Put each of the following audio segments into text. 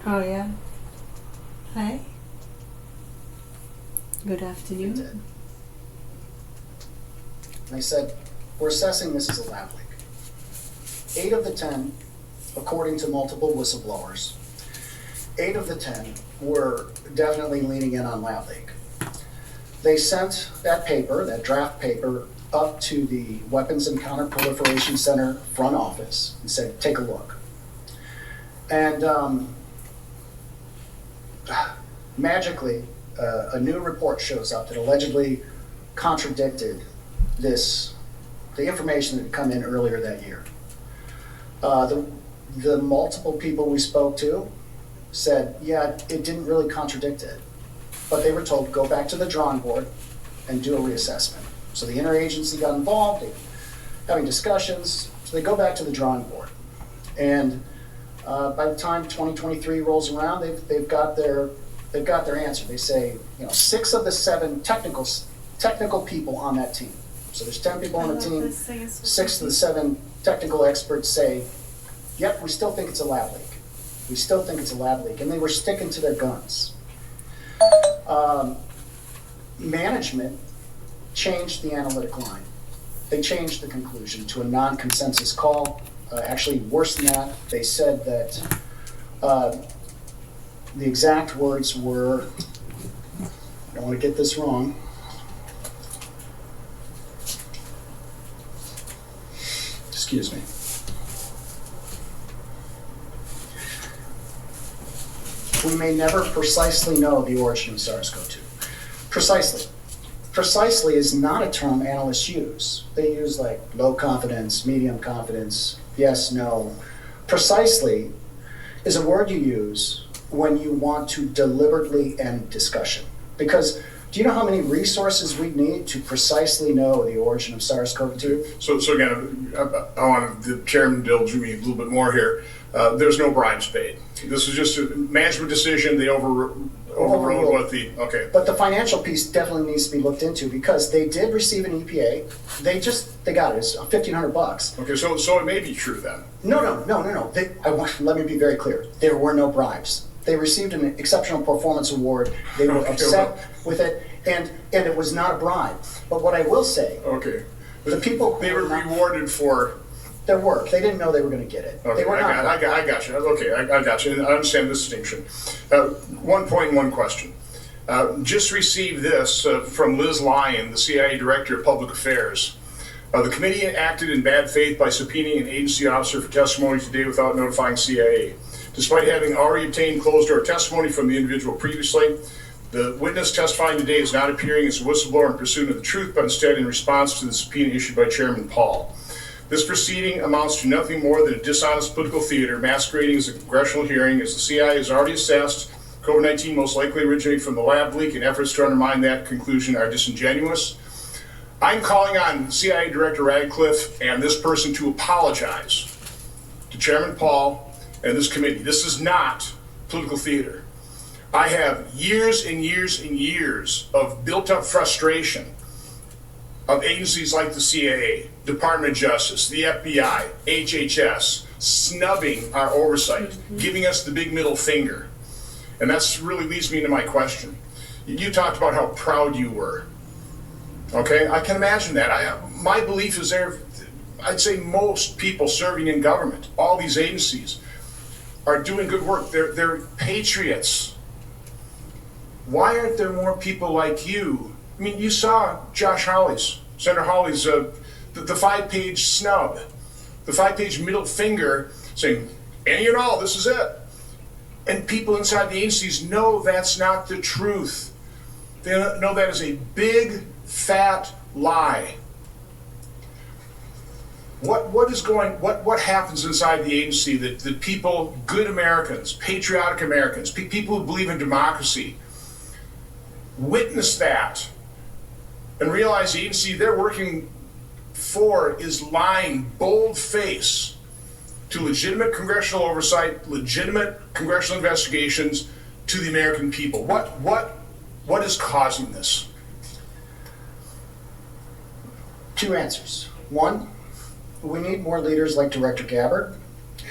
Oh, yeah. Hi. Good It afternoon. did. They said, we're assessing this as a lab leak. 8 of the 10, according to multiple whistleblowers, 8 of the 10 were definitely leaning in on lab leak. They sent that paper, that draft paper, up to the Weapons and Counterproliferation Center front office and said, take a look. And magically, a new report shows up that allegedly contradicted the information that had come in earlier that year. The multiple people we spoke to said, yeah, it didn't really contradict it, but they were told, go back to the drawing board and do a reassessment. So the interagency got involved, they were having discussions, so they go back to the drawing board. And by the time 2023 rolls around, they've got their answer. They say, 6 of the 7 technical people on that team. So there's 10 people on the team, 6 of the 7 technical experts say, yep, we still think it's a lab leak. We still think it's a lab leak. And they were sticking to their guns. Management changed the analytic line. They changed the conclusion to a non-consensus call. Actually, worse than that, they said that the exact words were, I don't want to get this wrong. Excuse me. We may never precisely know the origin of SARS-CoV-2. Precisely. Precisely is not a term analysts use. They use like low confidence, medium confidence, yes, no. Precisely is a word you use when you want to deliberately end discussion. Because do you know how many resources we need to precisely know the origin of SARS-CoV-2? So again, I want the chairman to indulge me a little bit more here. There's no bribes paid. This was just a management decision. They overruled what the, okay. But the financial piece definitely needs to be looked into because they did receive an EPA. They got it. It's $1,500. Okay, so it may be true then. No. Let me be very clear. There were no bribes. They received an exceptional performance award. They were upset with it, and it was not a bribe. But what I will say, okay, the people they were rewarded for their work. They didn't know they were going to get it. Okay, they were I got you. Okay, I got you. And I understand this distinction. One point and one question. Just received this from Liz Lyon, the CIA Director of Public Affairs. The committee acted in bad faith by subpoenaing an agency officer for testimony today without notifying CIA. Despite having already obtained closed-door testimony from the individual previously, the witness testifying today is not appearing as a whistleblower in pursuit of the truth, but instead in response to the subpoena issued by Chairman Paul. This proceeding amounts to nothing more than a dishonest political theater masquerading as a congressional hearing, as the CIA has already assessed COVID-19 most likely originated from the lab leak, and efforts to undermine that conclusion are disingenuous. I'm calling on CIA Director Radcliffe and this person to apologize to Chairman Paul and this committee. This is not political theater. I have years and years and years of built-up frustration of agencies like the CIA, Department of Justice, the FBI, HHS, snubbing our oversight, giving us the big middle finger. And that's really leads me into my question. You talked about how proud you were. Okay, I can imagine that. My belief is I'd say most people serving in government, all these agencies, are doing good work. They're patriots. Why aren't there more people like you? I mean, you saw Senator Hawley's, the 5-page snub, the 5-page middle finger saying, any and all, this is it. And people inside the agencies know that's not the truth. They know that is a big, fat lie. What happens inside the agency that people, good Americans, patriotic Americans, people who believe in democracy, witness that and realize the agency they're working for is lying bold-faced to legitimate congressional oversight, legitimate congressional investigations to the American people. What is causing this? 2 answers. 1, we need more leaders like Director Gabbard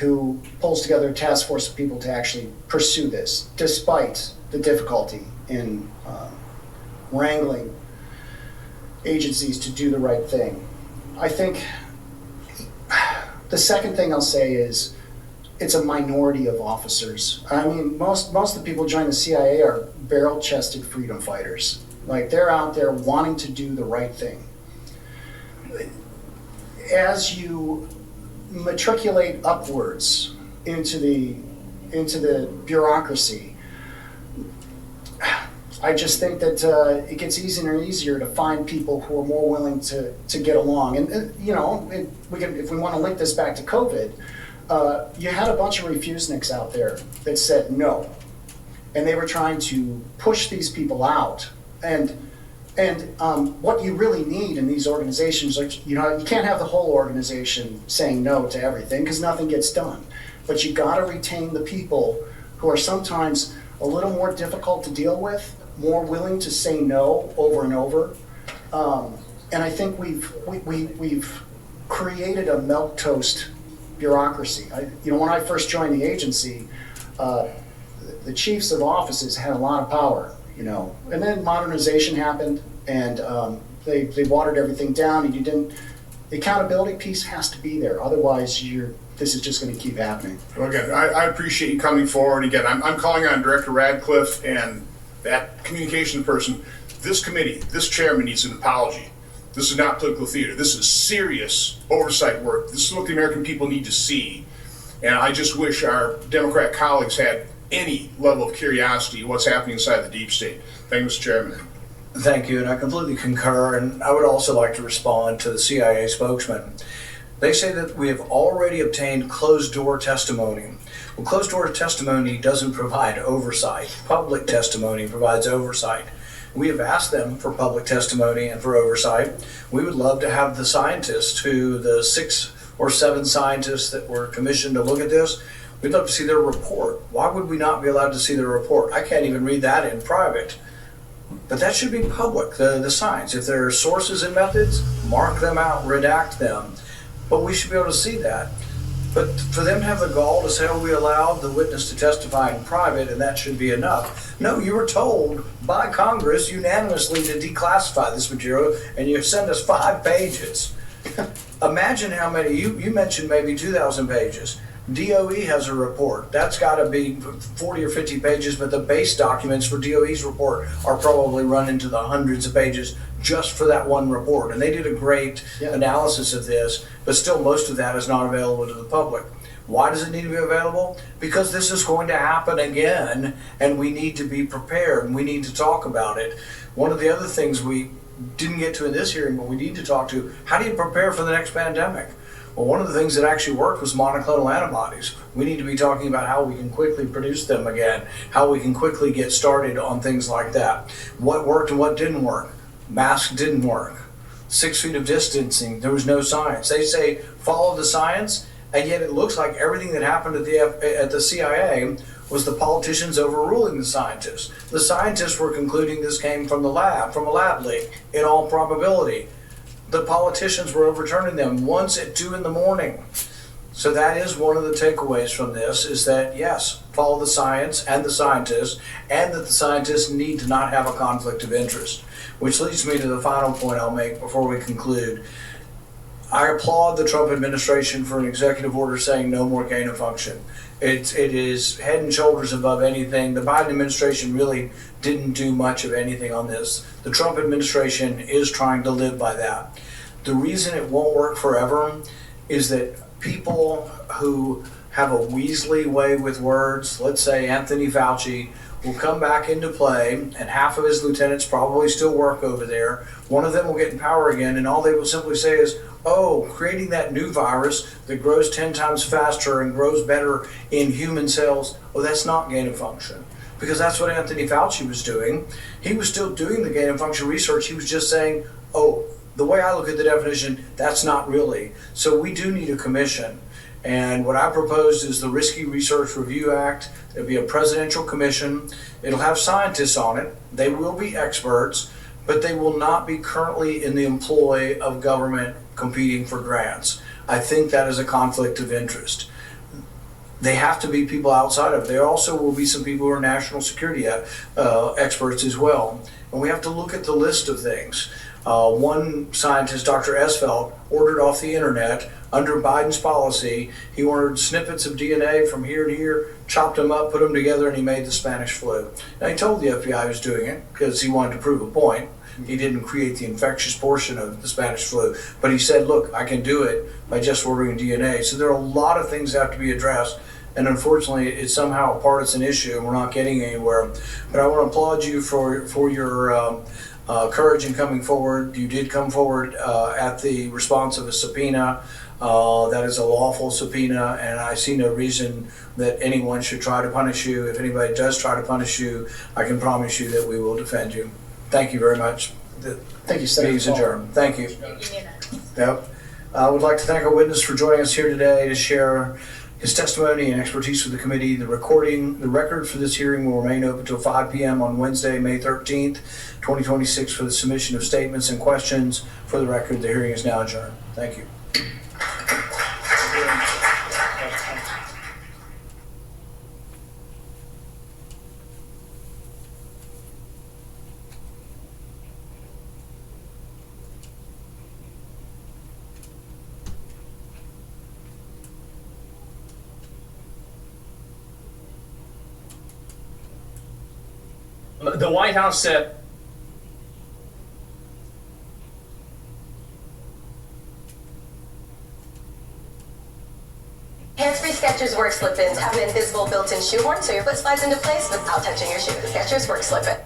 who pulls together a task force of people to actually pursue this, despite the difficulty in wrangling agencies to do the right thing. I think the second thing I'll say is it's a minority of officers. I mean, most of the people joining the CIA are barrel-chested freedom fighters. Like, they're out there wanting to do the right thing. As you matriculate upwards into the bureaucracy, I just think that it gets easier and easier to find people who are more willing to get along. And you know, if we want to link this back to COVID, you had a bunch of refuseniks out there that said no, and they were trying to push these people out. And what you really need in these organizations, like, you know, you can't have the whole organization saying no to everything because nothing gets done. But you got to retain the people who are sometimes a little more difficult to deal with, more willing to say no over and over. And I think we've created a milquetoast bureaucracy. When I first joined the agency, the chiefs of offices had a lot of power, and then modernization happened, and they watered everything down, and the accountability piece has to be there. Otherwise, this is just going to keep happening. Well, again, I appreciate you coming forward. Again, I'm calling on Director Radcliffe and that communications person. This committee, this chairman needs an apology. This is not political theater. This is serious oversight work. This is what the American people need to see. And I just wish our Democrat colleagues had any level of curiosity of what's happening inside the deep state. Thank you, Mr. Chairman. Thank you, and I completely concur. And I would also like to respond to the CIA spokesman. They say that we have already obtained closed-door testimony. Well, closed-door testimony doesn't provide oversight. Public testimony provides oversight. We have asked them for public testimony and for oversight. We would love to have the scientists, the 6 or 7 scientists that were commissioned to look at this, we'd love to see their report. Why would we not be allowed to see their report? I can't even read that in private. But that should be public, the science. If there are sources and methods, mark them out, redact them. But we should be able to see that. But for them to have the gall to say, we allowed the witness to testify in private and that should be enough. No, you were told by Congress unanimously to declassify this material, and you send us 5 pages. Imagine how many, you mentioned maybe 2,000 pages. DOE has a report. That's got to be 40 or 50 pages, but the base documents for DOE's report are probably run into the hundreds of pages just for that one report. And they did a great analysis of this, but still most of that is not available to the public. Why does it need to be available? Because this is going to happen again, and we need to be prepared, and we need to talk about it. One of the other things we didn't get to in this hearing, but we need to talk to, how do you prepare for the next pandemic? Well, one of the things that actually worked was monoclonal antibodies. We need to be talking about how we can quickly produce them again, how we can quickly get started on things like that. What worked and what didn't work. Masks didn't work. 6 feet of distancing, there was no science. They say follow the science, and yet it looks like everything that happened at the CIA was the politicians overruling the scientists. The scientists were concluding this came from a lab leak, in all probability. The politicians were overturning them once at 2 in the morning. So that is one of the takeaways from this, is that yes, follow the science and the scientists, and that the scientists need to not have a conflict of interest. Which leads me to the final point I'll make before we conclude. I applaud the Trump administration for an executive order saying no more gain of function. It is head and shoulders above anything. The Biden administration really didn't do much of anything on this. The Trump administration is trying to live by that. The reason it won't work forever is that people who have a Weasley way with words, let's say Anthony Fauci, will come back into play, and half of his lieutenants probably still work over there. One of them will get in power again, and all they will simply say is, creating that new virus that grows 10 times faster and grows better in human cells, that's not gain of function. Because that's what Anthony Fauci was doing. He was still doing the gain of function research. He was just saying, the way I look at the definition, that's not really. So we do need a commission. And what I proposed is the Risky Research Review Act. There'll be a presidential commission. It'll have scientists on it. They will be experts, but they will not be currently in the employ of government competing for grants. I think that is a conflict of interest. they have to be people outside of it. There also will be some people who are national security experts as well. And we have to look at the list of things. One scientist, Dr. Esfeld, ordered off the internet under Biden's policy. He ordered snippets of DNA from here to here, chopped them up, put them together, and he made the Spanish flu. Now, he told the FBI he was doing it because he wanted to prove a point. He didn't create the infectious portion of the Spanish flu, but he said, look, I can do it by just ordering DNA. So there are a lot of things that have to be addressed, and unfortunately, it's somehow a partisan issue, and we're not getting anywhere. But I want to applaud you for your courage in coming forward. You did come forward at the response of a subpoena. That is a lawful subpoena, and I see no reason that anyone should try to punish you. If anybody does try to punish you, I can promise you that we will defend you. Thank you very much. Thank you, Senator. Meeting's adjourned. Thank you. Thank you. Yep. I would like to thank our witness for joining us here today to share his testimony and expertise with the committee. The record for this hearing will remain open until 5 p.m. on Wednesday, May 13th, 2026 for the submission of statements and questions. For the record, the hearing is now adjourned. Thank you. The White House said hands-free Skechers Work Slip-ins have an invisible built-in shoehorn so your foot slides into place without touching your shoe. Skechers Work Slip-in.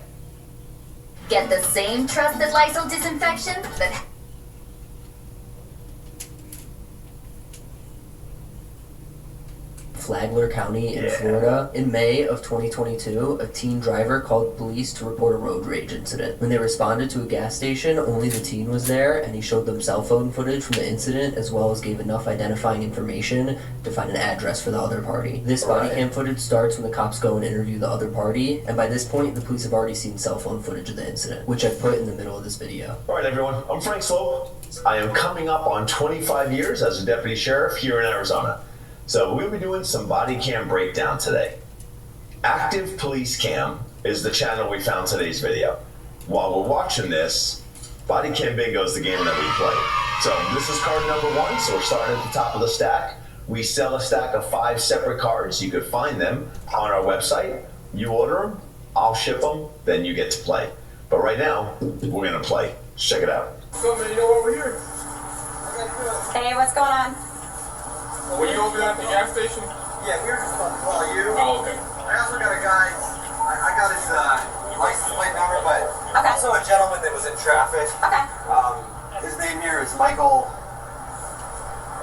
get the same trusted Lysol disinfection that Flagler County in Florida. In May of 2022, a teen driver called police to report a road rage incident. When they responded to a gas station, only the teen was there, and he showed them cell phone footage from the incident, as well as gave enough identifying information to find an address for the other party. This body cam footage starts when the cops go and interview the other party, and by this point, the police have already seen cell phone footage of the incident, which I've put in the middle of this video. Alright everyone, I'm Frank Slope. I am coming up on 25 years as a deputy sheriff here in Arizona. So we'll be doing some body cam breakdown today. Active Police Cam is the channel we found today's video. While we're watching this, Body Cam Bingo is the game that we play. So this is card number 1, so we're starting at the top of the stack. We sell a stack of 5 separate cards. You could find them on our website. You order them, I'll ship them, then you get to play. But right now, we're gonna play. Check it out. So man, you know over here? Hey, what's going on? Were you over there at the gas station? Yeah, we're just about to call you. Oh, okay. I also got a guy, I got his license plate number, but Okay. also a gentleman that was in traffic. Okay. His name here is Michael.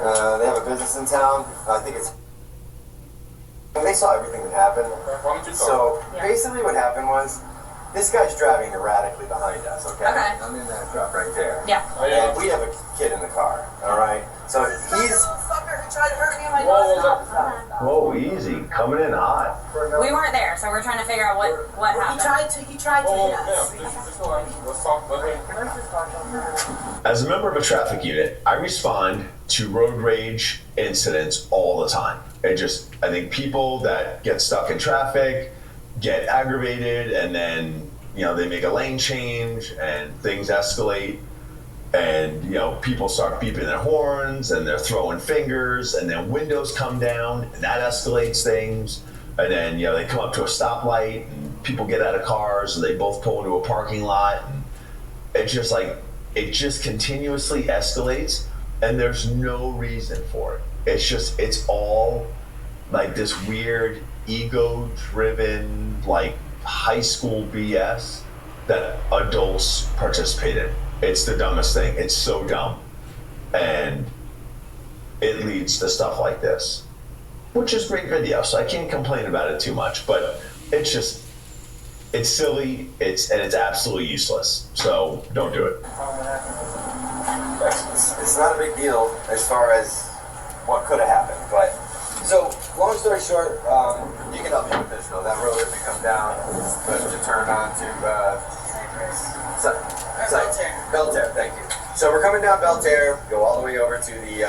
They have a business in town. I think it's. They saw everything that happened. Why don't you talk? So basically, what happened was this guy's driving erratically behind us. Okay. Okay. I'm in that truck right there. Yeah. Oh, yeah. And we have a kid in the car. All right. So he's. Tried to hurt me and my Whoa, easy. Coming in hot. We weren't there, so we're trying to figure out what happened. He tried to Oh, hit us. yeah. Let's go on. Let's talk about it. As a member of a traffic unit, I respond to road rage incidents all the time. I think people that get stuck in traffic get aggravated, and then, they make a lane change and things escalate. And, people start beeping their horns and they're throwing fingers, and then windows come down and that escalates things. And then, they come up to a stoplight and people get out of cars and they both pull into a parking lot. And it just continuously escalates, and there's no reason for it. It's all like this weird ego-driven, like high school BS that adults participate in. It's the dumbest thing. It's so dumb. And it leads to stuff like this, which is great video, so I can't complain about it too much, but it's silly, it's absolutely useless. So don't do it. It's not a big deal as far as what could have happened, but so long story short, you can help me with this though. That road as we come down, to turn on to Belterre, thank you. So we're coming down Belterre, go all the way over to the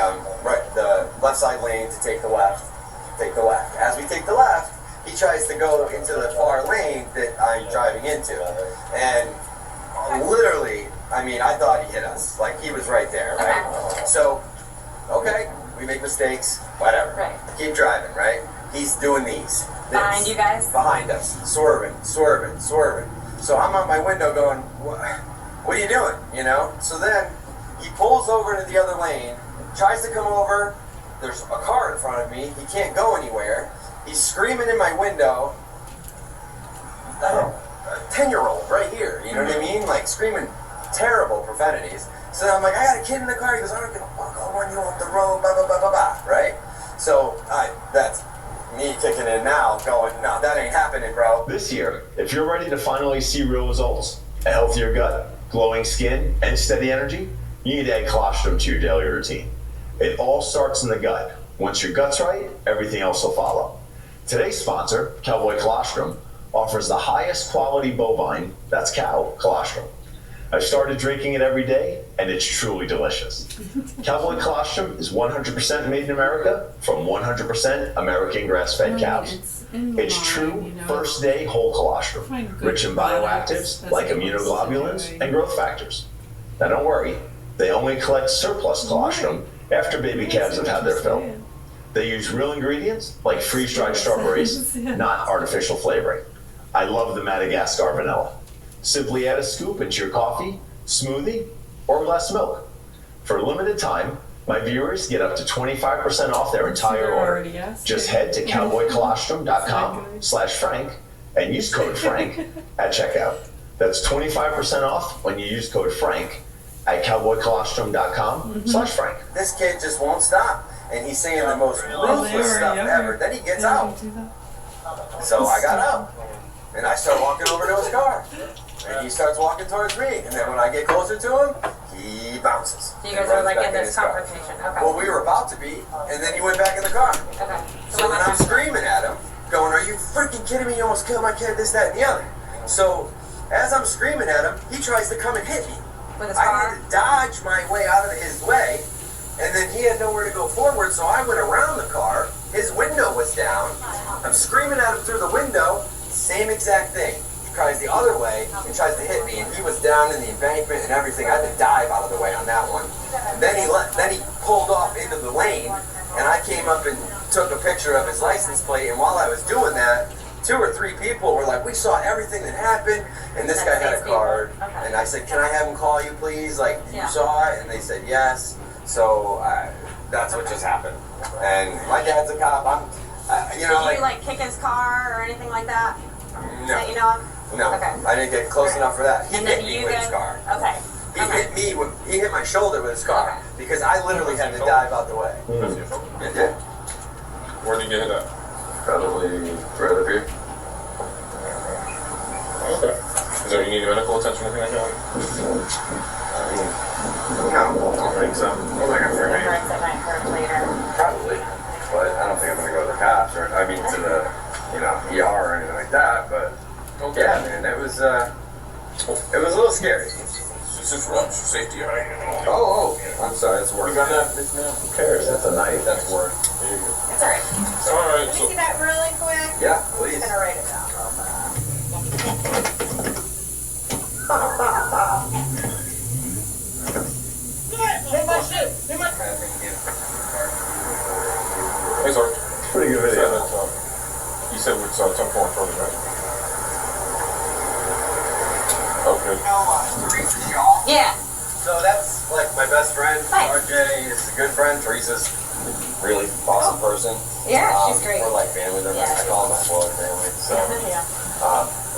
the left side lane to take the left. Take the left. as we take the left, he tries to go into the far lane that I'm driving into. And literally, I mean, I thought he hit us. Like, he was right there, right? So, okay, we make mistakes, whatever. Right. Keep driving, right? He's doing these. Behind you guys? Behind us. Swerving. So I'm out my window going, what are you doing? You know? So then he pulls over into the other lane, tries to come over. There's a car in front of me. He can't go anywhere. He's screaming in my window. A 10-year-old right here. You know what I mean? Like screaming terrible profanities. So I'm like, I got a kid in the car. He goes, I don't give a fuck. I'll run you off the road. Blah, blah, blah, blah, blah. Right? So that's me kicking in now, going, no, that ain't happening, bro. This year, if you're ready to finally see real results, a healthier gut, glowing skin, and steady energy, you need to add colostrum to your daily routine. It all starts in the gut. Once your gut's right, everything else will follow. Today's sponsor, Cowboy Colostrum, offers the highest quality bovine, that's cow, colostrum. I've started drinking it every day, and it's truly delicious. Cowboy Colostrum is 100% made in America from 100% American grass-fed cows. It's true first-day whole colostrum, rich in bioactives like immunoglobulins and growth factors. Now don't worry, they only collect surplus colostrum after baby calves have had their fill. They use real ingredients like freeze-dried strawberries, not artificial flavoring. I love the Madagascar vanilla. Simply add a scoop into your coffee, smoothie, or glass of milk. For a limited time, my viewers get up to 25% off their entire order. Just head to cowboycolostrum.com/Frank and use code Frank at checkout. That's 25% off when you use code Frank at cowboycolostrum.com/Frank. This kid just won't stop. And he's saying the most ruthless stuff ever. Then he gets out. So I got out. And I start walking over to his car. And he starts walking towards me. And then when I get closer to him, he bounces. So you guys were like in this confrontation. Okay. Well, we were about to be. And then he went back in the car. Okay. So then I'm screaming at him, going, are you freaking kidding me? You almost killed my kid, this, that, and the other. So as I'm screaming at him, he tries to come and hit me. With his car? I had to dodge my way out of his way. And then he had nowhere to go forward, so I went around the car. His window was down. I'm screaming at him through the window. Same exact thing. He tries the other way and tries to hit me, and he was down in the embankment and everything. I had to dive out of the way on that one. And then he pulled off into the lane, and I came up and took a picture of his license plate. And while I was doing that, 2 or 3 people were like, we saw everything that happened, and this guy had a card. And I said, can I have him call you, please? Like, you saw it? And they said yes. So that's what just happened. And my dad's a cop. Did you like kick his car or anything like that? No. That you know of? No. Okay. I didn't get close enough for that. He And hit then me you with his car. Okay. He hit my shoulder with his car because I literally had to dive out the way. It did. Where did you get hit at? Probably right up here. Okay. Is there you need medical attention or anything like that? No, I don't think so. Well, like for me. Hurts, it might hurt later. Probably, but I don't think I'm gonna go to the cops or to the ER or anything like that. But yeah, man, it was a little scary. Just interrupt your safety, right? Oh, I'm sorry, that's work. You got that? Who cares? That's a knife. That's work. There you go. It's alright. All right. Let me see that really quick. Yeah, I'm please. just gonna write it down real Hey, sorry. Pretty good video. You said it's 10.30, right? Okay. Yeah. So that's like my best friend. Hi. RJ is a good friend. Teresa's really awesome person. Yeah, she's great. We're like family. I call them my blood family. So Yeah.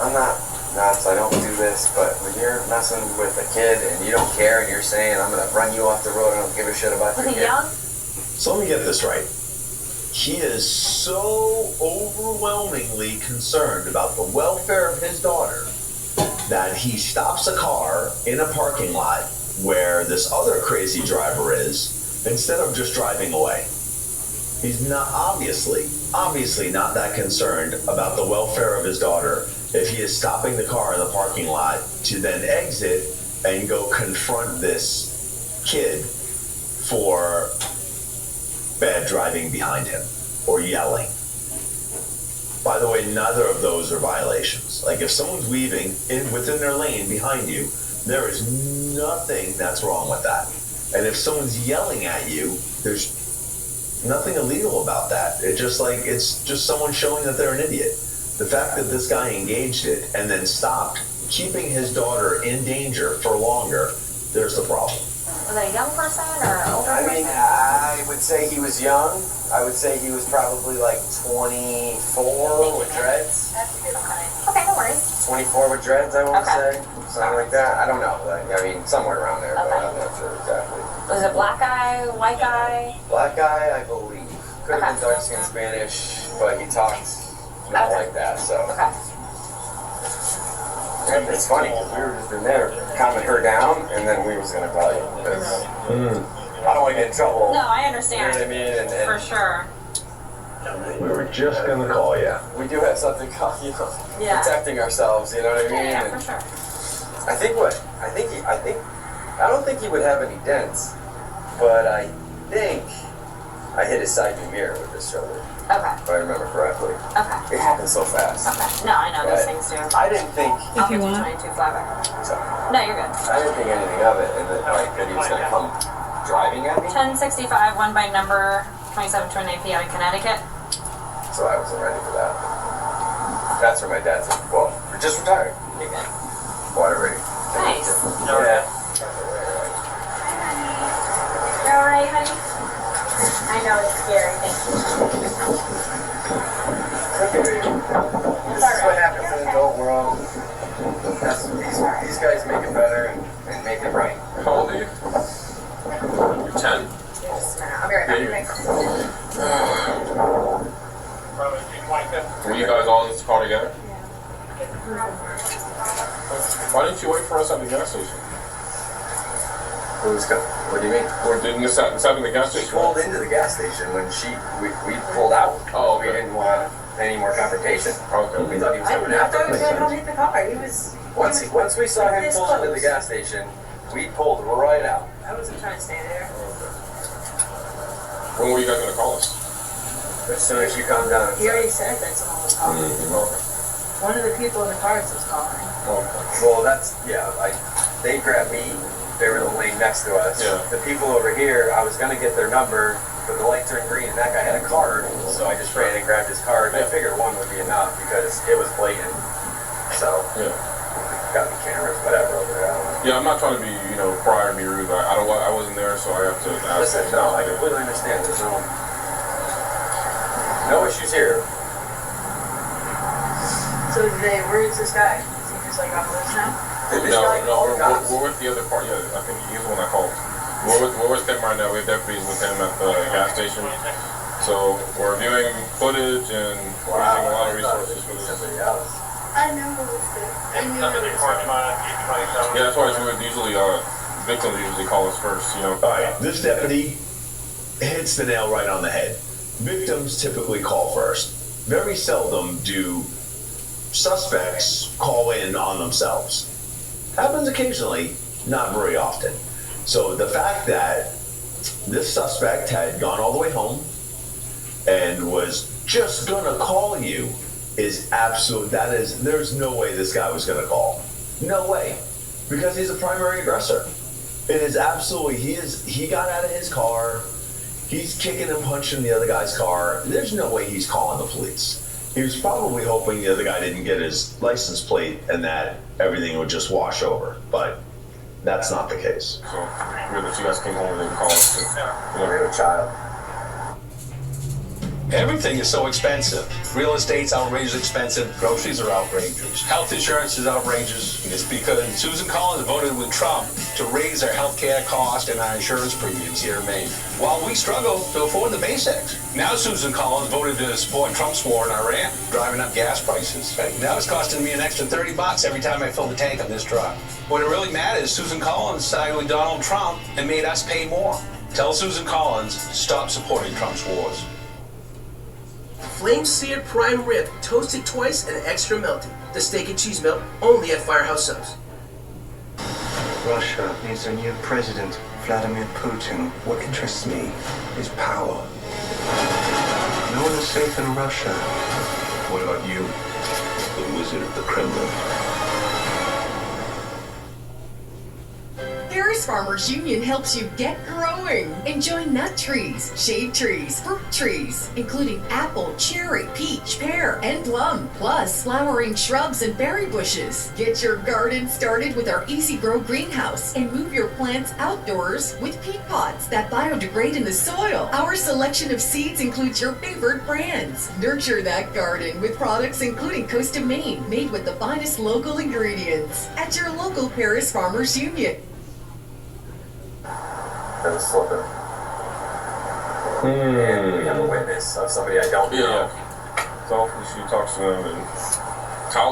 I'm not nuts. I don't do this. But when you're messing with a kid and you don't care and you're saying I'm gonna run you off the road, I don't give a shit about Was your he kid. young? So let me get this right. He is so overwhelmingly concerned about the welfare of his daughter that he stops a car in a parking lot where this other crazy driver is, instead of just driving away. He's not obviously not that concerned about the welfare of his daughter if he is stopping the car in the parking lot to then exit and go confront this kid for bad driving behind him or yelling. By the way, neither of those are violations. Like if someone's weaving within their lane behind you, there is nothing that's wrong with that. And if someone's yelling at you, there's nothing illegal about that. It's just someone showing that they're an idiot. The fact that this guy engaged it and then stopped, keeping his daughter in danger for longer, there's the problem. Was it a young person or an older I person? mean, I would say he was young. I would say he was probably like 24 with dreads. Okay, no worries. 24 with dreads, I want to Okay. say. Something like that. I don't know. I mean, somewhere around there, but Okay. I'm not sure exactly. Was it a black guy, white guy? Black guy, I believe. Could have been Okay. dark skinned Spanish, but he talked not like that, so. Okay. And it's funny, because we were just in there calming her down, and then we was going to call you, because I don't want to get in trouble. No, I You know understand. what I mean? And For sure. We were just gonna call you. we do have something called, Yeah. protecting ourselves, you know what I mean? Yeah, And for sure. I don't think he would have any dents, but I think I hit his side view mirror with this shoulder, Okay. if I remember correctly. Okay. It happened so fast. Okay. No, I know those Right. things do. I didn't think, I'll you get you want. 22 flavor. so, No, you're good. I didn't think anything of it, and that he was gonna come driving at me, 1065, one by number 2728P out of Connecticut. so I wasn't ready for that. That's where my dad's, well, we're just retired. You're good. Water ready. Nice. Yeah. You're alright, honey? I know it's scary. Thank you. Okay, baby. This is what happens in the adult world. These guys make it better and make it right. How old are you? You're 10. Just a minute. I'll be right back. Were you guys all in this car together? Why didn't you wait for us at the gas station? What do you mean? Or didn't this happen at the gas She station? pulled into the gas station when we pulled out. Oh, okay. We didn't want any more confrontation. Okay. We thought he was coming after us. Once we saw him pull into the gas station, we pulled right out. I wasn't trying to stay there. When were you guys gonna call us? As soon as you come down. He already said that someone was calling. Okay. One of the people in the cars was calling. Okay. Well, they grabbed me. They were in the lane next to us. Yeah. The people over here, I was gonna get their number, but the light turned green and that guy had a card, so I just ran and grabbed his card. I figured one would be enough because it was blatant. So, Yeah. gotta be cameras, whatever over there. I don't know. Yeah, I'm not trying to be, prior to be rude. I wasn't there, so I have to ask. Listen, no, I completely understand. There's no issues here. So where is this guy? Is he just like on the list now? No, we're with the other party. Yeah, I think he's the one I called. We're with him right now. We have deputies with him at the gas station. So we're reviewing footage and we're using a lot of resources for this. Somebody else. I know who was there. I knew who was there. Yeah, that's why we would usually, victims usually call us first, All right, this deputy hits the nail right on the head. Victims typically call first. Very seldom do suspects call in on themselves. Happens occasionally, not very often. So the fact that this suspect had gone all the way home and was just gonna call you is there's no way this guy was gonna call. No way. Because he's a primary aggressor. It is absolutely, he got out of his car, he's kicking and punching the other guy's car. There's no way he's calling the police. He was probably hoping the other guy didn't get his license plate and that everything would just wash over, but that's not the case. So weird that you guys came home and didn't call us. We have a child. Everything is so expensive. Real estate's outrageously expensive. Groceries are outrageous. Health insurance is outrageous. And it's because Susan Collins voted with Trump to raise our health care cost and our insurance premiums here in Maine. While we struggle to afford the basics. Now Susan Collins voted to support Trump's war in Iran, driving up gas prices. Now it's costing me an extra $30 every time I fill the tank on this truck. What it really matters, Susan Collins sided with Donald Trump and made us pay more. Tell Susan Collins, stop supporting Trump's wars. Flame-seared prime rib, toasted twice and extra melted. The steak and cheese melt, only at Firehouse Subs. Russia needs a new president, Vladimir Putin. What interests me is power. No one is safe in Russia. What about you? The Wizard of the Kremlin. Paris Farmers Union helps you get growing. Enjoy nut trees, shade trees, fruit trees, including apple, cherry, peach, pear, and plum, plus flowering shrubs and berry bushes. Get your garden started with our Easy Grow greenhouse and move your plants outdoors with peat pots that biodegrade in the soil. Our selection of seeds includes your favorite brands. Nurture that garden with products including Coast of Maine, made with the finest local ingredients at your local Paris Farmers Union. I was slipping. And we have a witness of somebody I don't know. Yeah. So she talks to them, and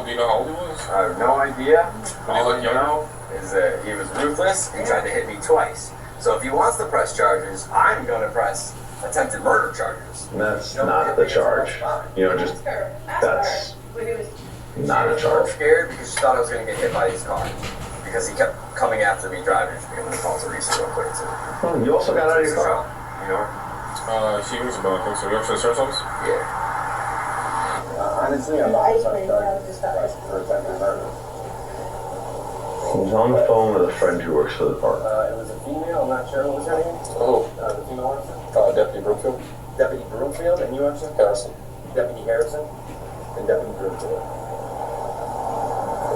do you know how old he was? I have no idea. But he All I looked young. know is that he was ruthless and tried to hit me twice. So if he wants to press charges, I'm going to press attempted murder charges. That's not the charge. You know, just that's not a She charge. was scared because she thought I was going to get hit by his car. Because he kept coming after me driving. She gave me a call to Reese real quick too. Oh, you also got out of your car. You know? She rings a bell, I think so. We have to search those? Yeah. Honestly, I'm not for attempted murder. He was on the phone with a friend who works for the park. It was a female, I'm not sure what was her name. Oh. The female officer? Deputy Brookfield? Deputy Broomfield, and you officer? Harrison. Deputy Harrison, and Deputy Broomfield.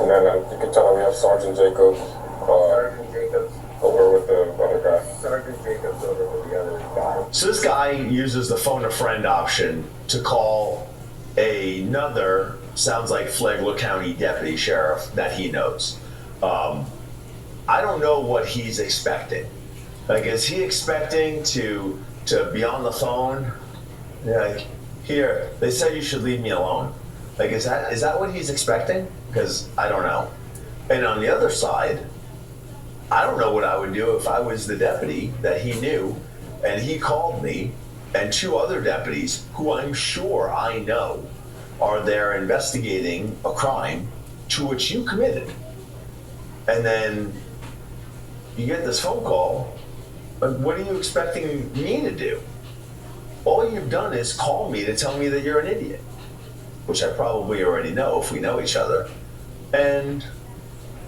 And then you can tell we have Sergeant Jacobs. Sergeant Jacobs. Over with the other guy. Sergeant Jacobs over with the other guy. So this guy uses the phone a friend option to call another, sounds like Flagler County deputy sheriff that he knows. I don't know what he's expecting. Like, is he expecting to be on the phone? Like, here, they said you should leave me alone. Like, is that what he's expecting? Because I don't know. And on the other side, I don't know what I would do if I was the deputy that he knew and he called me and two other deputies who I'm sure I know are there investigating a crime to which you committed. And then you get this phone call. What are you expecting me to do? All you've done is call me to tell me that you're an idiot, which I probably already know if we know each other. And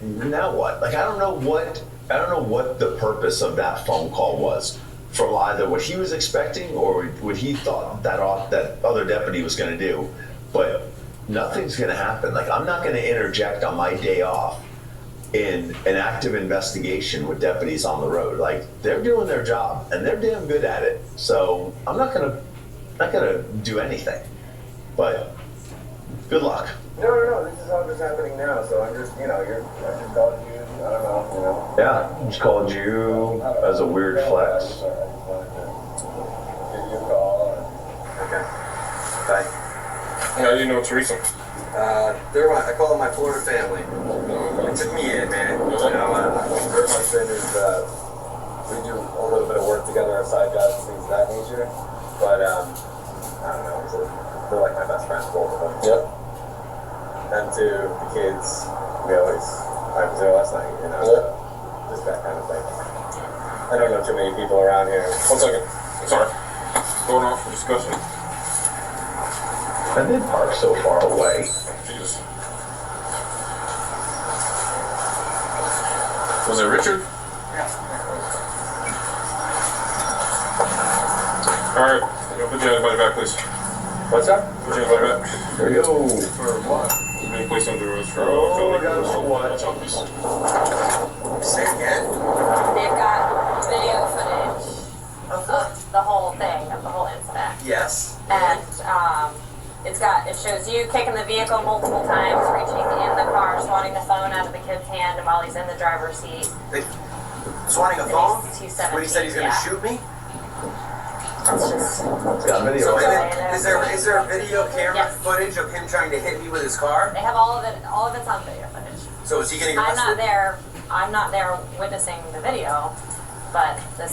now what? Like, I don't know what the purpose of that phone call was, from either what he was expecting or what he thought that other deputy was going to do. But nothing's going to happen. Like, I'm not going to interject on my day off in an active investigation with deputies on the road. Like, they're doing their job and they're damn good at it. So I'm not gonna do anything. But good luck. No, this is all just happening now, so I'm just, I just called you, I don't know, Yeah, just called you as a weird flex. Give you a call. Okay. Bye. How do you know Teresa? I call them my Florida family. It took me in, man. Her husband is, we do a little bit of work together, our side jobs, things of that nature. But, I don't know, they're like my best friends, both of them. Yep. Them two, the kids, I was there last night, just that kind of thing. I don't know too many people around here. 1 second. Sorry. Going off for discussion. I did park so far away. Jesus. Was it Richard? Yeah. Alright, put your anybody back, please. What's that? Put your anybody back. Here we go. For what? Being placed under arrest for Oh, felony I got what? charges. Say again? They've got video footage of the whole thing, of the whole incident. Yes. And it shows you kicking the vehicle multiple times, reaching in the car, swatting the phone out of the kid's hand while he's in the driver's seat. Swatting a phone? He's 17, When he said he's going to yeah. shoot me? It's just... It's got video. So right. is there video camera Yes. footage of him trying to hit me with his car? They have all of it's on video footage. So is he getting I'm arrested? not there witnessing the video, but they're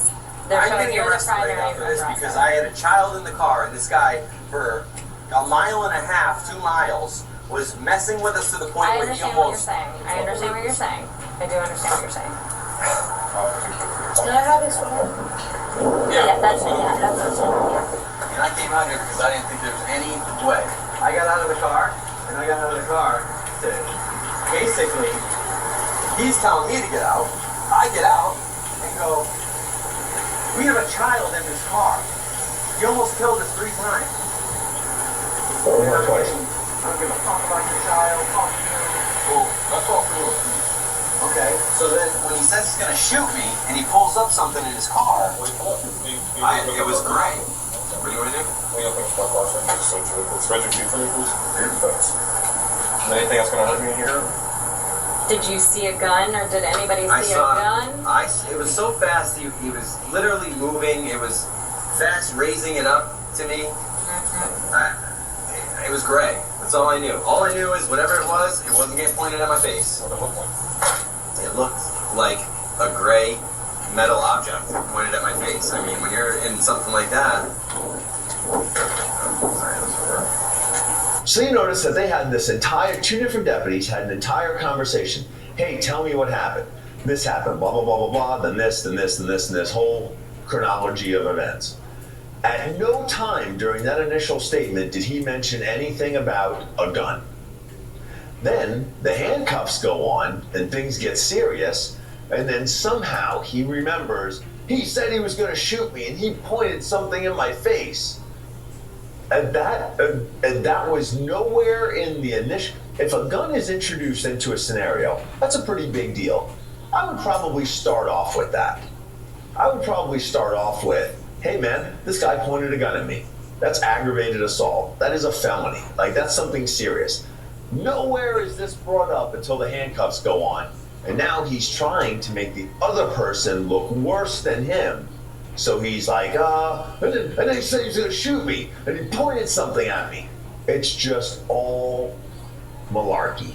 I'm showing getting you're the arrested right primary now for this arrestor. because I had a child in the car and this guy, for a mile and a half, 2 miles, was messing with us to the point I where he understand what you're almost... saying. I understand what you're saying. I do understand what you're saying. Can I have this one? Yeah, that's it. And I came out here because I didn't think there was any way I got out of the car, and I got out of the car to basically, he's telling me to get out. I get out and go, we have a child in this car. You almost killed us 3 times. Oh, twice. I don't give a fuck about your child. Fuck you. Cool. That's all cool. Okay, so then when he says he's gonna shoot me, and he pulls up something in his car, it was great. What do you want to do? We don't think it's my car, so just search it. It's registered vehicles. Thanks. Anything else gonna hurt me here? Did you see a gun, or did anybody see a gun? It was so fast, he was literally moving, it was fast raising it up to me. It was gray. That's all I knew. All I knew is whatever it wasn't getting pointed at my face. What did it look like? It looked like a gray metal object pointed at my face. I mean, when you're in something like that. So you notice that they had this entire, 2 different deputies had an entire conversation. Hey, tell me what happened. This happened, blah, blah, blah, blah, blah, then this, then this, then this, and this whole chronology of events. At no time during that initial statement did he mention anything about a gun. Then the handcuffs go on and things get serious, and then somehow he remembers he said he was going to shoot me and he pointed something in my face. And that was nowhere in the initial. If a gun is introduced into a scenario, that's a pretty big deal. I would probably start off with that. I would probably start off with, hey man, this guy pointed a gun at me. That's aggravated assault. That is a felony. Like, that's something serious. Nowhere is this brought up until the handcuffs go on. And now he's trying to make the other person look worse than him. So he's like, and then he said he was gonna shoot me, and he pointed something at me. It's just all malarkey.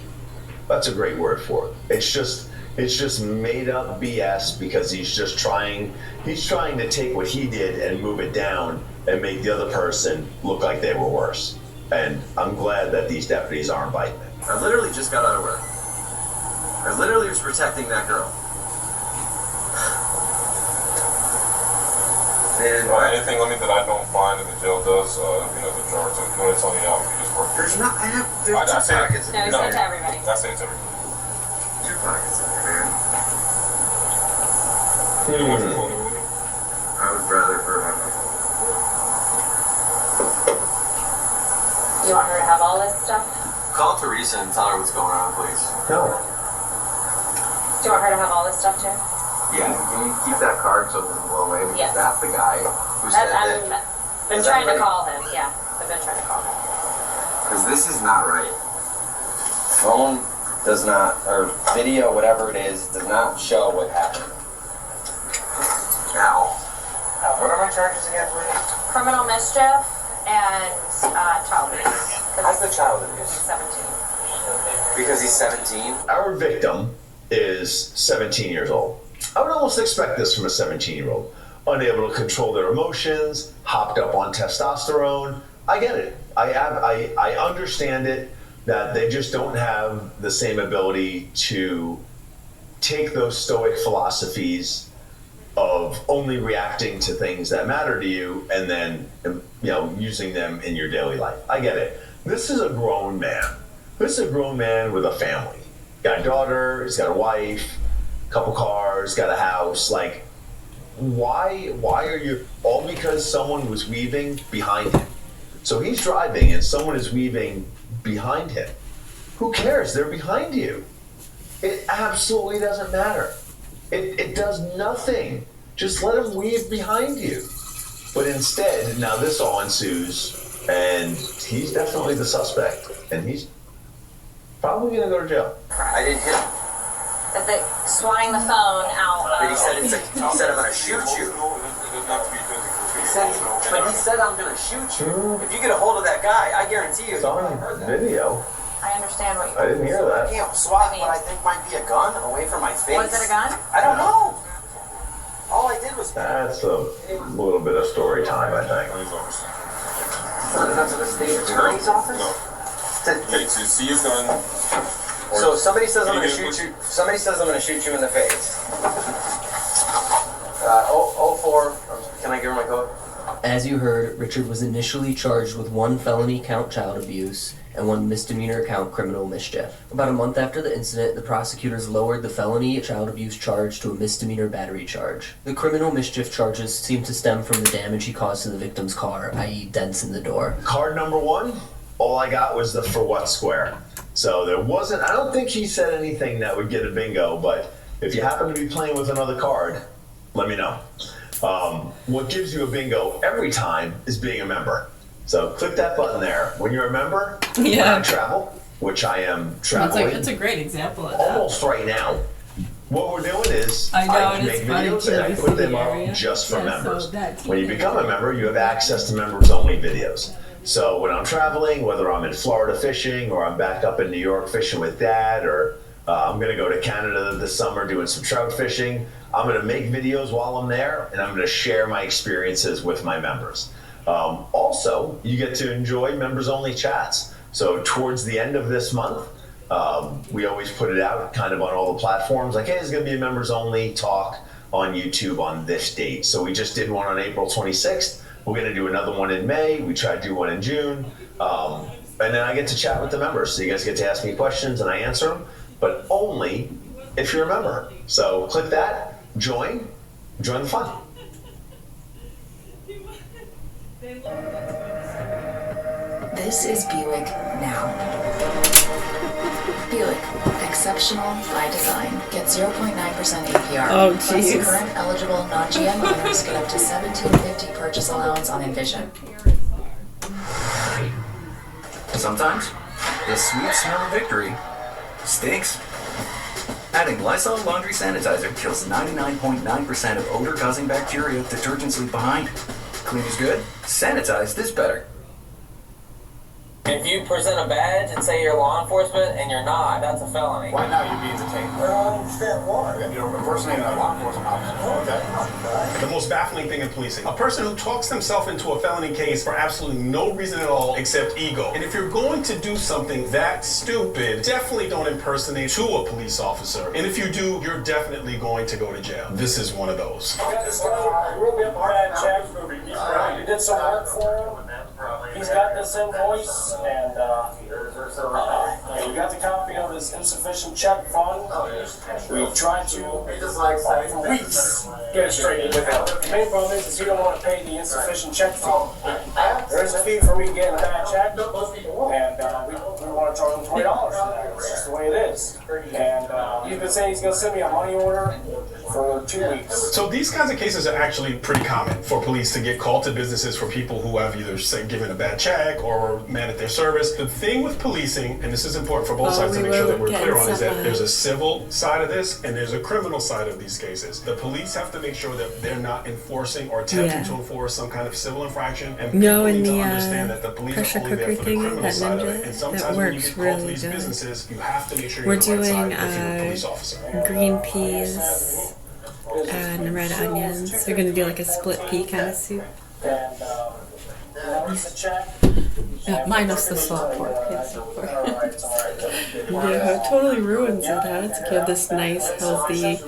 That's a great word for it. It's just made up BS because he's trying to take what he did and move it down and make the other person look like they were worse. And I'm glad that these deputies aren't biting it. I literally just got out of work. I literally was protecting that girl. And anything on me that I don't find and the jail does, the jar to when it's on the out, you just work. There's not. There's 2 pockets. No, he said to everybody. I say it to everybody. 2 pockets in there, man. I would rather burn my phone. You want her to have all this stuff? Call Teresa and tell her what's going on, please. No. Do you want her to have all this stuff too? Yeah, can you keep that card so it doesn't blow away? Because Yes. that's the guy who said that. I've been trying to call him. Yeah, I've been trying to call him. Because this is not right. Phone does not, or video, whatever it is, does not show what happened. Now. What are my charges again, please? Criminal mischief and child abuse. How's the child abuse? He's 17. Because he's 17? Our victim is 17 years old. I would almost expect this from a 17-year-old. Unable to control their emotions, hopped up on testosterone. I get it. I understand it, that they just don't have the same ability to take those stoic philosophies of only reacting to things that matter to you and then, using them in your daily life. I get it. This is a grown man. This is a grown man with a family. Got a daughter, he's got a wife, couple cars, got a house. Like, why are you, all because someone was weaving behind him? So he's driving and someone is weaving behind him. Who cares? They're behind you. It absolutely doesn't matter. It does nothing. Just let him weave behind you. But instead, now this all ensues, and he's definitely the suspect, and he's probably gonna go to jail. I didn't hit him. That they swatting the phone out. But he said I'm gonna shoot you. He said I'm gonna shoot you. If you get a hold of that guy, I guarantee you. It's on video. I understand what you I didn't hear that. I can't swat what I think might be a gun away from my face. Was it a gun? I don't know. All I did was. That's a little bit of story time, I think. Not enough to the state attorney's office? Okay, to see a gun. So somebody says I'm gonna shoot you. Somebody says I'm gonna shoot you in the face. 04. Can I give her my code? As you heard, Richard was initially charged with 1 felony count child abuse and 1 misdemeanor count criminal mischief. About a month after the incident, the prosecutors lowered the felony child abuse charge to a misdemeanor battery charge. The criminal mischief charges seem to stem from the damage he caused to the victim's car, i.e. dents in the door. Card number 1, all I got was the for what square. So there wasn't, I don't think he said anything that would get a bingo, but if you happen to be playing with another card, let me know. What gives you a bingo every time is being a member. So click that button there. When you're a member, Yeah. on travel, which I am traveling. It's a great example of that. Almost right now. What we're doing is I know, I and make it's funny videos too, and I the put them city up area. just for Yeah, so members. that When you team become a member, you have access to members only videos. So when I'm traveling, whether I'm in Florida fishing or I'm back up in New York fishing with Dad, or I'm going to go to Canada this summer doing some trout fishing, I'm going to make videos while I'm there, and I'm going to share my experiences with my members. Also, you get to enjoy members-only chats. So towards the end of this month, we always put it out kind of on all the platforms, like, hey, there's going to be a members-only talk on YouTube on this date. So we just did one on April 26th. We're going to do another one in May. We tried to do one in June. And then I get to chat with the members. So you guys get to ask me questions and I answer them, but only if you're a member. So click that, join the fun. This is Buick now. Buick, exceptional by design. Get 0.9% APR. Oh, Plus, jeez. current eligible non-GM owners get up to $1,750 purchase allowance on Envision. Sometimes, the sweet smell of victory stinks. Adding Lysol laundry sanitizer kills 99.9% of odor-causing bacteria detergents leave behind. Clean is good, sanitize this better. If you present a badge and say you're law enforcement and you're not, that's a felony. Why now you're being detained? I don't understand why. You're impersonating a law enforcement officer. Okay. The most baffling thing in policing, a person who talks themselves into a felony case for absolutely no reason at all except ego. And if you're going to do something that stupid, definitely don't impersonate to a police officer. And if you do, you're definitely going to go to jail. This is one of those. We got this guy, real big bad check. You did some work for him. He's got this invoice, and we got the copy of his insufficient check fund. We've tried to, for weeks, get it straightened with him. The main problem is he don't want to pay the insufficient check fee. There is a fee for me getting a bad check, and we want to charge him $20 for that. It's just the way it is. And he's been saying he's going to send me a money order for 2 weeks. So these kinds of cases are actually pretty common for police to get called to businesses for people who have either given a bad check or mad at their service. The thing with policing, and this is important for both sides to make sure that we're clear on, is that there's a civil side of this and there's a criminal side of these cases. The police have to make sure that they're not enforcing or attempting to enforce some kind of civil infraction, and people need to understand that the police are only there for the criminal side of it. And sometimes when you get called to these businesses, you have to make sure you're on the right side if you're a police officer. Green peas and red onions. They're gonna do like a split pea kind of soup. Yeah, minus the salt pork. Yes, yeah, it totally ruins it. Huh? It's like you have this nice, healthy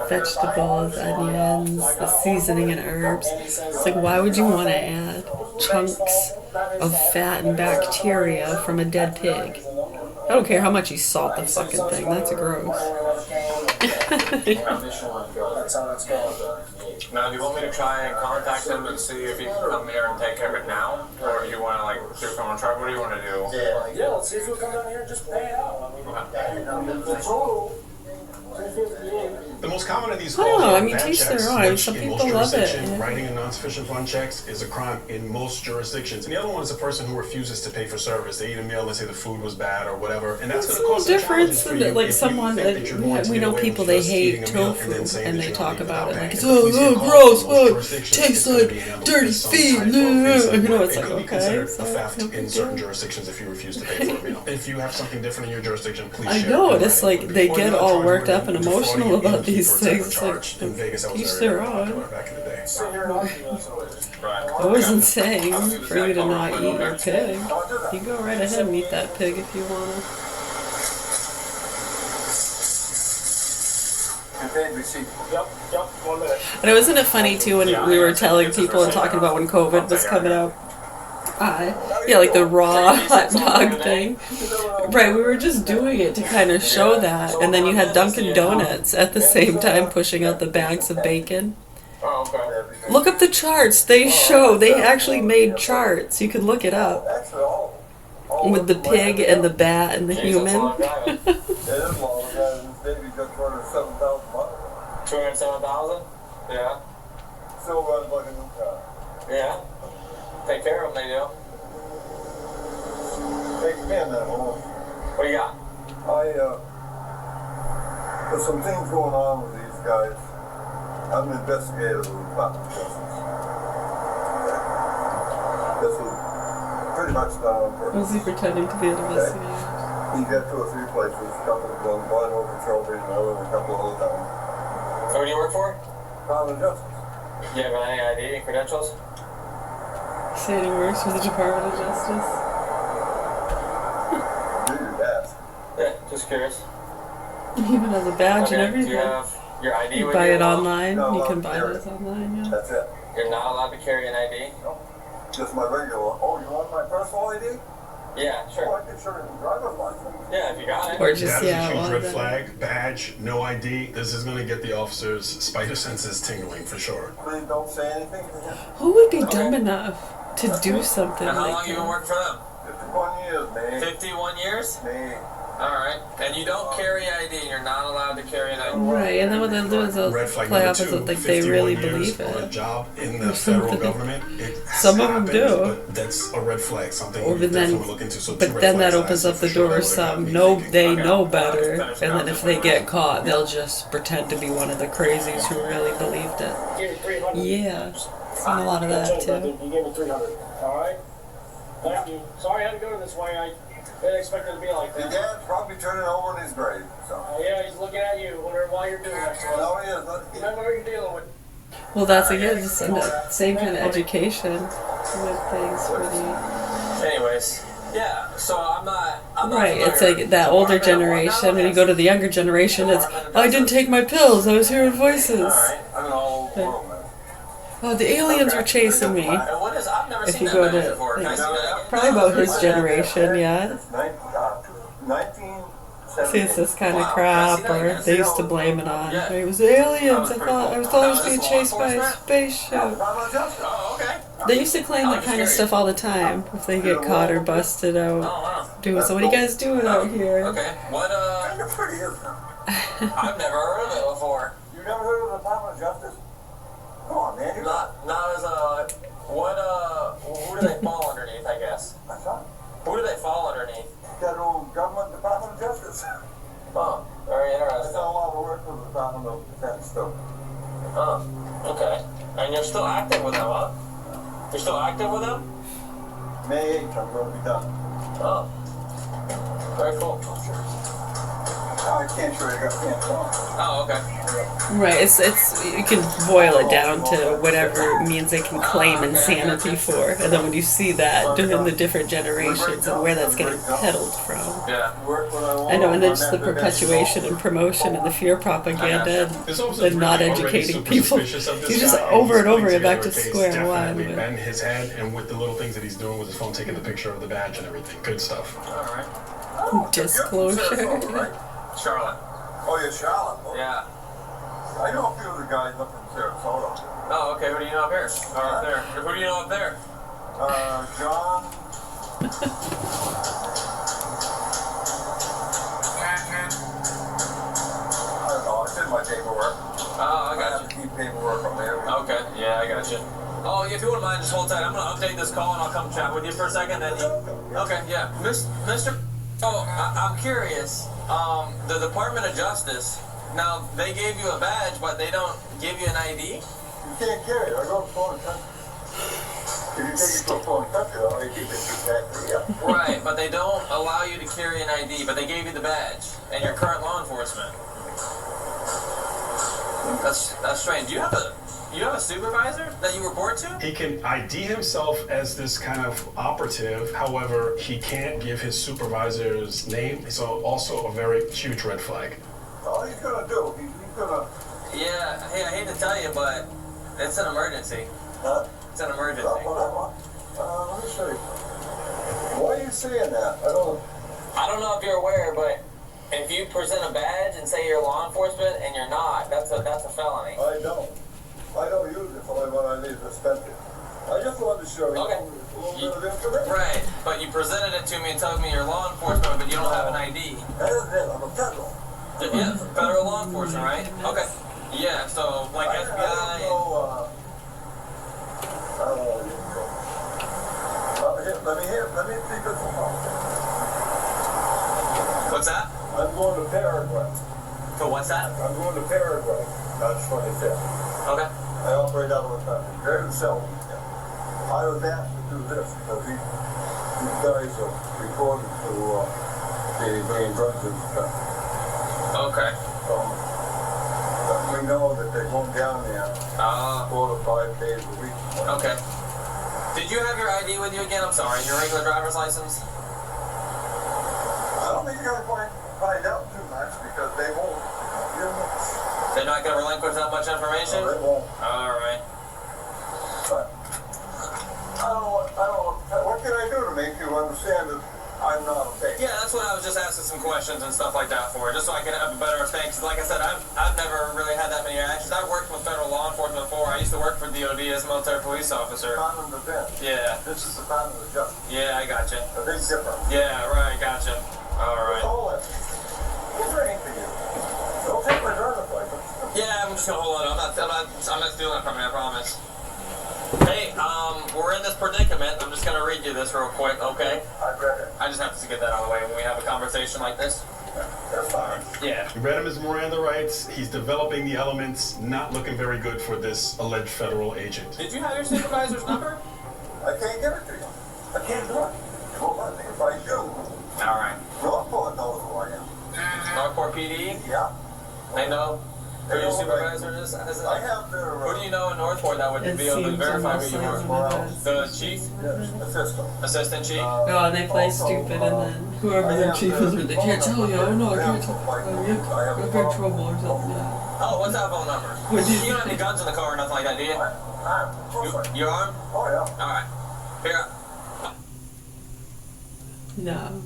vegetables, onions, the seasoning and herbs. It's like, why would you want to add chunks of fat and bacteria from a dead pig? I don't care how much you salt the fucking thing. That's gross. Now, do you want me to try and contact him and see if he can come here and take care of it now? Or do you want to, do a contract? What do you want to do? Yeah, let's see if he'll come down here and just pay it out. The total, The most common of these I calls don't know, are I mean, bad teach their checks, own. which Some in people most love it, jurisdictions, yeah. writing in non-sufficient fund checks is a crime in most jurisdictions. And the other one is a person who refuses to pay for service. They eat a meal, let's say the food was bad or whatever, and that's going to cause some challenges for you. Like If someone you think that you're going to we get know away people with they just eating hate a meal tofu then saying and that they you're talk gonna be about it without like paying. it's If the police get called gross, in most what jurisdictions, tastes it's gonna like be handled dirty with some feet. type of offensive You know, word. it's It like could be okay. considered So a theft no in big certain deal. jurisdictions if you refuse to pay for a meal. If you have something different in your jurisdiction, please I share. know it. it's like they Or get another all charge worked where up and you're defrauding emotional an about these innkeeper type of things. charge. In Vegas, that was Teach very their popular own. back in the day. I wasn't saying for you to not eat your pig. You go right ahead and eat that pig if you wanna. Paid receipt. Yep, 1 minute. And wasn't it funny too when we were telling people and talking about when COVID was coming out? Yeah, like the raw hot dog thing. Right, we were just doing it to kind of show that. And then you had Dunkin' Donuts at the same time pushing out the bags of bacon. Oh, okay. Look up the charts. They actually made charts. You could look it up. With the pig and the bat and the human. $207,000? Yeah. Still runs like a new car. Yeah. Take care of them, they do. Take me in that home. What do you got? There's some things going on with these guys. I'm an investigator with the Department of Justice. This was pretty much done on purpose. Was he pretending to be an investigator? He got 2 or 3 places, a couple of them, one over Trophy, another in a couple of other towns. So who do you work for? Department of Justice. Do you have any ID and credentials? Say he works for the Department of Justice. Do your best. Yeah, just curious. He even has a badge and everything. Do you have your ID You with buy you? it online. No, You can I'll buy carry this it. online, yeah. That's it. You're not allowed to carry an ID? No. Just my regular one. Oh, you want my personal ID? Yeah, sure. Oh, I can show you the driver's license. Yeah, if you got it. Or just, That is yeah, a huge well, red then- flag. Badge, no ID. This is going to get the officers' spider senses tingling for sure. Please don't say anything. Who would be dumb enough to do something And how long like you been that? working for them? 51 years, man. 51 years? Man. Alright. And you don't carry ID, and you're not allowed to carry an ID. Right, and then what they'll do is they'll Red flag play number off as 2, if like they 51 really years believe on a it. job in the federal government. It Some of them happens, do. But that's a red flag. Something Or you then, definitely look into. So two but red then that flags opens I up said the for sure door. that would've got Some me know thinking. they know better, and then if they get caught, they'll just pretend to be one of the crazies who really believed it. Give me 300. Yeah, seen a lot of that too. You gave me 300. Alright? Thank you. Sorry I had to go this way. I didn't expect it to be like Your that. dad's probably turning over in his grave. So. Yeah, he's looking at you, wondering why you're doing that to us. No, he is. Remember who you're dealing with. Well, that's again just the same kind of education with things for the. Anyways. Yeah, so I'm not Right, it's like that older generation. When you go to the younger generation, it's I didn't take my pills. I was hearing voices. Alright. I'm an old world, man. Oh, the aliens were chasing me. And what is, I've never If seen you that go badge to before. Can I see that? probably about his generation, yeah. 1970. See, it's this kind of crap, or they used to blame it on. It was aliens. I thought I was being chased by a spaceship. Oh, okay. They used to claim that kind of stuff all the time if they get caught or busted out doing. So what are you guys doing out here? Okay. What, You're pretty, isn't it? I've never heard of it before. You never heard of the Department of Justice? Come on, man. Not as who do they fall underneath, I guess? Who do they fall underneath? Federal Government Department of Justice. Oh, very I've interesting. done a lot of work with the Department of Defense, too. Oh, okay. And you're still active with them, huh? You're still active with them? May 8th, I'm going to be done. Oh. Very cool. I can't show you, I can't talk. Oh, okay. Right, it's you can boil it down to whatever means they can claim insanity for, and then when you see that during the different generations and where that's getting peddled from. Yeah. I know, and then just the perpetuation and promotion and the fear propaganda and not educating people. You just over and over get back to square one. Definitely bend his head, and with the little things that he's doing with his phone, taking the picture of the badge and everything. Good stuff. All right. Disclosure. Charlotte. Oh, you're Charlotte? Oh. Yeah. I know a few of the guys up in Sarasota. Oh, okay. Who do you know up here? Or up there? Who do you know up there? John. I don't know. It's in my paperwork. Oh, I got have to keep paperwork on there. Okay. Yeah, I got you. Oh, if you wouldn't mind, just hold tight. I'm gonna update this call and I'll come chat with you for a second. And okay, yeah, Mr. Oh, I'm curious. The Department of Justice. Now they gave you a badge, but they don't give you an ID. You can't carry it. I go to foreign country. If you take it to a foreign country, I'll make you back. Right, but they don't allow you to carry an ID. But they gave you the badge, and you're current law enforcement. That's strange. Do you have a supervisor that you report to? He can ID himself as this kind of operative. However, he can't give his supervisor's name. So also a very huge red flag. All he's gonna do, he's gonna Yeah, hey, I hate to tell you, but it's an emergency. Huh? It's an emergency. Let me see. Why are you saying that? I don't know if you're aware, but if you present a badge and say you're law enforcement and you're not, that's a felony. I don't use it for when I need to spend it. I just wanted to show you a little bit of information. Right, but you presented it to me and told me you're law enforcement, but you don't have an ID. That is it. I'm a federal. Yeah, federal law enforcement, right? Okay. Yeah, so like FBI. Let me speak this one. What's that? I'm going to Paraguay. So what's that? I'm going to Paraguay. That's 25th. Okay. I operate out of the country. Very seldom. I was asked to do this because these guys are reported to be bringing drugs into the country. Okay. We know that they're going down there 4 to 5 days a week. Okay. Did you have your ID with you again? I'm sorry, your regular driver's license? I don't think you're going to find out too much because they won't. They're not going to relinquish that much information? No, they won't. All right. But I don't know. What can I do to make you understand that I'm not okay? Yeah, that's what I was just asking some questions and stuff like that for, just so I can have a better understanding. Because like I said, I've never really had that many actions. I've worked with federal law enforcement before. I used to work for DOD as a military police officer. Department of Defense. Yeah. This is the Department of Justice. Yeah, I gotcha. A big difference. Yeah, right, gotcha. All right. Hold it. What's waiting for you? Don't take my driver's license. Yeah, I'm just gonna hold on. I'm not stealing it from you, I promise. Hey, we're in this predicament. I'm just gonna read you this real quick, okay? I've read it. I just have to get that out of the way when we have a conversation like this. That's fine. Yeah. We read him his Miranda rights. He's developing the elements. Not looking very good for this alleged federal agent. Did you have your supervisor's number? I can't give it to you. I can't do it. You won't let me. If I do, all right. Northport knows who I am. Northport PD? Yeah. They know who your supervisor is? I have their... Who do you know in Northport that would be able to verify who you are? The chief? Yes, assistant. Assistant chief? Oh, and they play stupid, and then whoever the chief is, they can't tell you. Oh no, I can't tell you. You're in trouble or something. Yeah. Oh, what's that phone number? You don't have any guns in the car or nothing like that, do you? You armed? Oh, yeah. All right. Here. No.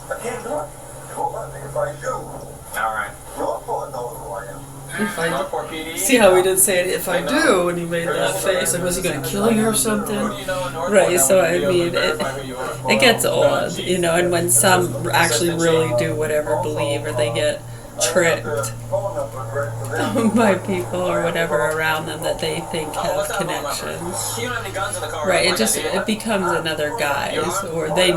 I can't do it. You won't let me. If I do, all right. Northport knows who I am. If I Northport PD? see how we did say it, if I do, and he made that face, like was he gonna kill you or something? Right, so I mean, it gets old, you know, and when some actually really do whatever believe, or they get tricked by people or whatever around them that they think have connections. You don't have any guns in the car. Right, it becomes another guise, or they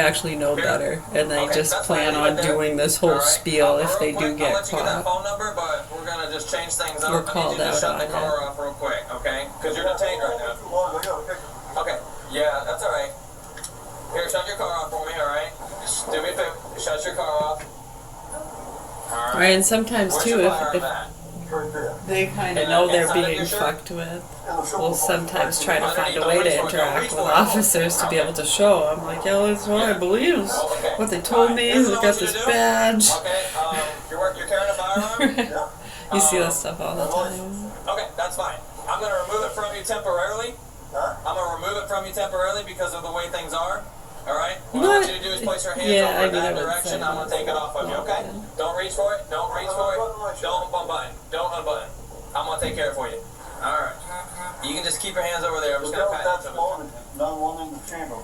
actually know better, and they just plan on doing this whole spiel if they do get caught. Phone number, but we're gonna just change things up. Or called out shut on the it. car off real quick, okay? Because you're detained right now. Okay, yeah, that's all right. Here, shut your car off for me, all right? Just do me a favor, shut your car off. Right, and sometimes too, if they kind of know they're being fucked with, we'll sometimes try to find a way to interact with officers to be able to show them, like, yeah, that's what I believe, is what they told me, they got this badge. Okay, you're carrying a firearm? You see that stuff all the time. Okay, that's fine. I'm going to remove it from you temporarily. I'm going to remove it from you temporarily because of the way things are. Alright? What I want you to do is place your hands over in that direction. I'm going to take it off of you, okay? Don't reach for it. Don't reach for it. Don't unbutton. Don't unbutton. I'm going to take care of it for you. Alright. You can just keep your hands over there. I'm just going to pat it to me.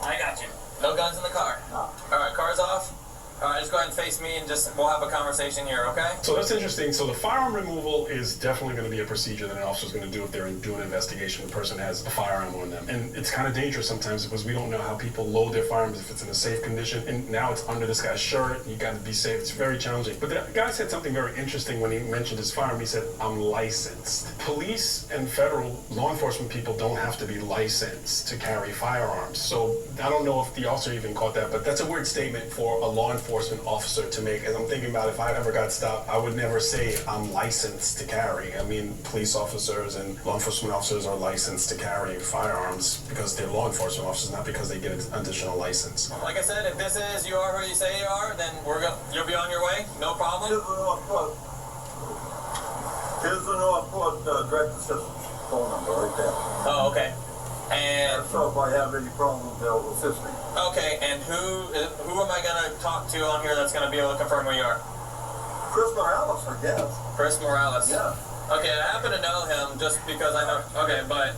I got you. No guns in the car. Alright, car's off. Alright, just go ahead and face me and we'll have a conversation here, okay? So that's interesting. So the firearm removal is definitely going to be a procedure that an officer's going to do if they're doing an investigation. The person has a firearm on them. And it's kind of dangerous sometimes because we don't know how people load their firearms if it's in a safe condition. And now it's under this guy's shirt. You got to be safe. It's very challenging. But the guy said something very interesting when he mentioned his firearm. He said, I'm licensed. Police and federal law enforcement people don't have to be licensed to carry firearms. So I don't know if the officer even caught that, but that's a weird statement for a law enforcement officer to make. As I'm thinking about if I ever got stopped, I would never say I'm licensed to carry. I mean, police officers and law enforcement officers are licensed to carry firearms because they're law enforcement officers, not because they get an additional license. Like I said, if this is you are who you say you are, then you'll be on your way. No problem. Here's the Northport direct assistance phone number right there. Oh, okay. And so if I have any problems, they'll assist me. okay, and who am I gonna talk to on here that's gonna be able to confirm who you are? Chris Morales, I guess. Chris Morales. Yeah. Okay, I happen to know him just because I know. Okay, but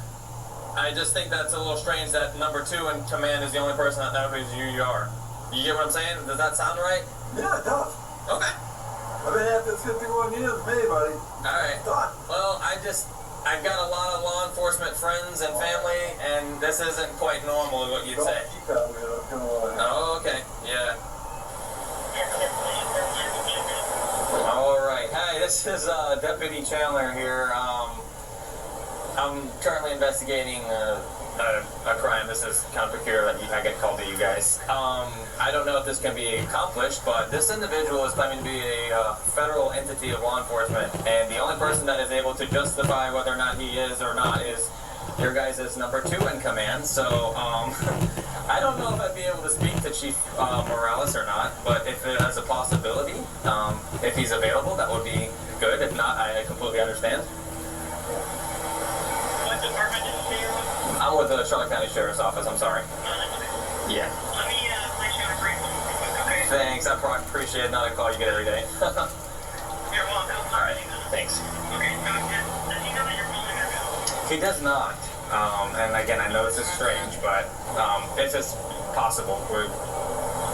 I just think that's a little strange that number 2 in command is the only person that knows who you are. You get what I'm saying? Does that sound right? Yeah, it does. Okay. I've been at this 51 years, me, buddy. All right. Well, I've got a lot of law enforcement friends and family, and this isn't quite normal, what you'd say. Oh, okay. Yeah. All right. Hi, this is Deputy Chandler here. I'm currently investigating a crime. This is kind of peculiar that I get called to you guys. I don't know if this can be accomplished, but this individual is claiming to be a federal entity of law enforcement, and the only person that is able to justify whether or not he is or not is your guys' number 2 in command. So I don't know if I'd be able to speak to Chief Morales or not, but if it has a possibility, if he's available, that would be good. If not, I completely understand. What department did you say you're with? I'm with the Charlotte County Sheriff's Office, I'm sorry. Yeah. Let me place you on a brief hold real quick, okay? Thanks, I appreciate it. Not a call you get every day. You're welcome. Alright, thanks. Okay, does he know that you're calling or no? He does not. And again, I know this is strange, but if it's possible,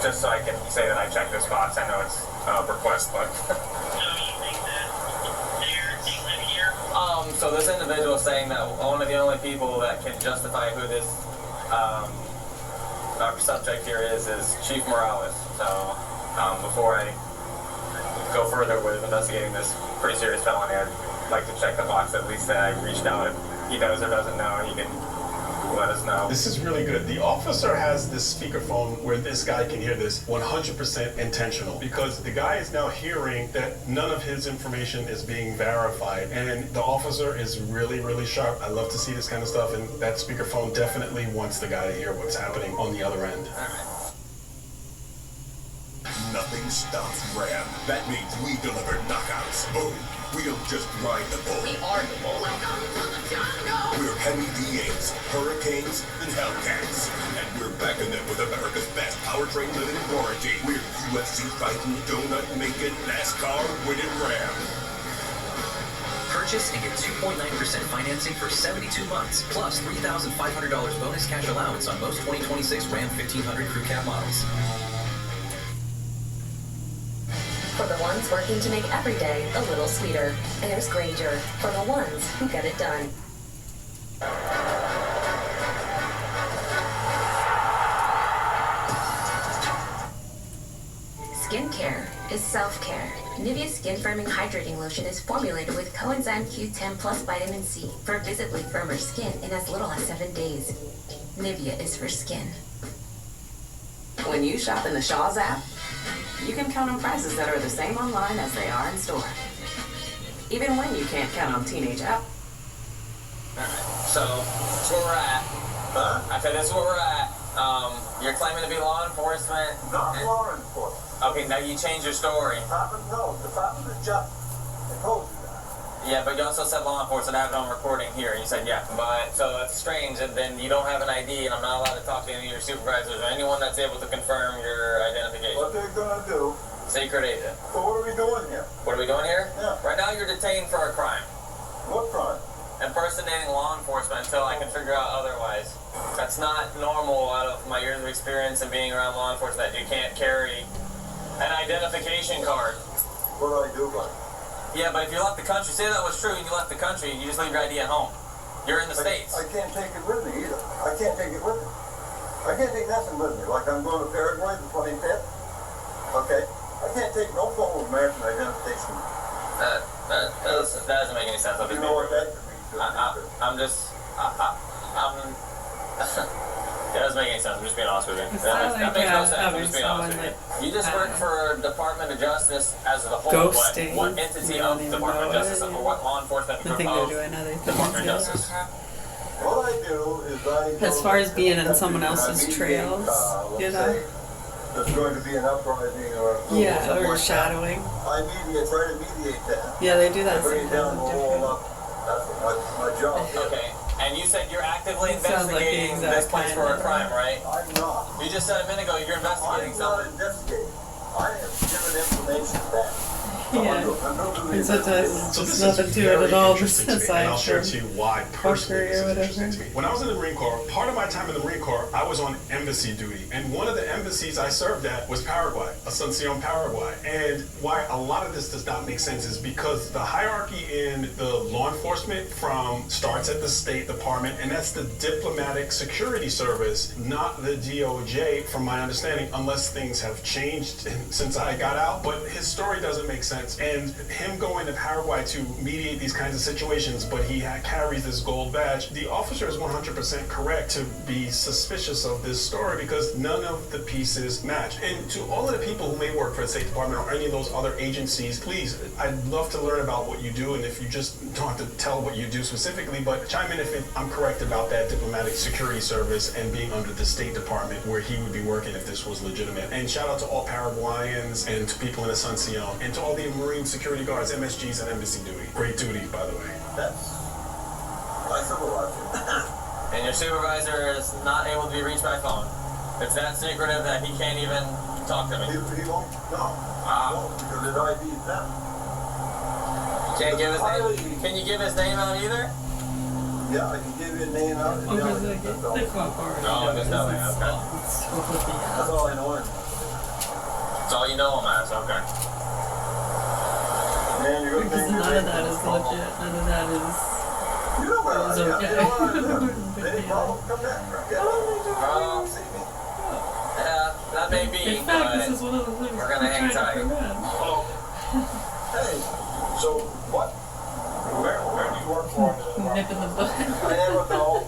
just so I can say that I checked this box. I know it's a request, but... So this individual is saying that one of the only people that can justify who this our subject here is Chief Morales. So before I go further with investigating this pretty serious felony, I'd like to check the box at least that I reached out. If he knows or doesn't know, he can let us know. This is really good. The officer has this speakerphone where this guy can hear this 100% intentional, because the guy is now hearing that none of his information is being verified, and the officer is really, really sharp. I love to see this kind of stuff, and that speakerphone definitely wants the guy to hear what's happening on the other end. Nothing stops Ram. That means we deliver knockouts. Boom. We don't just ride the bull. We are the bull. We're heavy V8s, Hurricanes, and Hellcats. And we're backing them with America's best powertrain limited warranty. We're UFC fighting, donut making, NASCAR winning Ram. Purchase and get 2.9% financing for 72 months, plus $3,500 bonus cash allowance on most 2026 Ram 1500 Crew Cab models. For the ones working to make every day a little sweeter, there's Granger, for the ones who get it done. Skincare is self-care. Nivea Skin Firming Hydrating Lotion is formulated with coenzyme Q10 plus vitamin C for visibly firmer skin in as little as 7 days. Nivea is for skin. When you shop in the Shaw's app, you can count on prices that are the same online as they are in store. Even when you can't count on teenage app. So, that's where we're at. I said this is where we're at. You're claiming to be law enforcement. Not law enforcement. Okay, now you change your story. No, Department of Justice. I told you that. Yeah, but you also said law enforcement. I have it on recording here. You said yeah. But, so that's strange, and then you don't have an ID, and I'm not allowed to talk to any of your supervisors or anyone that's able to confirm your identification. What they're gonna do. Secret agent. So what are we doing here? What are we doing here? Yeah. Right now you're detained for a crime. What crime? Impersonating law enforcement until I can figure out otherwise. That's not normal out of my years of experience and being around law enforcement. You can't carry an identification card. What do I do, buddy? Yeah, but if you left the country, say that was true and you left the country, you just leave your ID at home. You're in the States. I can't take it with me either. I can't take it with me. I can't take nothing with me. Like I'm going to Paraguay the 25th. Okay? I can't take no form of American identification. That doesn't make any sense. You know what that means? I'm just, it doesn't make any sense. I'm just being honest with you. That makes no sense. I'm just being honest with you. You just work for Department of Justice as a whole. Ghosting. What entity of Department of Justice or what law enforcement I think they're doing other Department of things. Justice? What I do is As far as being on someone else's trails, you know? there's going to be an uprising or Yeah, something or like that, shadowing. I try to mediate that. Yeah, they do that I bring it down the sometimes. whole up. That's my job. Okay. And you said you're actively It sounds like the investigating exact this place for a kind of- crime, right? I'm not. You just said a minute ago you're investigating I'm not something. investigating. I am giving information back. Yeah. And sometimes So it's this nothing is to it very at all interesting to me, and I'll besides share from to you why personally fuckery this or is whatever. interesting to me. When I was in the Marine Corps, part of my time in the Marine Corps, I was on embassy duty, and one of the embassies I served at was Paraguay, Asuncion, Paraguay. And why a lot of this does not make sense is because the hierarchy in the law enforcement starts at the State Department, and that's the Diplomatic Security Service, not the DOJ, from my understanding, unless things have changed since I got out. But his story doesn't make sense, and him going to Paraguay to mediate these kinds of situations, but he carries this gold badge. The officer is 100% correct to be suspicious of this story because none of the pieces match. And to all of the people who may work for the State Department or any of those other agencies, please, I'd love to learn about what you do, and if you just don't have to tell what you do specifically, but chime in if I'm correct about that Diplomatic Security Service and being under the State Department where he would be working if this was legitimate. And shout out to all Paraguayans and to people in Asuncion and to all the Marine security guards, MSGs, and embassy duty. Great duty, by the way. That's my supervisor. And your supervisor is not able to be reached by phone. It's that secretive that he can't even talk to me. He won't? No. Because his ID is down. You can't give his name? Can you give his name out either? Yeah, I can give you a name out. No, there's nothing. Okay. That's all I know. That's all you know him as. Okay. Man, you're Because none of that is legit. None of that is. You know where is I am. okay. You know where I am. Any problem? Come back. See me. Yeah, that may be, In fact, but this is one of the things we're gonna hang tight. Hey, so what? Where do you work for? Nip in the butt. I never know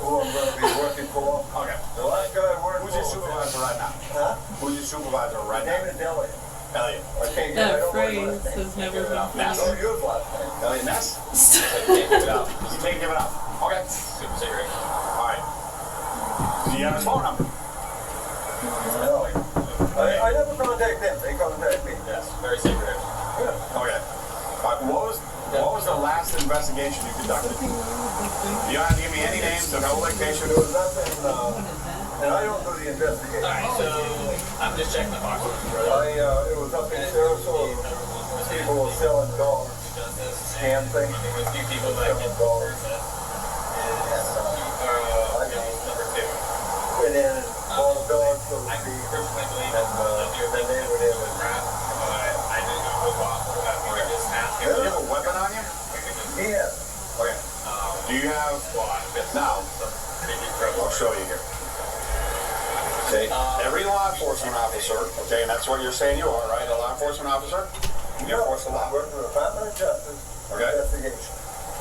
who I'm going to be working for. Okay. The last guy I worked Who's your for. supervisor right now? Huh? Who's your supervisor right His name now? is Elliot. Elliot. I can't get That it. phrase has never been Ness. Don't use last name. Elliot Ness? You can't give it out. You can't give it out. Okay. Super secret. All right. Do you have his phone number? No. I never contact them. They contact me. Yes. Very secretive. Yeah. Okay. What was the last investigation you conducted? You don't have to give me any names or no location. There was nothing, and I don't do the investigation. Alright, so I'm just checking the box. It was up in Sarasota. People were selling dollars. Scam thing. Selling dollars. Went in and bought a dog so to speak. And then they would have Do you have a weapon on you? Yeah. Okay. Do you have now? I'll show you here. Okay. Every law enforcement officer, okay, and that's what you're saying you are, right? A law enforcement officer? You enforce the law. I work for the Department of Justice. Okay. Investigation.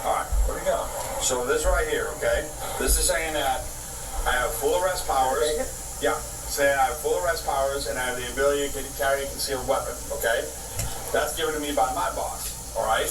All right. What do you got? So this right here, okay? This is saying that I have full arrest powers. Take it? Yeah. Saying I have full arrest powers and I have the ability to carry a concealed weapon, okay? That's given to me by my boss, all right?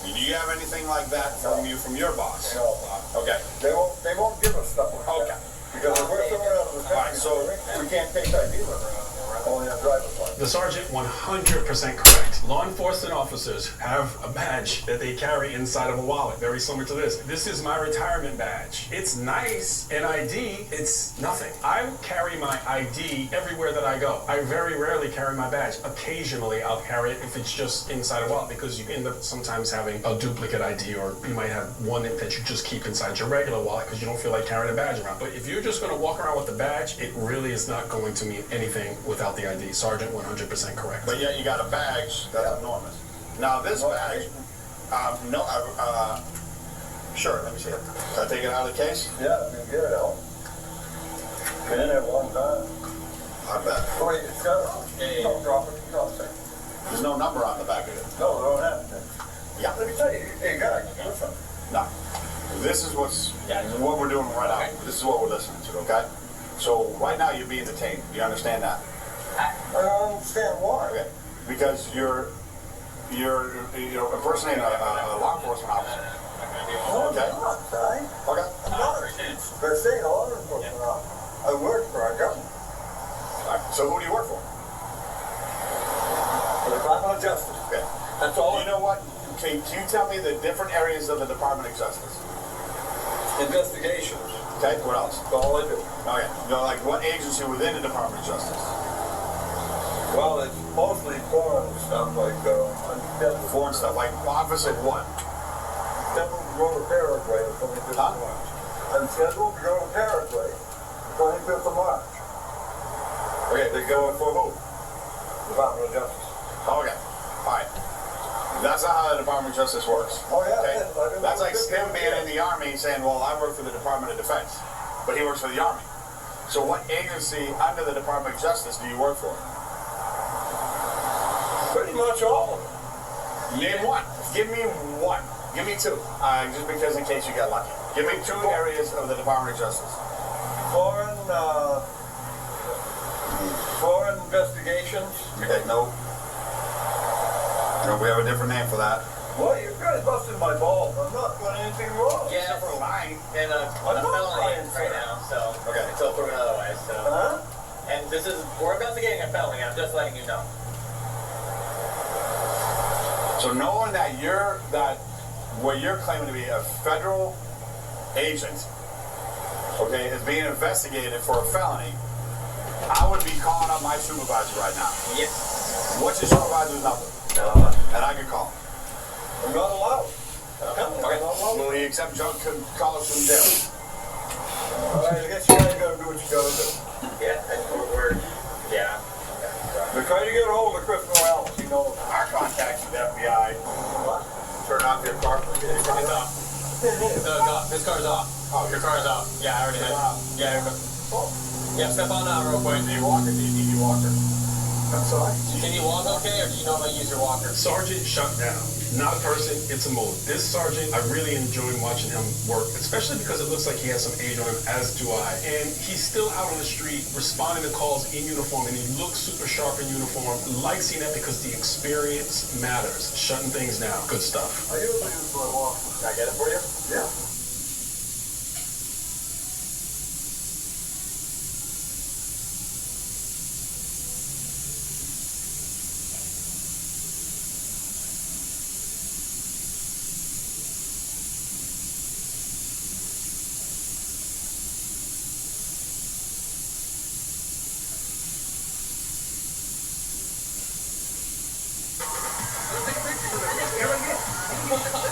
Do you have anything like that from your boss? No. Okay. They won't give us stuff like that. Okay. Because if we're somewhere else in the country, so we can't take ID with us. Only a driver's license. The sergeant 100% correct. Law enforcement officers have a badge that they carry inside of a wallet, very similar to this. This is my retirement badge. It's nice, an ID, it's nothing. I carry my ID everywhere that I go. I very rarely carry my badge. Occasionally I'll carry it if it's just inside a wallet because you end up sometimes having a duplicate ID or you might have one that you just keep inside your regular wallet because you don't feel like carrying a badge around. But if you're just going to walk around with the badge, it really is not going to mean anything without the ID. Sergeant 100% correct. But yet you got a badge that's enormous. Now this badge, sure, let me see it. Can I take it out of the case? Yeah, you can get it out. Been in there one time. I bet. Wait, it's got it. Don't drop it. Don't say. There's no number on the back of it. No, don't have to. Yeah. Let me tell you, hey guys, listen. No. This is what we're doing right now. This is what we're listening to, okay? So right now you're being detained. Do you understand that? I don't understand why. Okay. Because you're impersonating a law enforcement officer. No, Okay. I'm not, right? Okay. I'm not. They're saying a law enforcement officer. I work for our government. All right. So who do you work for? The Department of Justice. Okay. That's all. You know what? Can you tell me the different areas of the Department of Justice? Investigations. Okay, what else? That's all I do. Oh yeah. You know, like what agency within the Department of Justice? Well, it's mostly foreign stuff, like Foreign stuff, like office of what? scheduled to go to Paraguay the 25th of March. I'm scheduled to go to Paraguay the 25th of March. Okay, they're going for who? Department of Justice. Okay, all right. That's not how the Department of Justice works. Oh yeah, Okay? yeah. That's like him being in the Army saying, well, I work for the Department of Defense, but he works for the Army. So what agency under the Department of Justice do you work for? Pretty much all of them. Name one. Give me one. Give me two. Just because in case you get lucky. Give me two areas of the Department of Justice. Foreign investigations. Okay, no. No, we have a different name for that. Well, you guys busted my balls. I'm not doing anything wrong. Yeah, Except for lying. and a felony right now, so Okay. until proven otherwise. So, Huh? and we're investigating a felony. I'm just letting you know. So knowing that what you're claiming to be a federal agent, okay, is being investigated for a felony, I would be calling up my supervisor right now. Yes. What's your supervisor's number? And I can call him. I'm not allowed. Okay. Will he accept junk calls from jail? All right, I guess you guys gotta do what you gotta do. Yeah, yeah. They're trying to get a hold of Chris Morales. You know, I contacted the FBI. what? Turn off your car. It's off. No, this car's off. Oh, Your car's off. Yeah, I already had. Yeah, yeah. Step on out real quick. Do you walk or do you need your walker? I'm sorry. Can you walk okay, or do you normally use your walker? Sergeant shut down. Not a person, it's a mode. This sergeant, I really enjoy watching him work, especially because it looks like he has some age on him, as do I. And he's still out on the street responding to calls in uniform, and he looks super sharp in uniform. Like seeing that because the experience matters. Shutting things down. Good stuff. I usually use my walk. Can I get it for you? Yeah.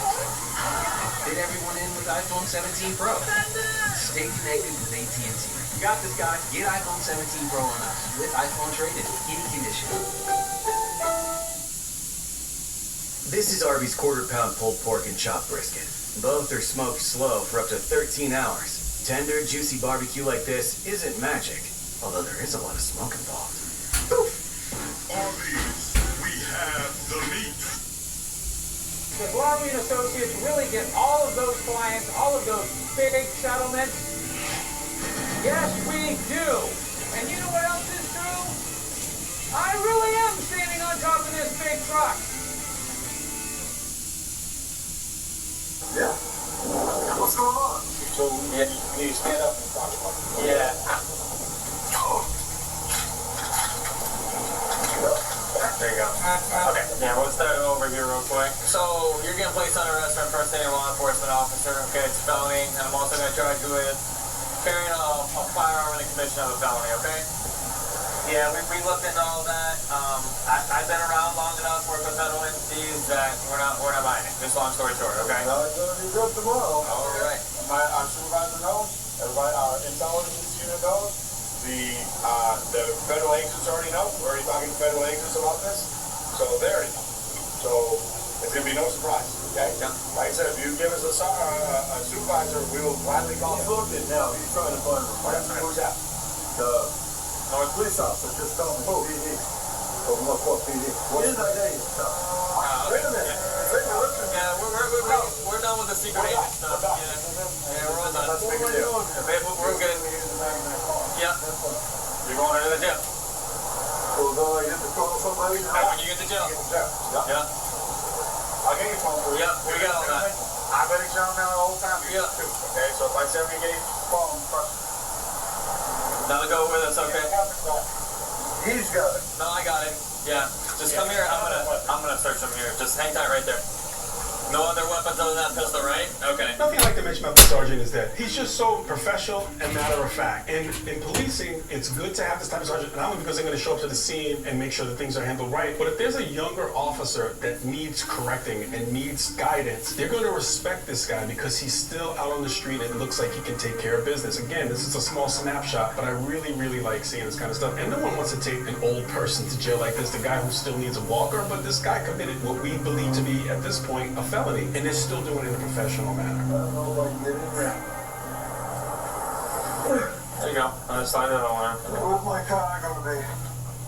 Fit everyone in with iPhone 17 Pro. Stay connected with AT&T. You got this, guy. Get iPhone 17 Pro on us with iPhone trade-in, any condition. This is Arby's quarter-pound pulled pork and chopped brisket. Both are smoked slow for up to 13 hours. Tender, juicy barbecue like this isn't magic, although there is a lot of smoke involved. Arby's, we have the meat. Does Lowry and Associates really get all of those clients, all of those big settlements? Yes, we do. And you know what else is true? I really am standing on top of this big truck. Yeah. What's going on? So you stand up and talk about it. Yeah. There you go. Okay. Yeah, we'll start over here real quick. So you're getting placed under arrest for impersonating a law enforcement officer. Okay, it's a felony, and I'm also going to charge you with carrying a firearm in the commission of a felony. Okay. Yeah, we looked into all that. I've been around long enough working with federal entities that we're not buying it. Just long story short. Okay. Now it's gonna be good tomorrow. All right. Our supervisor knows. Everybody, our intelligence unit knows. The federal agents already know. We're already talking to federal agents about this, so they already know. So it's gonna be no surprise. Okay. Yeah. Like I said, if you give us a supervisor, we will gladly call He's him. looking now. He's trying to find him. Who's that? The police officer just told me PD. From Norfolk PD. What is that name? Wait a minute. Yeah, we're done with the secret agent stuff. Yeah, we're all done. Let's make a deal. We're good. Yeah. You're going into the jail. So I get to call somebody? When you get to jail. Yeah. I'll get your phone for you. Yeah, we got all that. I've been in jail now the whole time. Yeah. Too. Okay, so if I send me a phone, Now to go with us, okay? He's got it. No, I got it. Yeah. Just come here. I'm gonna search him here. Just hang tight right there. No other weapons other than that pistol, right? Okay. Another thing I like to mention about the sergeant is that he's just so professional and matter of fact. And in policing, it's good to have this type of sergeant, not only because they're going to show up to the scene and make sure that things are handled right, but if there's a younger officer that needs correcting and needs guidance, they're going to respect this guy because he's still out on the street and it looks like he can take care of business. Again, this is a small snapshot, but I really, really like seeing this kind of stuff. And no one wants to take an old person to jail like this, the guy who still needs a walker, but this guy committed what we believe to be, at this point, a felony. And they're still doing it in a professional manner. There you go. I just signed it on there. Where's my car gonna be?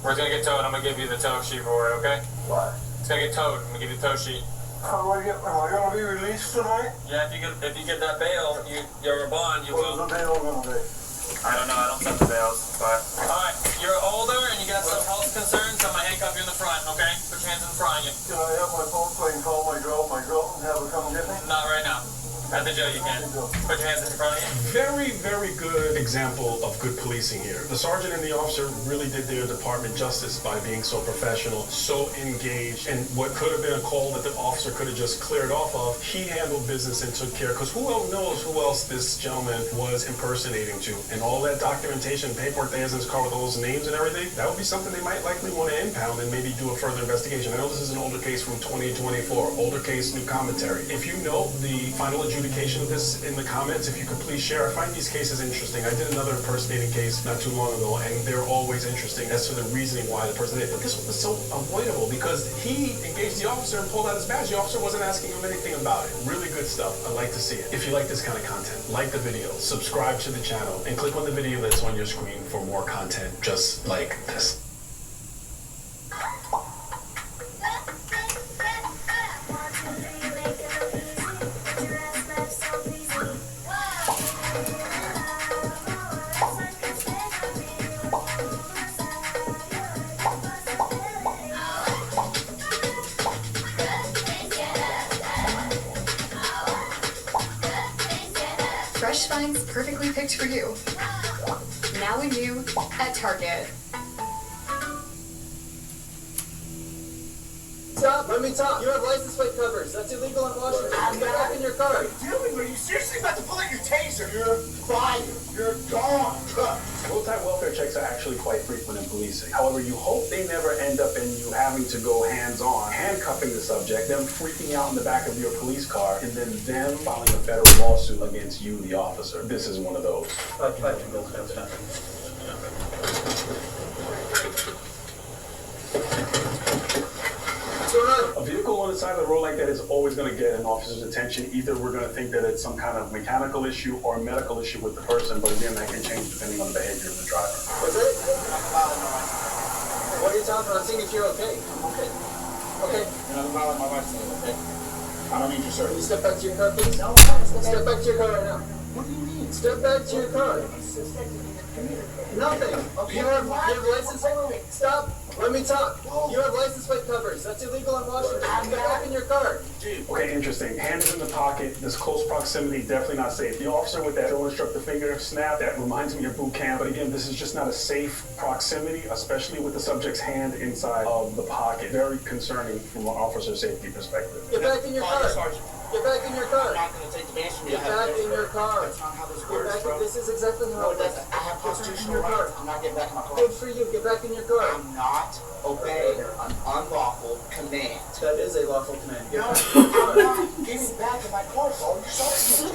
We're gonna get towed. I'm gonna give you the tow sheet for it, okay? What? It's gonna get towed. I'm gonna give you the tow sheet. How do I get? Am I gonna be released tonight? Yeah, if you get that bail, you're a bond. You will. What's the bail gonna be? I don't know. I don't set the bails, but all right. You're older and you got some health concerns. I'm gonna handcuff you in the front, okay? Put your hands in the front of you. Can I have my phone so I can call my girl and have her come get me? Not right now. At the jail you can. Put your hands in front of you. Very, very good example of good policing here. The sergeant and the officer really did their department justice by being so professional, so engaged, and what could have been a call that the officer could have just cleared off of, he handled business and took care. Because who else knows who else this gentleman was impersonating to? And all that documentation, paperwork that he has in his car with all those names and everything, that would be something they might likely want to impound and maybe do a further investigation. I know this is an older case from 2024, older case, new commentary. If you know the final adjudication of this in the comments, if you could please share. I find these cases interesting. I did another impersonating case not too long ago, and they're always interesting as to the reasoning why the person did. But this one was so avoidable because he engaged the officer and pulled out his badge. The officer wasn't asking him anything about it. Really good stuff. I like to see it. If you like this kind of content, like the video, subscribe to the channel, and click on the video that's on your screen for more content just like this. Fresh finds perfectly picked for you. Now and new at Target. Stop, let me talk. You have license plate covers. That's illegal in Washington. Get back in your car. What are you doing? Are you seriously about to pull out your taser? You're fired. You're gone. Multi-welfare checks are actually quite frequent in policing. However, you hope they never end up in you having to go hands-on, handcuffing the subject, them freaking out in the back of your police car, and then them filing a federal lawsuit against you, the officer. This is one of those. A vehicle on the side of the road like that is always going to get an officer's attention. Either we're going to think that it's some kind of mechanical issue or a medical issue with the person, but again, that can change depending on the behavior of the driver. What's it? What are you talking about? I'm seeing if you're okay. Okay. Okay. You're not violating my rights, okay? I don't need your service. Can you step back to your car, please? No, step back to your car right now. What do you mean? Step back to your car. Nothing. Okay. You have license. Stop. Let me talk. You have license plate covers. That's illegal in Washington. Get back in your car. Okay, interesting. Hands in the pocket. This close proximity, definitely not safe. The officer with that drill instructor finger snap, that reminds me of boot camp. But again, this is just not a safe proximity, especially with the subject's hand inside of the pocket. Very concerning from an officer safety perspective. Get back in your car. Get back in your car. I'm not going to take the base from you. Get back in your car. That's not how this works, bro. This is exactly how it doesn't. I have constitutional rights. I'm not getting back in my car. Good for you. Get back in your car. I'm not obeying an unlawful command. That is a lawful command. No, I'm not getting back in my car, bro. You're so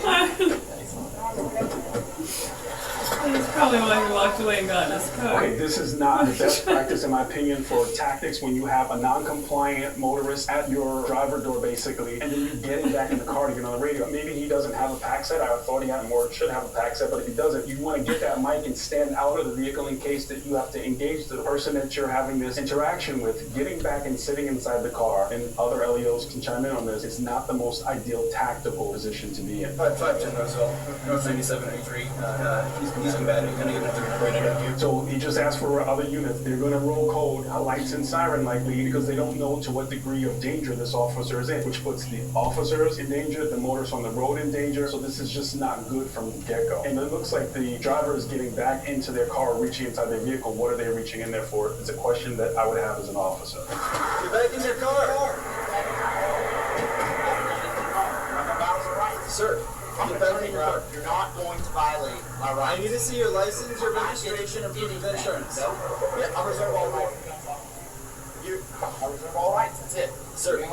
That's probably why he walked away and got in his car. Okay, this is not the best practice, in my opinion, for tactics when you have a non-compliant motorist at your driver door, basically, and then you get him back in the car to get on the radio. Maybe he doesn't have a pack set. I thought he had more, should have a pack set, but if he doesn't, you want to get that mic and stand out of the vehicle in case that you have to engage the person that you're having this interaction with. Getting back and sitting inside the car, and other LEOs can chime in on this, it's not the most ideal tactical position to be in. 510 Roseville, North 9783. He's some battery. Can I get another operator up here? So he just asked for other units. They're going to roll code, lights and siren likely, because they don't know to what degree of danger this officer is in, which puts the officers in danger, the motorists on the road in danger. So this is just not good from the get-go. And it looks like the driver is getting back into their car, reaching inside their vehicle. What are they reaching in there for? It's a question that I would have as an officer. Get back in your car. Sir, get back in your car. You're not going to violate my rights. I need to see your license, your registration, and proof of insurance. No. Yeah, I reserve all rights. I reserve all rights. That's it. Sir,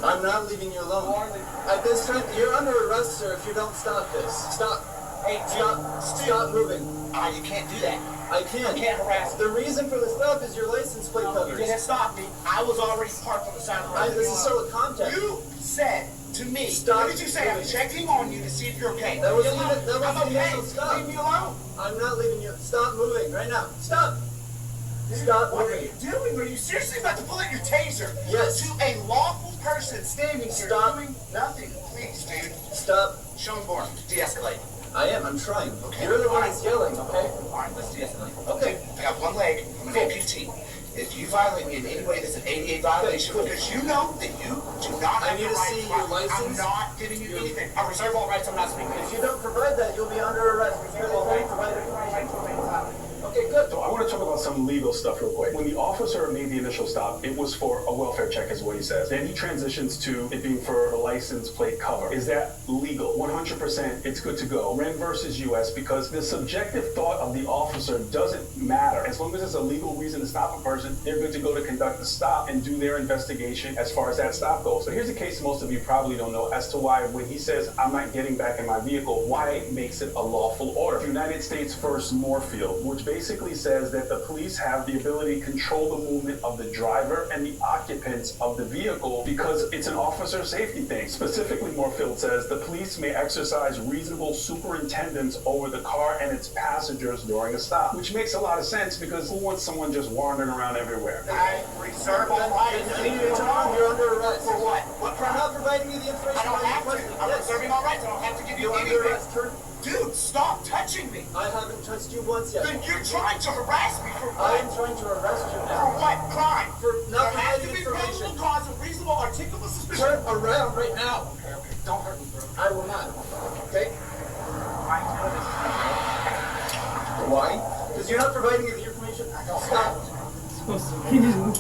I'm not leaving you alone. At this time, you're under arrest, sir, if you don't stop this. Stop. Hey, Stop moving. You can't do that. I can. You can't harass me. The reason for the stop is your license plate covers. You didn't stop me. I was already parked on the side of the road. This is still a contact. You said to me, stop. What did you say? I'm checking on you to see if you're okay. That was the I'm okay. initial stop. Leave me alone. I'm not leaving you. Stop moving right now. Stop. Stop What moving. are you doing? Are you seriously about to pull out your taser? Yes. To a lawful person standing here doing nothing. Please, dude. Stop. Show him born. De-escalate. I am. I'm trying. Okay. You're the one that's yelling, okay? Alright, let's de-escalate. Okay. I got one leg. I'm an amputee. If you violate me in any way, that's an 88 violation because you know that you do not have the right to see your license. I'm not giving you anything. I reserve all rights. I'm not speaking. If you don't provide that, you'll be under arrest. You're the only provider. Okay, good. So I want to talk about some legal stuff real quick. When the officer made the initial stop, it was for a welfare check is what he says. Then he transitions to it being for a license plate cover. Is that legal? 100% it's good to go. Wren versus US, because the subjective thought of the officer doesn't matter. As long as there's a legal reason to stop a person, they're good to go to conduct the stop and do their investigation as far as that stop goes. So here's a case most of you probably don't know as to why when he says, I'm not getting back in my vehicle, why it makes it a lawful order. United States versus Moorfield, which basically says that the police have the ability to control the movement of the driver and the occupants of the vehicle because it's an officer safety thing. Specifically, Moorfield says the police may exercise reasonable superintendence over the car and its passengers during a stop, which makes a lot of sense because who wants someone just wandering around everywhere? I reserve all rights. You're under arrest. For what? What For not providing you the information. I don't have to. I'm reserving all rights. I don't have to give you anything. Dude, stop touching me. I haven't touched you once yet. Then you're trying to harass me for I what? am trying to arrest you now. For what? Crime. For not there has to providing be information. probable cause of reasonable articulable suspicion. Turn around right now. Okay. Don't hurt me, bro. I will not. Okay? Why? Because you're not providing me the information. Stop. He didn't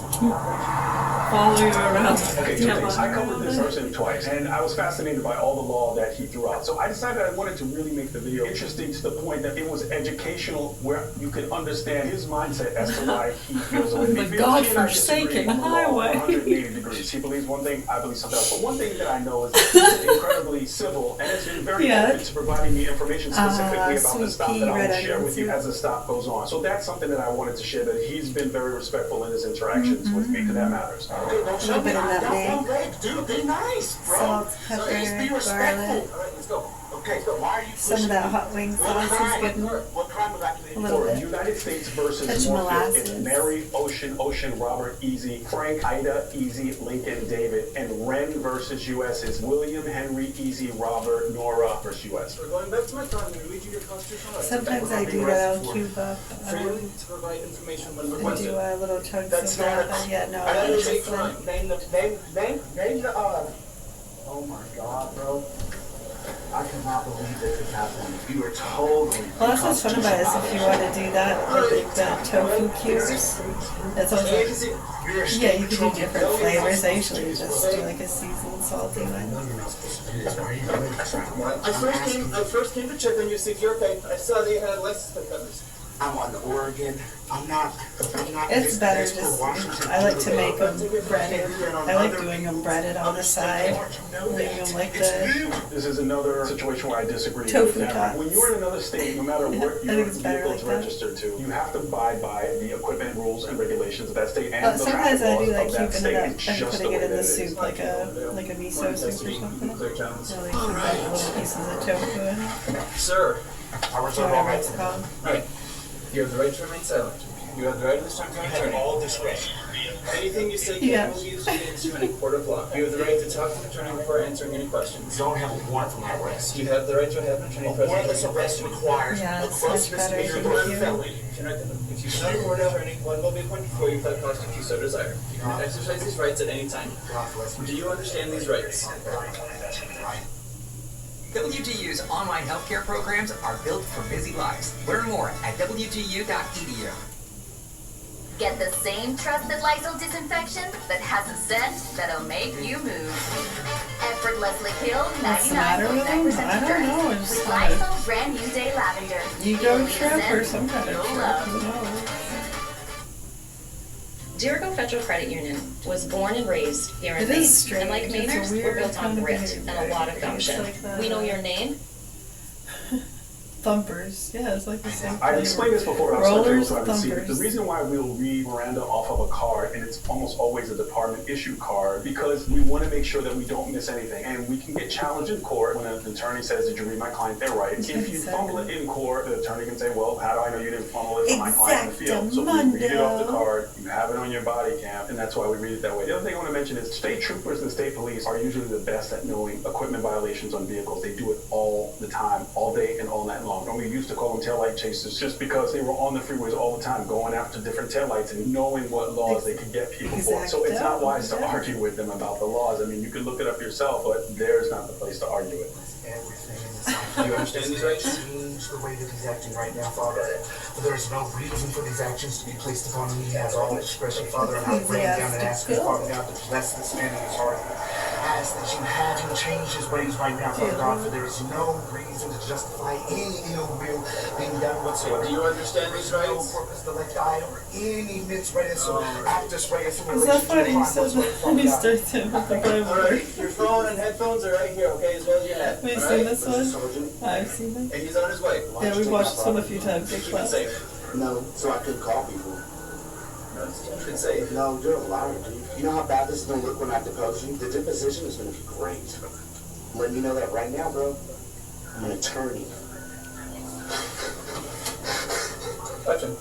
follow you around. Okay, two things. I covered this person twice, and I was fascinated by all the law that he threw out. So I decided I wanted to really make the video interesting to the point that it was educational, where you could understand his mindset as to why he feels the way he feels. The God-forsaken highway. 180 degrees. He believes one thing, I believe something else. But one thing that I know is that he's incredibly civil, and it's been very open to providing me information specifically about the stop that I will share with you as the stop goes on. So that's something that I wanted to share, that he's been very respectful in his interactions with me, because that matters. Okay, don't show me. I got one leg, dude. Be nice, bro. Salt, pepper, Please be respectful. garlic. All right, let's go. Okay, so why are you Some of that hot wing sauce is good. What crime have I committed? A little bit. United States versus Touch Moorfield. molasses. It's Mary, Ocean, Robert, Easy, Frank, Ida, Easy, Lincoln, David. And Wren versus US is William, Henry, Easy, Robert, Nora versus US. We're going back to my car. I'm going to read you your constitutional rights. Sometimes I do that on Cuba. Freely to provide information when I requested. do little chunks That's of that, not but yeah, no, that I is a just crime. Name the oh my God, bro. I cannot believe this is happening. You are totally. Well, that's what's fun about it, is if you want to do that, like the tofu cubes, it's always like, yeah, you can do different flavors. I usually just do like a seasoned salty one. I first came to check on you, see if you're okay. I saw that you had license plate covers. I'm on Oregon. I'm not. It's better just, I like to make them breaded. I like doing them breaded on the side, leaving them like the This is another situation where I disagree tofu with tots. that. When you're in another state, no matter what I your think it's better vehicle is like that. registered to, you have to abide by the equipment rules and regulations of that state and the sometimes traffic I do laws like of that keeping state. it up It's and just putting the it way in the that it soup, is. like a miso soup or something. So they keep like little pieces of tofu in it. Sir, I reserve all Whatever rights. it's called. right. You have the right to remain silent. You have the right of this time to You have attorney. all discretion. Anything you say can will be used against you in a court of law. You have the right to talk to an attorney before answering any questions. You don't have a warrant for my arrest. You have the right to have an attorney present. A warrantless arrest requires a gross misdemeanor or felony. If you should report an attorney, one will be appointed for you without cost if you so desire. You can exercise these rights at any time. Do you understand these rights? WGU's online healthcare programs are built for busy lives. Learn more at wgu.edu. Get the same trusted Lysol disinfection that has a scent that'll make you move. Effortlessly kill What's the matter with them? 99.9% I of don't know. germs It's with like Lysol Brand New Day Lavender. ego trip or some kind of you'll trip. love. Who knows? Jericho Federal Credit Union was born and raised here in It Maine, is strange. and like It's a Mainers, we're weird built on kind of grit behavior. and a lot of It's gumption. like that. We know your name. Thumpers. Yeah, it's like the same I've thing. explained this before, but I'm Rollers, sorry to see it. The thumpers. reason why we'll read Miranda off of a card, and it's almost always a department issue card, because we want to make sure that we don't miss anything. And we can get challenged in court when an attorney says, "Did you read my client their rights?" If you fumble it in court, the attorney can say, "Well, how do I know you didn't fumble it for my client in the field?" So we read it off the card, you have it on your body cam, and that's why we read it that way. The other thing I want to mention is state troopers and state police are usually the best at knowing equipment violations on vehicles. They do it all the time, all day and all night long. And we used to call them taillight chasers just because they were on the freeways all the time, going after different taillights and knowing what laws they could get people for. So it's not wise to argue with them about the laws. I mean, you can look it up yourself, but there's not the place to argue it. Everything in this Do you understand these rights? change the way that he's acting right now, Father. There is no reason for these actions to be placed upon me. He has all discretion, Father, and I bring down and ask you, Father God, to bless this man in his heart. I ask that you have him change his ways right now, Father God, for there is no reason to justify any ill will being done whatsoever. Do you understand these rights? No purpose to let die or any mens reus or actus reus in Is that relation to funny? the You crime said whatsoever, that when Father he God. starts in with the Bible. Alright, your phone and headphones are right here, okay, as well as your head. Have you alright? seen this one? I've seen it. And he's on his way. Yeah, we've watched this one a few times. It's Keep it fun. safe. No, so I couldn't call people. No, keep it safe. No, you're a liar, dude. You know how bad this is gonna look when I depose you? The deposition is gonna be great. I'm letting you know that right now, bro. I'm an attorney. Touch him.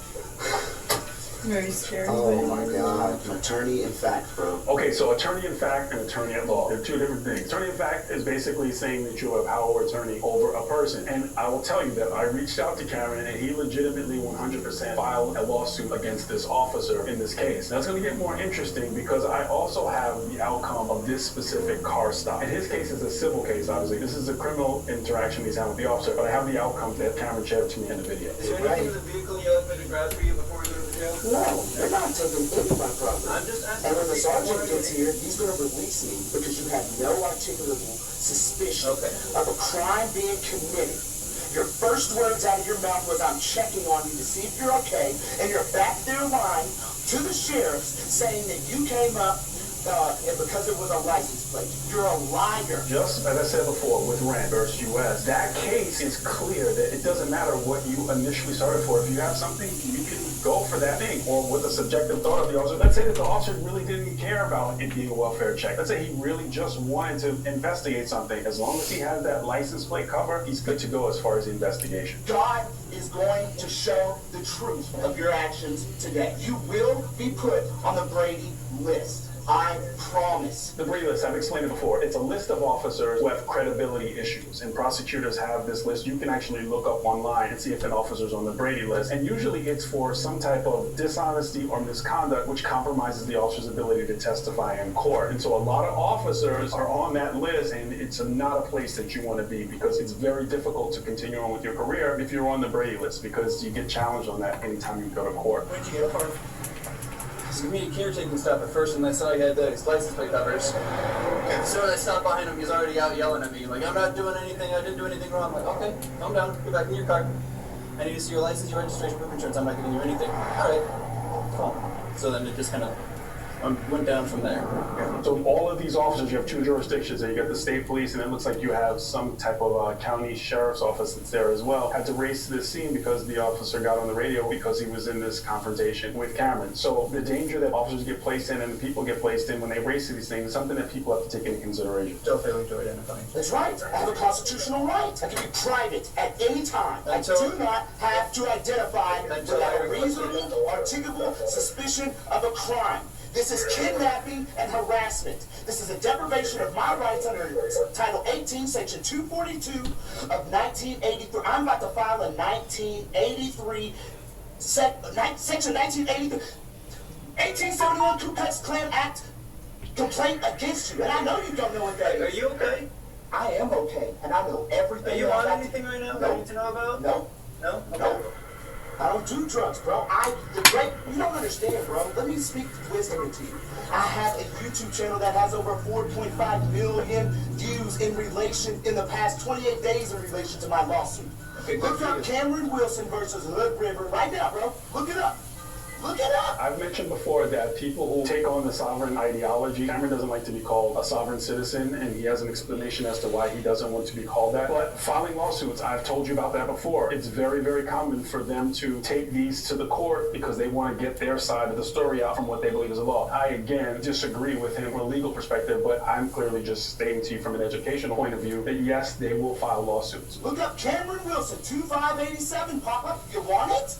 Very scary. Oh my god. An attorney in fact, bro. Okay, so attorney in fact and attorney at law. They're two different things. Attorney in fact is basically saying that you have power of attorney over a person. And I will tell you that I reached out to Cameron and he legitimately 100% filed a lawsuit against this officer in this case. Now it's going to get more interesting because I also have the outcome of this specific car stop. In his case, it's a civil case, obviously. This is a criminal interaction he's having with the officer, but I have the outcome that Cameron shared to me in the video. Is there anything in the vehicle you like me to grab for you before we go to the jail? No, you're not taking any of my property. I'm just asking. And when the sergeant gets here, he's going to release me because you have no articulable suspicion of a crime being committed. Your first words out of your mouth was, "I'm checking on you to see if you're okay," and you're back there lying to the sheriffs saying that you came up and because it was a license plate. You're a liar. Just as I said before, with Rand versus U.S., that case is clear that it doesn't matter what you initially started for. If you have something, you can go for that thing. Or with the subjective thought of the officer. Let's say that the officer really didn't care about it being a welfare check. Let's say he really just wanted to investigate something. As long as he has that license plate cover, he's good to go as far as the investigation. God is going to show the truth of your actions today. You will be put on the Brady list. I promise. The Brady list, I've explained it before. It's a list of officers who have credibility issues, and prosecutors have this list. You can actually look up online and see if an officer's on the Brady list. And usually it's for some type of dishonesty or misconduct which compromises the officer's ability to testify in court. And so a lot of officers are on that list, and it's not a place that you want to be because it's very difficult to continue on with your career if you're on the Brady list because you get challenged on that anytime you go to court. Where'd you get a car? Give me a caretaking stop at first, and I saw he had the license plate covers. And so I stopped behind him, he's already out yelling at me, like, "I'm not doing anything, I didn't do anything wrong." I'm like, "Okay, calm down, get back in your car. I need to see your license, your registration, proof of insurance, I'm not giving you anything." Alright, calm. So then it just kind of went down from there. So all of these officers, you have two jurisdictions. You got the state police, and it looks like you have some type of county sheriff's office that's there as well. Had to race to this scene because the officer got on the radio because he was in this confrontation with Cameron. So the danger that officers get placed in and the people get placed in when they race to these things is something that people have to take into consideration. Still failing to identify. That's right. I have a constitutional right. I can be private at any time. I do not have to identify without a reasonable, articulable suspicion of a crime. This is kidnapping and harassment. This is a deprivation of my rights under Title 18, Section 242 of 1983. I'm about to file a 1983, Section 1983, 1871 Ku Klux Klan Act complaint against you. And I know you don't know what that is. Are you okay? I am okay, and I know everything. Are you on anything right now that I need to know about? No. No? Okay. No. I don't do drugs, bro. You don't understand, bro. Let me speak wisdom into you. I have a YouTube channel that has over 4.5 million views in the past 28 days in relation to my lawsuit. Okay, look up Cameron Wilson versus Hood River right now, bro. Look it up. Look it up. I've mentioned before that people who take on the sovereign ideology, Cameron doesn't like to be called a sovereign citizen, and he has an explanation as to why he doesn't want to be called that. But filing lawsuits, I've told you about that before. It's very, very common for them to take these to the court because they want to get their side of the story out from what they believe is the law. I, again, disagree with him from a legal perspective, but I'm clearly just stating to you from an educational point of view that yes, they will file lawsuits. Look up Cameron Wilson, 2587, pop up. You want it?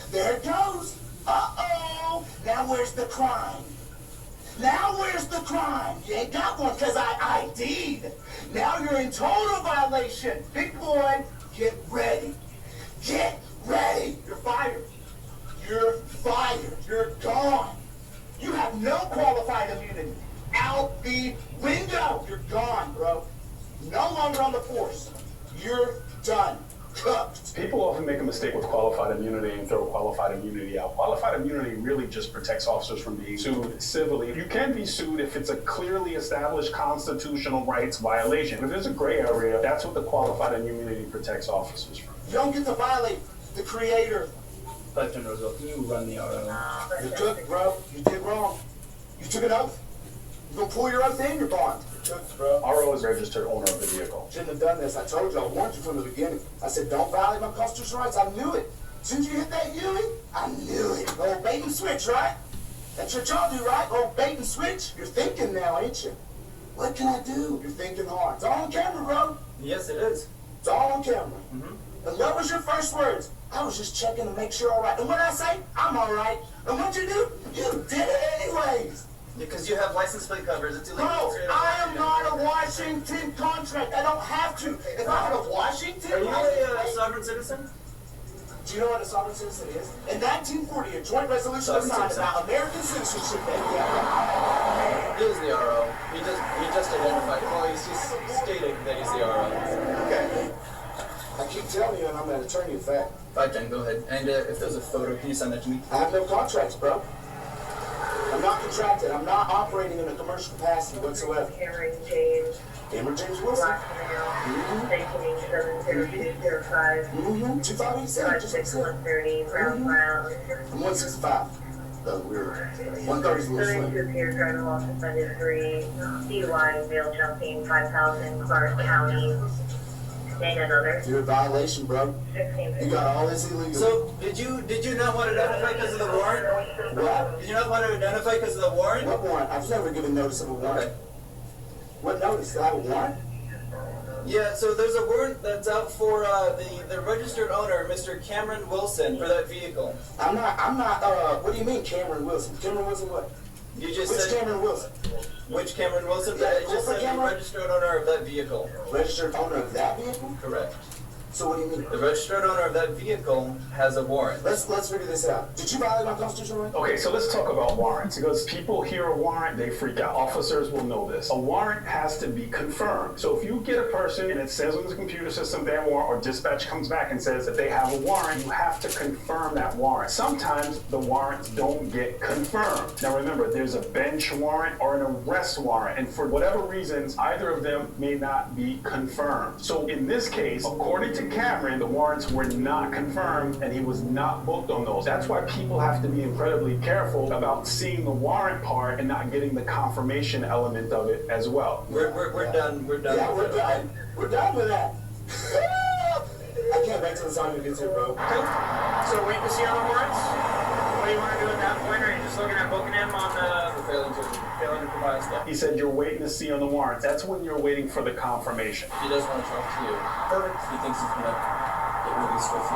There it goes. Uh-oh. Now where's the crime? Now where's the crime? You ain't got one because I ID'd. Now you're in total violation. Big boy, get ready. Get ready. You're fired. You're fired. You're gone. You have no qualified immunity. Out the window. You're gone, bro. No longer on the force. You're done. Cooked. People often make a mistake with qualified immunity and throw qualified immunity out. Qualified immunity really just protects officers from being sued civilly. You can be sued if it's a clearly established constitutional rights violation. If there's a gray area, that's what the qualified immunity protects officers from. You don't get to violate the creator. Lieutenant Roosevelt, can you run the RO? You took, bro. You did wrong. You took an oath. You gonna pull your oath in your bond. Bro. RO is registered owner of the vehicle. Shouldn't have done this. I told you. I warned you from the beginning. I said, don't violate my constitutional rights. I knew it. As soon as you hit that Huey, I knew it. Oh, bait and switch, right? That's what y'all do, right? Oh, bait and switch. You're thinking now, ain't you? What can I do? You're thinking hard. It's all on camera, bro. Yes, it is. It's all on camera. And what was your first words? I was just checking to make sure all right. And what I say? I'm all right. And what you do? You did it anyways. Because you have license plate covers. It's illegal. No, I am not a Washington contract. I don't have to. If I had a Washington... Are you a sovereign citizen? Do you know what a sovereign citizen is? In 1940, a joint resolution was signed about American citizenship. He is the RO. He just identified. Well, he's stated that he's the RO. Okay. I keep telling you, and I'm an attorney, in fact. Fine, Jen, go ahead. And if there's a photo, can you send that to me? I have no contracts, bro. I'm not contracted. I'm not operating in a commercial capacity whatsoever. Cameron James Wilson. 1987-0205. 2587. Just 130, Brown. I'm 165. We're 130 is a little Willing to appear, driving while suspended 3, DUI, bail jumping, 5,000, Clark County. And another. You're in violation, bro. You got all this illegal. So, did you not want to identify because of the warrant? What? Did you not want to identify because of the warrant? What warrant? I've never given notice of a warrant. Okay. What notice? Did I have a warrant? Yeah, so there's a warrant that's out for the registered owner, Mr. Cameron Wilson, for that vehicle. I'm not, what do you mean Cameron Wilson? Cameron Wilson what? You just Which said... Cameron Wilson? Which Cameron Wilson? Yeah, It just said the registered owner of that vehicle. Registered owner of that vehicle? Correct. So what do you mean? The registered owner of that vehicle has a warrant. Let's figure this out. Did you violate my constitutional right? Okay, so let's talk about warrants, because people hear a warrant, they freak out. Officers will know this. A warrant has to be confirmed. So if you get a person and it says on the computer system they have a warrant, or dispatch comes back and says that they have a warrant, you have to confirm that warrant. Sometimes the warrants don't get confirmed. Now remember, there's a bench warrant or an arrest warrant, and for whatever reasons, either of them may not be confirmed. So in this case, according to Cameron, the warrants were not confirmed and he was not booked on those. That's why people have to be incredibly careful about seeing the warrant part and not getting the confirmation element of it as well. We're done. We're done. Yeah, we're done. We're done with that. I can't wait till the song gets here, bro. Okay. So wait to see on the warrants? What do you want to do at that point? Or are you just looking at booking him on the failing to provide stuff? He said you're waiting to see on the warrants. That's when you're waiting for the confirmation. He does want to talk to you. Perfect. He thinks he's going to get released with you.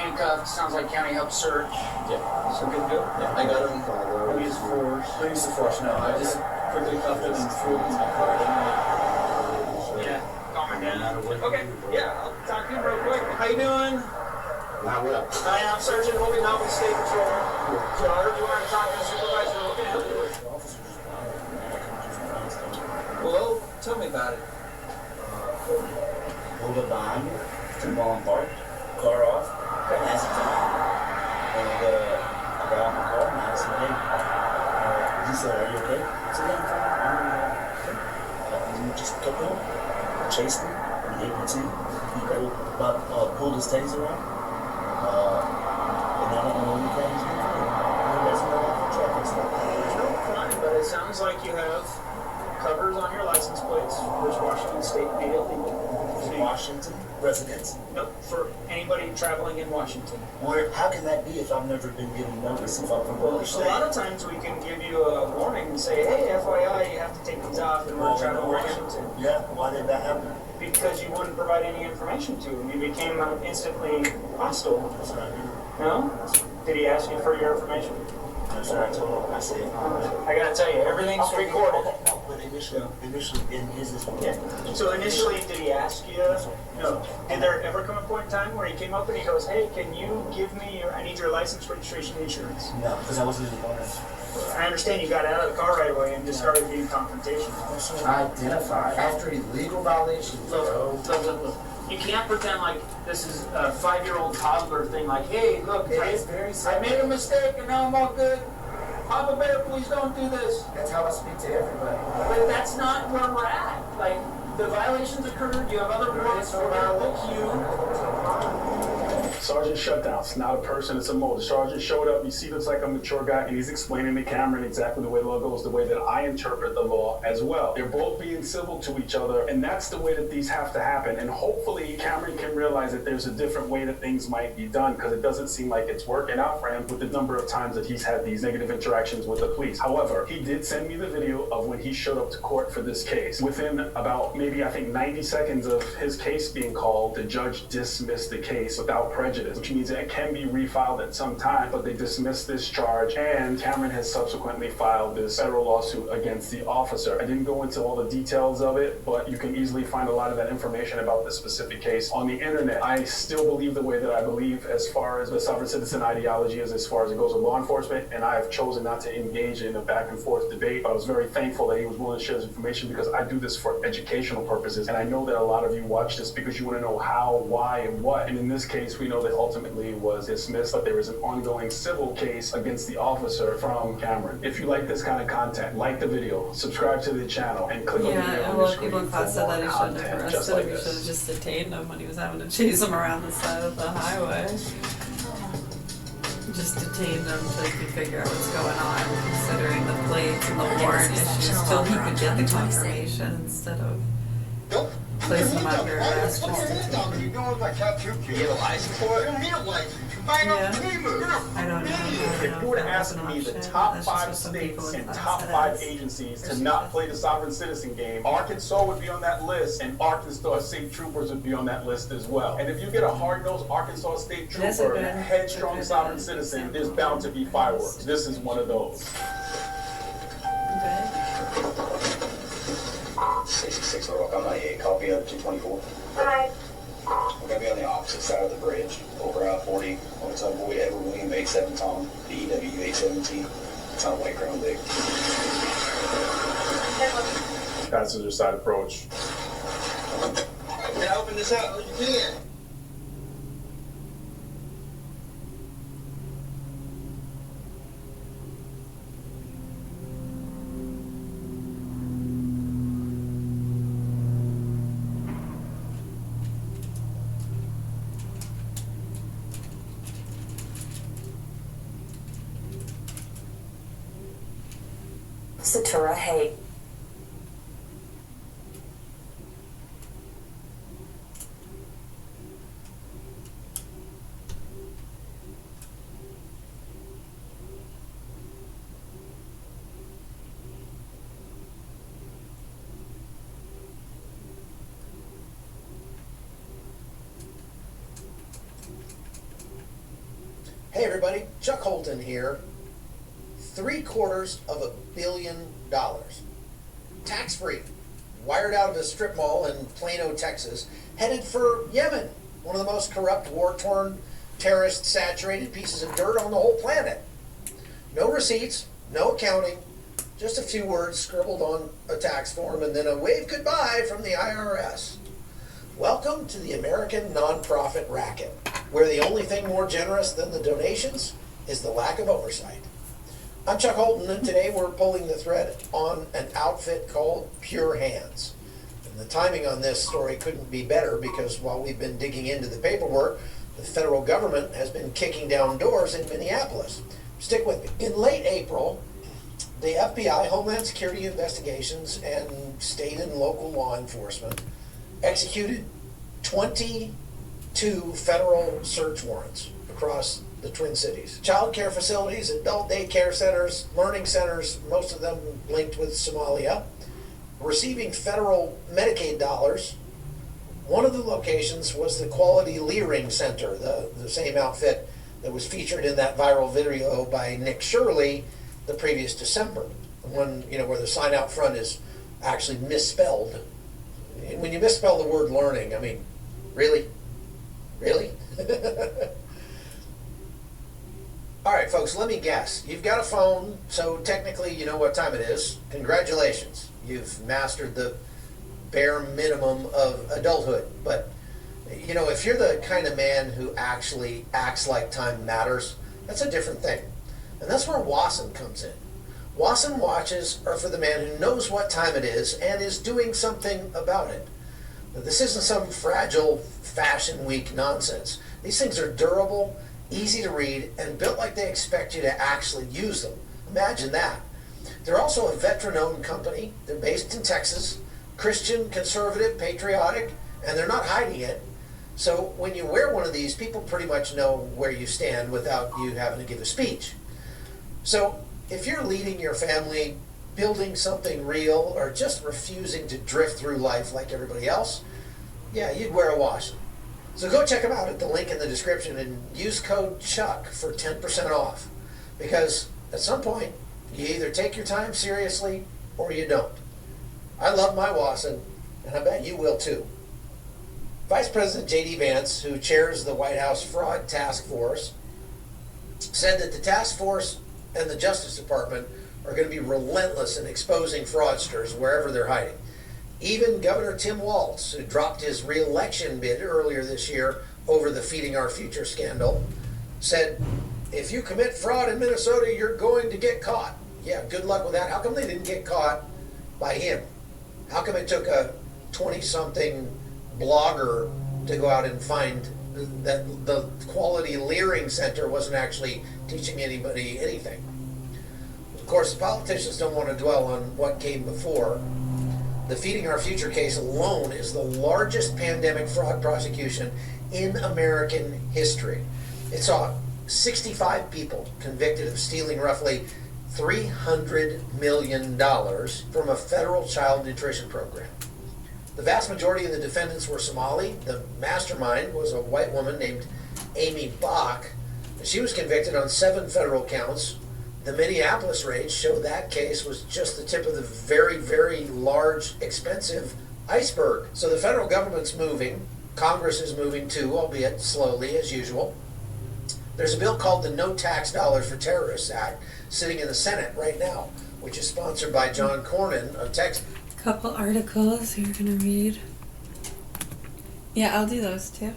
handcuffed. Sounds like county helped search. Yeah. So good. Yeah, I got him. No use of force. No use of force. No, I just quickly cuffed him and threw him in my car. Yeah, calm it down. Okay, yeah, I'll talk to you real quick. How you doing? Not well. I am Sergeant Hogan, Alvin State Patrol. Charge, you want to talk to the supervisor? Okay. Well, tell me about it. Pulled up behind me, turned on park, car off, passed it on. And I got out my car and I asked him, hey, he said, are you okay? I said, yeah, I'm fine. And he just kept going. Chased me, he hit me too. He pulled his taser out. And I don't know anything he's doing. There's no traffic stop. There's no crime, but it sounds like you have covers on your license plates, which Washington State made illegal. Washington residents? Nope, for anybody traveling in Washington. How can that be if I've never been given notice if I'm from Well, another a state? lot of times we can give you a warning and say, hey, FYI, you have to take these off and we're traveling to Washington. Yeah, why did that happen? Because you wouldn't provide any information to him. You became instantly hostile. That's not good. No? Did he ask you for your information? That's what I told him. I said, I gotta tell you, everything's recorded. No, but initially in his as well. Yeah. So initially, did he ask you? No. Did there ever come a point in time where he came up and he goes, hey, can you give me I need your license, registration, insurance? No, because I wasn't in the owner. I understand you got out of the car right away and just started being confrontational. Identify after illegal violations. Look. You can't pretend like this is a 5-year-old toddler thing like, hey, look, I made a mistake and now I'm all good. Papa Bear, please don't do this. That's how I speak to everybody. But that's not where we're at. Like, the violations occurred, you have other warrants, we're gonna book you. Sergeant Shutdown's not a person, it's a mode. The sergeant showed up, he looks like a mature guy, and he's explaining to Cameron exactly the way the law goes, the way that I interpret the law as well. They're both being civil to each other, and that's the way that these have to happen. And hopefully Cameron can realize that there's a different way that things might be done, because it doesn't seem like it's working out for him with the number of times that he's had these negative interactions with the police. However, he did send me the video of when he showed up to court for this case. Within about maybe, I think, 90 seconds of his case being called, the judge dismissed the case without prejudice, which means that it can be refiled at some time, but they dismissed this charge, and Cameron has subsequently filed this federal lawsuit against the officer. I didn't go into all the details of it, but you can easily find a lot of that information about this specific case on the internet. I still believe the way that I believe as far as the sovereign citizen ideology is, as far as it goes with law enforcement, and I have chosen not to engage in a back and forth debate. But I was very thankful that he was willing to share this information, because I do this for educational purposes, and I know that a lot of you watch this because you want to know how, why, and what. And in this case, we know that ultimately was dismissed, but there is an ongoing civil case against the officer from Cameron. If you like this kind of content, like the video, subscribe to the channel, and click on the video on your screen. People in class said that he shouldn't have arrested just like him. He this. should have just detained him when he was having to chase him around the side of the highway. Just detained him so he could figure out what's going on, considering the plates and the warrant issues, till he could get the confirmation instead of placing him under arrest. Just to take him. You have a license for it? You don't need a license. I don't know. If you were to ask me the top 5 states and top 5 agencies to not play the sovereign citizen game, Arkansas would be on that list, and Arkansas State Troopers would be on that list as well. And if you get a hard-nosed Arkansas State Trooper and a headstrong sovereign citizen, there's bound to be fireworks. This is one of those. 66 Rock, I'm 98, copy of 224. Hi. We're going to be on the opposite side of the bridge, over I-40, on its own boy, Edward William 87 Tom, the EW 817. It's on White Crown Big. Passenger side approach. Can I open this up? You can. Satura hate. Hey everybody, Chuck Holton here. $750 million. Tax-free. Wired out of a strip mall in Plano, Texas, headed for Yemen, one of the most corrupt, war-torn, terrorist-saturated pieces of dirt on the whole planet. No receipts, no accounting, just a few words scribbled on a tax form and then a wave goodbye from the IRS. Welcome to the American nonprofit racket, where the only thing more generous than the donations is the lack of oversight. I'm Chuck Holton, and today we're pulling the thread on an outfit called Pure Hands. And the timing on this story couldn't be better because while we've been digging into the paperwork, the federal government has been kicking down doors in Minneapolis. Stick with me. In late April, the FBI, Homeland Security Investigations, and state and local law enforcement executed 22 federal search warrants across the Twin Cities. Child care facilities, adult daycare centers, learning centers, most of them linked with Somalia, receiving federal Medicaid dollars. One of the locations was the Quality Leering Center, the same outfit that was featured in that viral video by Nick Shirley the previous December. The one, where the sign out front is actually misspelled. When you misspell the word learning, I mean, really? Really? All right, folks, let me guess. You've got a phone, so technically you know what time it is. Congratulations. You've mastered the bare minimum of adulthood. But, if you're the kind of man who actually acts like time matters, that's a different thing. And that's where Wasson comes in. Wasson watches are for the man who knows what time it is and is doing something about it. Now, this isn't some fragile fashion week nonsense. These things are durable, easy to read, and built like they expect you to actually use them. Imagine that. They're also a veteran-owned company. They're based in Texas, Christian, conservative, patriotic, and they're not hiding it. So when you wear one of these, people pretty much know where you stand without you having to give a speech. So if you're leading your family, building something real, or just refusing to drift through life like everybody else, yeah, you'd wear a Wasson. So go check them out at the link in the description and use code CHUCK for 10% off. Because at some point, you either take your time seriously or you don't. I love my Wasson, and I bet you will too. Vice President J.D. Vance, who chairs the White House Fraud Task Force, said that the task force and the Justice Department are going to be relentless in exposing fraudsters wherever they're hiding. Even Governor Tim Walz, who dropped his re-election bid earlier this year over the Feeding Our Future scandal, said, if you commit fraud in Minnesota, you're going to get caught. Yeah, good luck with that. How come they didn't get caught by him? How come it took a 20-something blogger to go out and find that the Quality Leering Center wasn't actually teaching anybody anything? Of course, the politicians don't want to dwell on what came before. The Feeding Our Future case alone is the largest pandemic fraud prosecution in American history. It saw 65 people convicted of stealing roughly $300 million from a federal child nutrition program. The vast majority of the defendants were Somali. The mastermind was a white woman named Amy Bach. She was convicted on 7 federal counts. The Minneapolis raids show that case was just the tip of the very, very large, expensive iceberg. So the federal government's moving. Congress is moving too, albeit slowly as usual. There's a bill called the No Tax Dollars for Terrorists Act sitting in the Senate right now, which is sponsored by John Cornyn of Texas. Couple articles you're gonna read. Yeah, I'll do those too.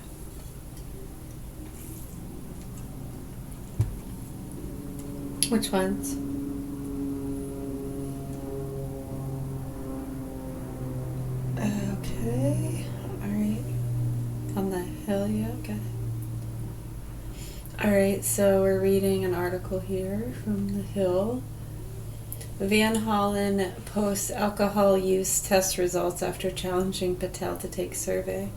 Which ones? Okay. Alright. On the Hill, yeah, got it. Alright, so we're reading an article here from the Hill. Van Hollen posts alcohol use test results after challenging Patel to take survey.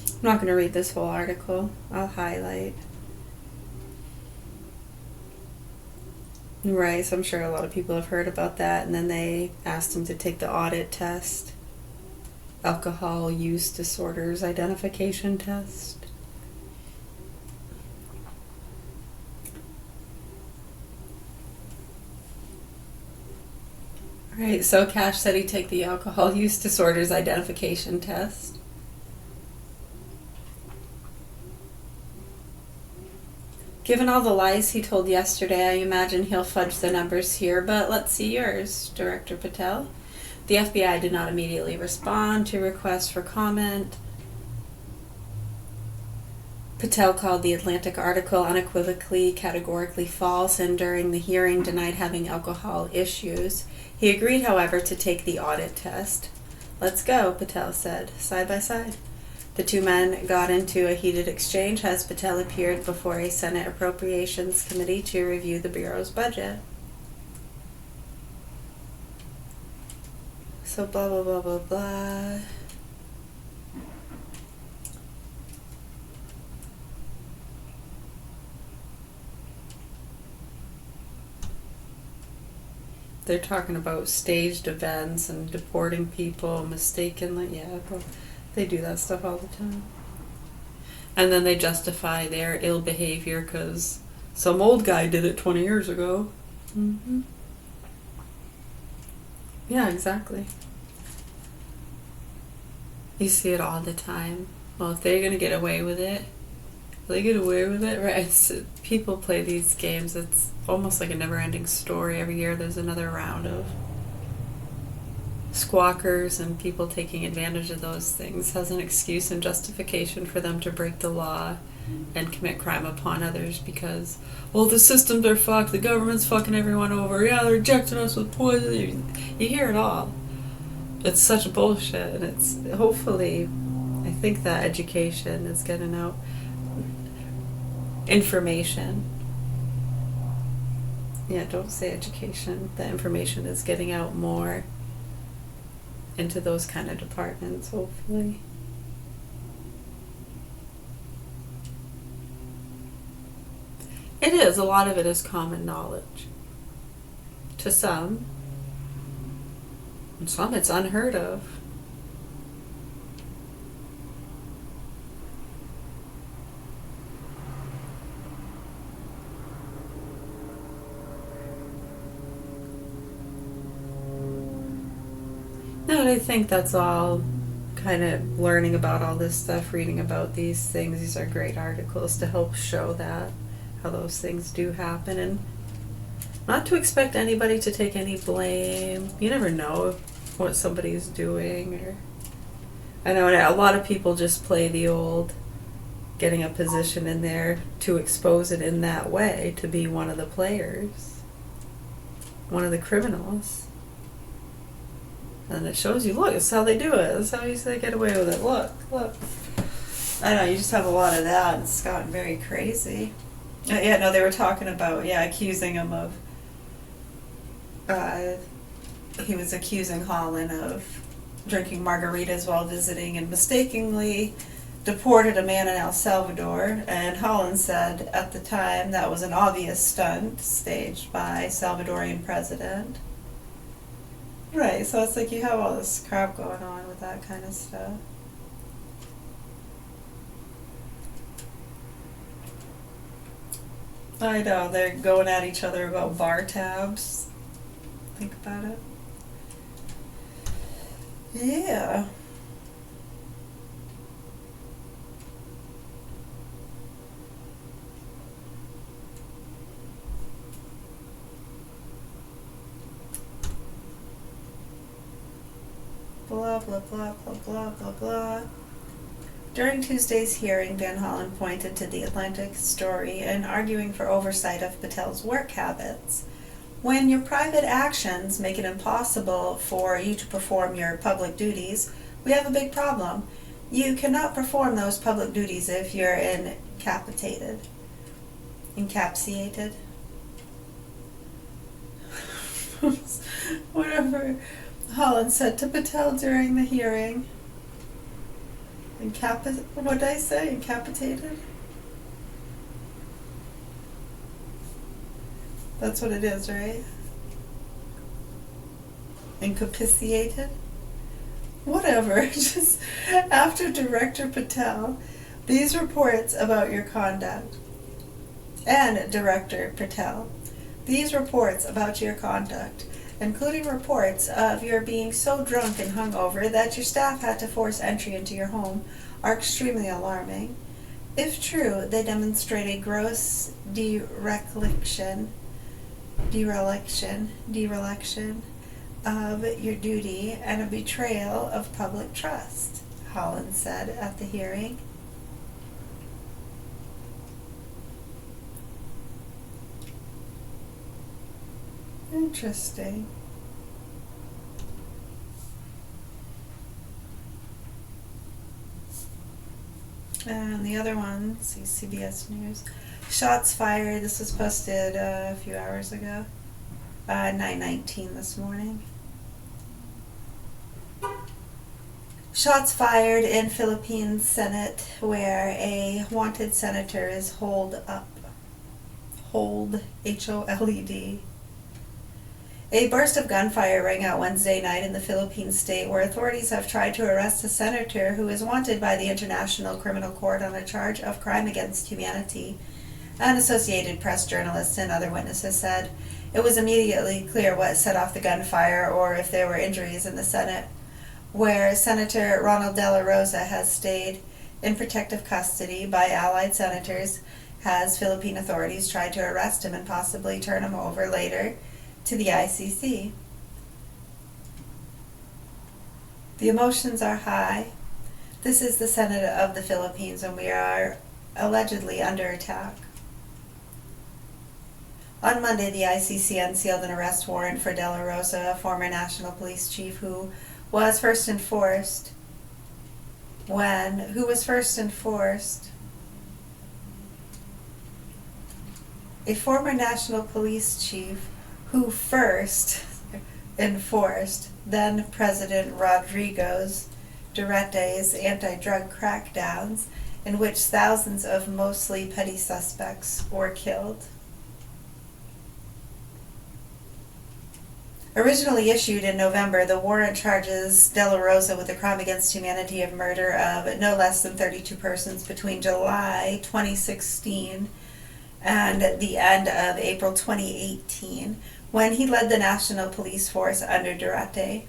I'm not going to read this whole article. I'll highlight. Right, so I'm sure a lot of people have heard about that. And then they asked him to take the audit test. Alcohol use disorders identification test. Right, so Cash said he'd take the alcohol use disorders identification test. Given all the lies he told yesterday, I imagine he'll fudge the numbers here, but let's see yours, Director Patel. The FBI did not immediately respond to requests for comment. Patel called the Atlantic article unequivocally, categorically false, and during the hearing denied having alcohol issues. He agreed, however, to take the audit test. Let's go, Patel said, side by side. The two men got into a heated exchange as Patel appeared before a Senate Appropriations Committee to review the Bureau's budget. So blah, blah, blah, blah, blah. They're talking about staged events and deporting people mistakenly. Yeah, they do that stuff all the time. And then they justify their ill behavior because some old guy did it 20 years ago. Mm-hmm. Yeah, exactly. You see it all the time. Well, if they're going to get away with it, they get away with it, right? People play these games. It's almost like a never-ending story. Every year there's another round of squawkers and people taking advantage of those things as an excuse and justification for them to break the law and commit crime upon others because, well, the systems are fucked, the government's fucking everyone over, yeah, they're injecting us with poison. You hear it all. It's such bullshit, and it's hopefully, I think that education is getting out information. Yeah, don't say education. The information is getting out more into those kind of departments, hopefully. It is. A lot of it is common knowledge. To some. And some it's unheard of. No, and I think that's all kind of learning about all this stuff, reading about these things. These are great articles to help show that, how those things do happen, and not to expect anybody to take any blame. You never know what somebody's doing. Or I know a lot of people just play the old getting a position in there to expose it in that way, to be one of the players, one of the criminals. And it shows you, look, it's how they do it. That's how they get away with it. Look. I know, you just have a lot of that. It's gotten very crazy. Yeah, no, they were talking about, accusing him of, he was accusing Holland of drinking margaritas while visiting and mistakenly deported a man in El Salvador. And Holland said at the time that was an obvious stunt staged by Salvadorian president. Right, so it's like you have all this crap going on with that kind of stuff. I know, they're going at each other about bar tabs. Think about it. Yeah. Blah, blah, blah, blah, blah, blah, blah. During Tuesday's hearing, Van Hollen pointed to the Atlantic story and arguing for oversight of Patel's work habits. When your private actions make it impossible for you to perform your public duties, we have a big problem. You cannot perform those public duties if you're incapacitated. Whatever Holland said to Patel during the hearing. What did I say? Incapacitated? That's what it is, right? Incapacitated? Whatever. Just after Director Patel, these reports about your conduct, and Director Patel, these reports about your conduct including reports of your being so drunk and hungover that your staff had to force entry into your home, are extremely alarming. If true, they demonstrate a gross dereliction of your duty and a betrayal of public trust, Holland said at the hearing. Interesting. And the other one, see CBS News. Shots fired. This was posted a few hours ago. 9:19 this morning. Shots fired in Philippine Senate where a wanted senator is holed up. Hold, H-O-L-E-D. A burst of gunfire rang out Wednesday night in the Philippine state where authorities have tried to arrest a senator who is wanted by the International Criminal Court on a charge of crime against humanity. An Associated Press journalist and other witnesses said it was immediately clear what set off the gunfire or if there were injuries in the Senate, where Senator Ronald De La Rosa has stayed in protective custody by allied senators. Has Philippine authorities tried to arrest him and possibly turn him over later to the ICC. The emotions are high. This is the Senate of the Philippines and we are allegedly under attack. On Monday, the ICC unsealed an arrest warrant for De La Rosa, a former national police chief who was first enforced a former national police chief who first enforced then President Rodrigo Duterte's anti-drug crackdowns, in which thousands of mostly petty suspects were killed. Originally issued in November, the warrant charges De La Rosa with a crime against humanity of murder of no less than 32 persons between July 2016 and the end of April 2018, when he led the National Police Force under Duterte.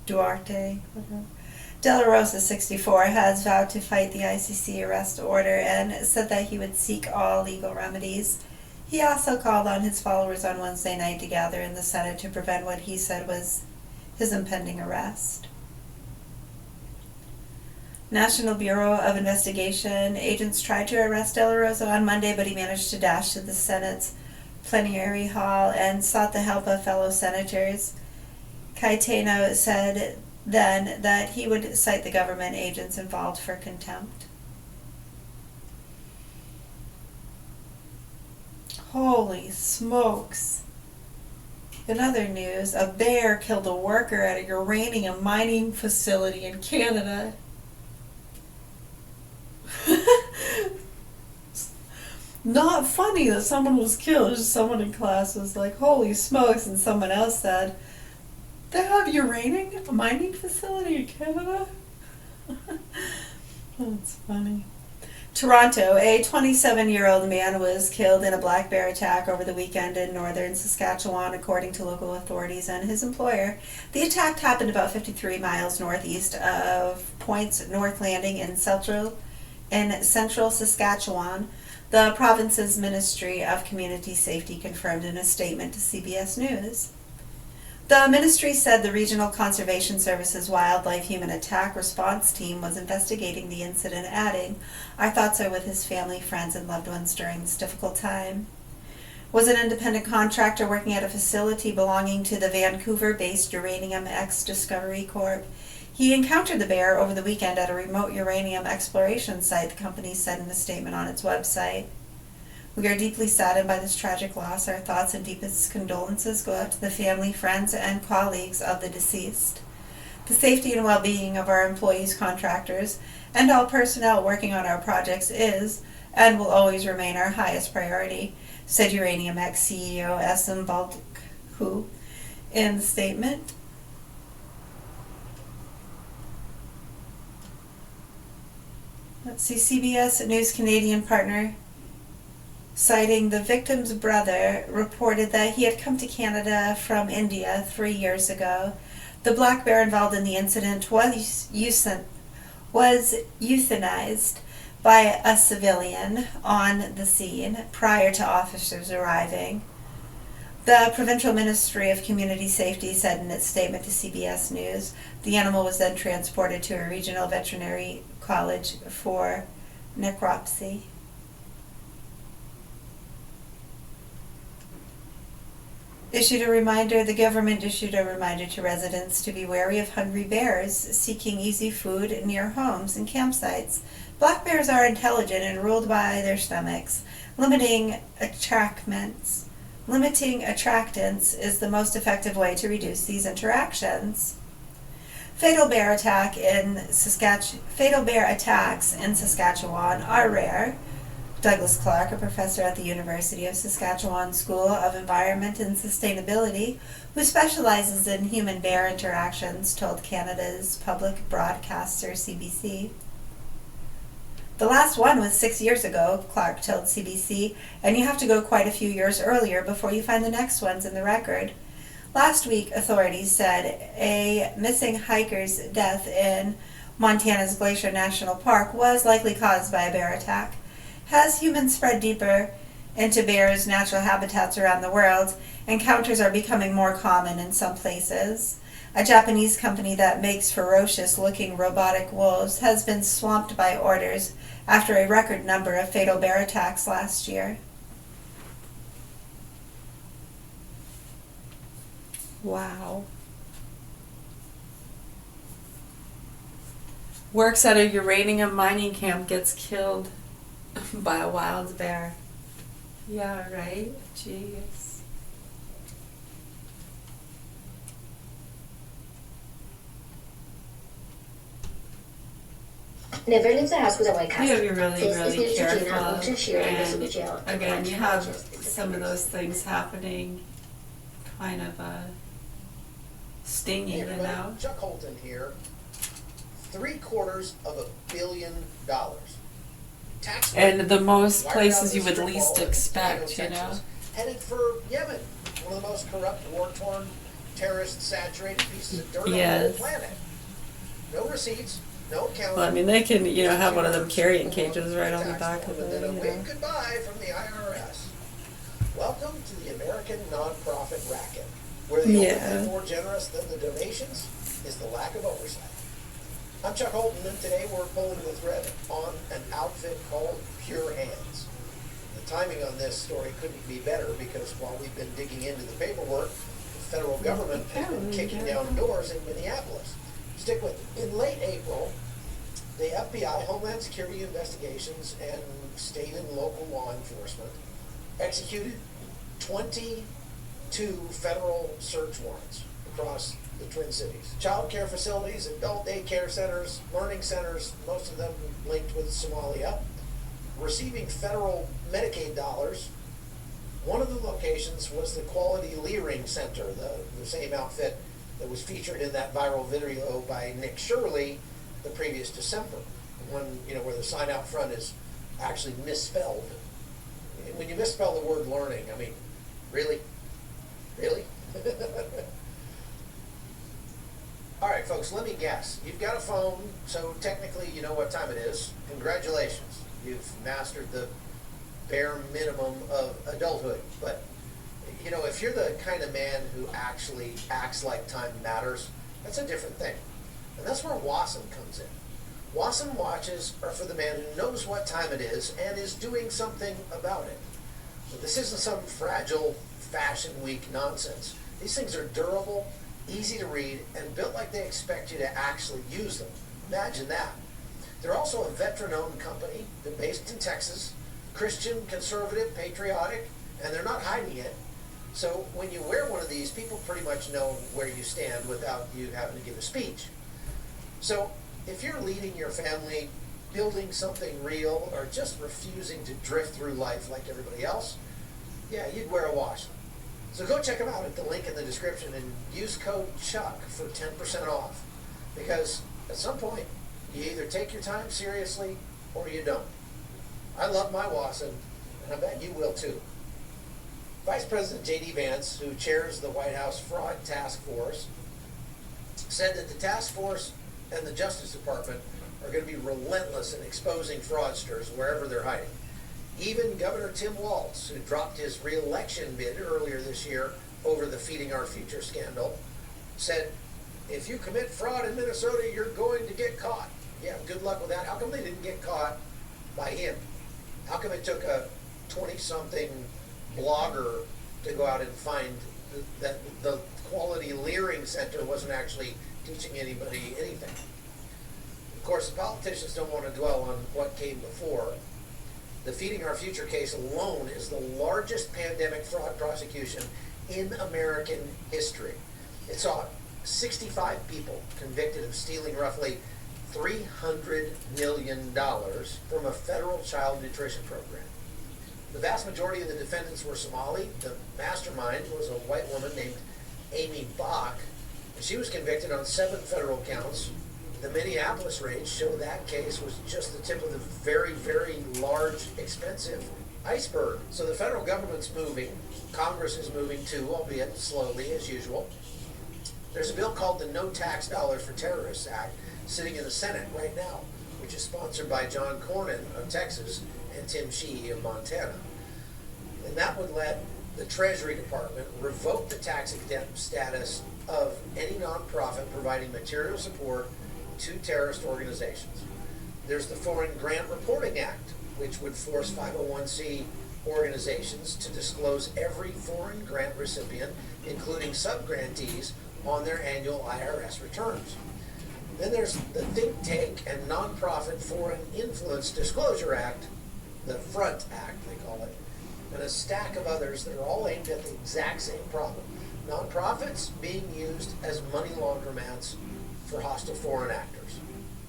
De La Rosa, 64, has vowed to fight the ICC arrest order and said that he would seek all legal remedies. He also called on his followers on Wednesday night to gather in the Senate to prevent what he said was his impending arrest. National Bureau of Investigation agents tried to arrest De La Rosa on Monday, but he managed to dash to the Senate's plenary hall and sought the help of fellow senators. Cayetano said then that he would cite the government agents involved for contempt. Holy smokes. In other news, a bear killed a worker at a uranium mining facility in Canada. Not funny that someone was killed. Just someone in class was like, holy smokes, and someone else said, they have uranium mining facility in Canada? That's funny. Toronto, a 27-year-old man was killed in a black bear attack over the weekend in northern Saskatchewan, according to local authorities and his employer. The attack happened about 53 miles northeast of Point's North Landing in central Saskatchewan. The province's Ministry of Community Safety confirmed in a statement to CBS News. The ministry said the Regional Conservation Service's Wildlife Human Attack Response Team was investigating the incident, adding, "Our thoughts are with his family, friends, and loved ones during this difficult time." Was an independent contractor working at a facility belonging to the Vancouver-based Uranium X Discovery Corp. He encountered the bear over the weekend at a remote uranium exploration site, the company said in a statement on its website. "We are deeply saddened by this tragic loss. Our thoughts and deepest condolences go out to the family, friends, and colleagues of the deceased. The safety and well-being of our employees, contractors, and all personnel working on our projects is and will always remain our highest priority," said Uranium X CEO Esam Baldku in the statement. Let's see, CBS News Canadian partner citing the victim's brother, reported that he had come to Canada from India 3 years ago. The black bear involved in the incident was euthanized by a civilian on the scene prior to officers arriving. The Provincial Ministry of Community Safety said in its statement to CBS News, the animal was then transported to a regional veterinary college for necropsy. The government issued a reminder to residents to be wary of hungry bears seeking easy food near homes and campsites. Black bears are intelligent and ruled by their stomachs. Limiting attractants is the most effective way to reduce these interactions. Fatal bear attacks in Saskatchewan are rare. Douglas Clark, a professor at the University of Saskatchewan School of Environment and Sustainability, who specializes in human-bear interactions, told Canada's public broadcaster CBC. The last one was 6 years ago, Clark told CBC, and you have to go quite a few years earlier before you find the next ones in the record. Last week, authorities said a missing hiker's death in Montana's Glacier National Park was likely caused by a bear attack. As humans spread deeper into bears' natural habitats around the world, encounters are becoming more common in some places. A Japanese company that makes ferocious-looking robotic wolves has been swamped by orders after a record number of fatal bear attacks last year. Wow. Works at a uranium mining camp, gets killed by a wild bear. Yeah, right? Jeez. You have to be really, really careful. And again, you have some of those things happening kind of stingy, you know? Chuck Holton here. $750 million. And the most places you would least expect, you know? Headed for Yemen, one of the most corrupt, war-torn, terrorist-saturated pieces of dirt on the whole planet. No receipts, no accounting. Well, I mean, they can, you know, have one of them carrying cages right on the back of it. And then a wave goodbye from the IRS. Welcome to the American nonprofit racket, where the only thing more generous than the donations is the lack of oversight. I'm Chuck Holton, and today we're pulling the thread on an outfit called Pure Hands. The timing on this story couldn't be better because while we've been digging into the paperwork, the federal government has been kicking down doors in Minneapolis. Stick with it. In late April, the FBI, Homeland Security Investigations, and state and local law enforcement executed 22 federal search warrants across the Twin Cities. Child care facilities, adult daycare centers, learning centers, most of them linked with Somalia, receiving federal Medicaid dollars. One of the locations was the Quality Leering Center, the same outfit that was featured in that viral video by Nick Shirley the previous December. One, you know, where the sign out front is actually misspelled. When you misspell the word learning, I mean, really? Really? All right, folks, let me guess. You've got a phone, so technically you know what time it is. Congratulations. You've mastered the bare minimum of adulthood. But, you know, if you're the kind of man who actually acts like time matters, that's a different thing. And that's where WASM comes in. WASM watches are for the man who knows what time it is and is doing something about it. So this isn't some fragile fashion week nonsense. These things are durable, easy to read, and built like they expect you to actually use them. Imagine that. They're also a veteran-owned company. They're based in Texas, Christian, conservative, patriotic, and they're not hiding it. So when you wear one of these, people pretty much know where you stand without you having to give a speech. So if you're leading your family, building something real, or just refusing to drift through life like everybody else, yeah, you'd wear a wash. So go check them out at the link in the description and use code CHUCK for 10% off. Because at some point, you either take your time seriously or you don't. I love my WASM, and I bet you will too. Vice President J.D. Vance, who chairs the White House Fraud Task Force, said that the task force and the Justice Department are going to be relentless in exposing fraudsters wherever they're hiding. Even Governor Tim Walz, who dropped his re-election bid earlier this year over the Feeding Our Future scandal, said, if you commit fraud in Minnesota, you're going to get caught. Yeah, good luck with that. How come they didn't get caught by him? How come it took a 20-something blogger to go out and find that the Quality Leering Center wasn't actually teaching anybody anything? Of course, the politicians don't want to dwell on what came before. The Feeding Our Future case alone is the largest pandemic fraud prosecution in American history. It saw 65 people convicted of stealing roughly $300 million from a federal child nutrition program. The vast majority of the defendants were Somali. The mastermind was a white woman named Amy Bach, and she was convicted on 7 federal counts. The Minneapolis raids show that case was just the tip of the very, very large, expensive iceberg. So the federal government's moving. Congress is moving too, albeit slowly as usual. There's a bill called the No Tax Dollars for Terrorists Act sitting in the Senate right now, which is sponsored by John Cornyn of Texas and Tim Sheehy of Montana. And that would let the Treasury Department revoke the tax exempt status of any nonprofit providing material support to terrorist organizations. There's the Foreign Grant Reporting Act, which would force 501c organizations to disclose every foreign grant recipient, including subgrantees, on their annual IRS returns. Then there's the Think Tank and Nonprofit Foreign Influence Disclosure Act, the FRONT Act they call it, and a stack of others that are all aimed at the exact same problem. Nonprofits being used as money laundromats for hostile foreign actors.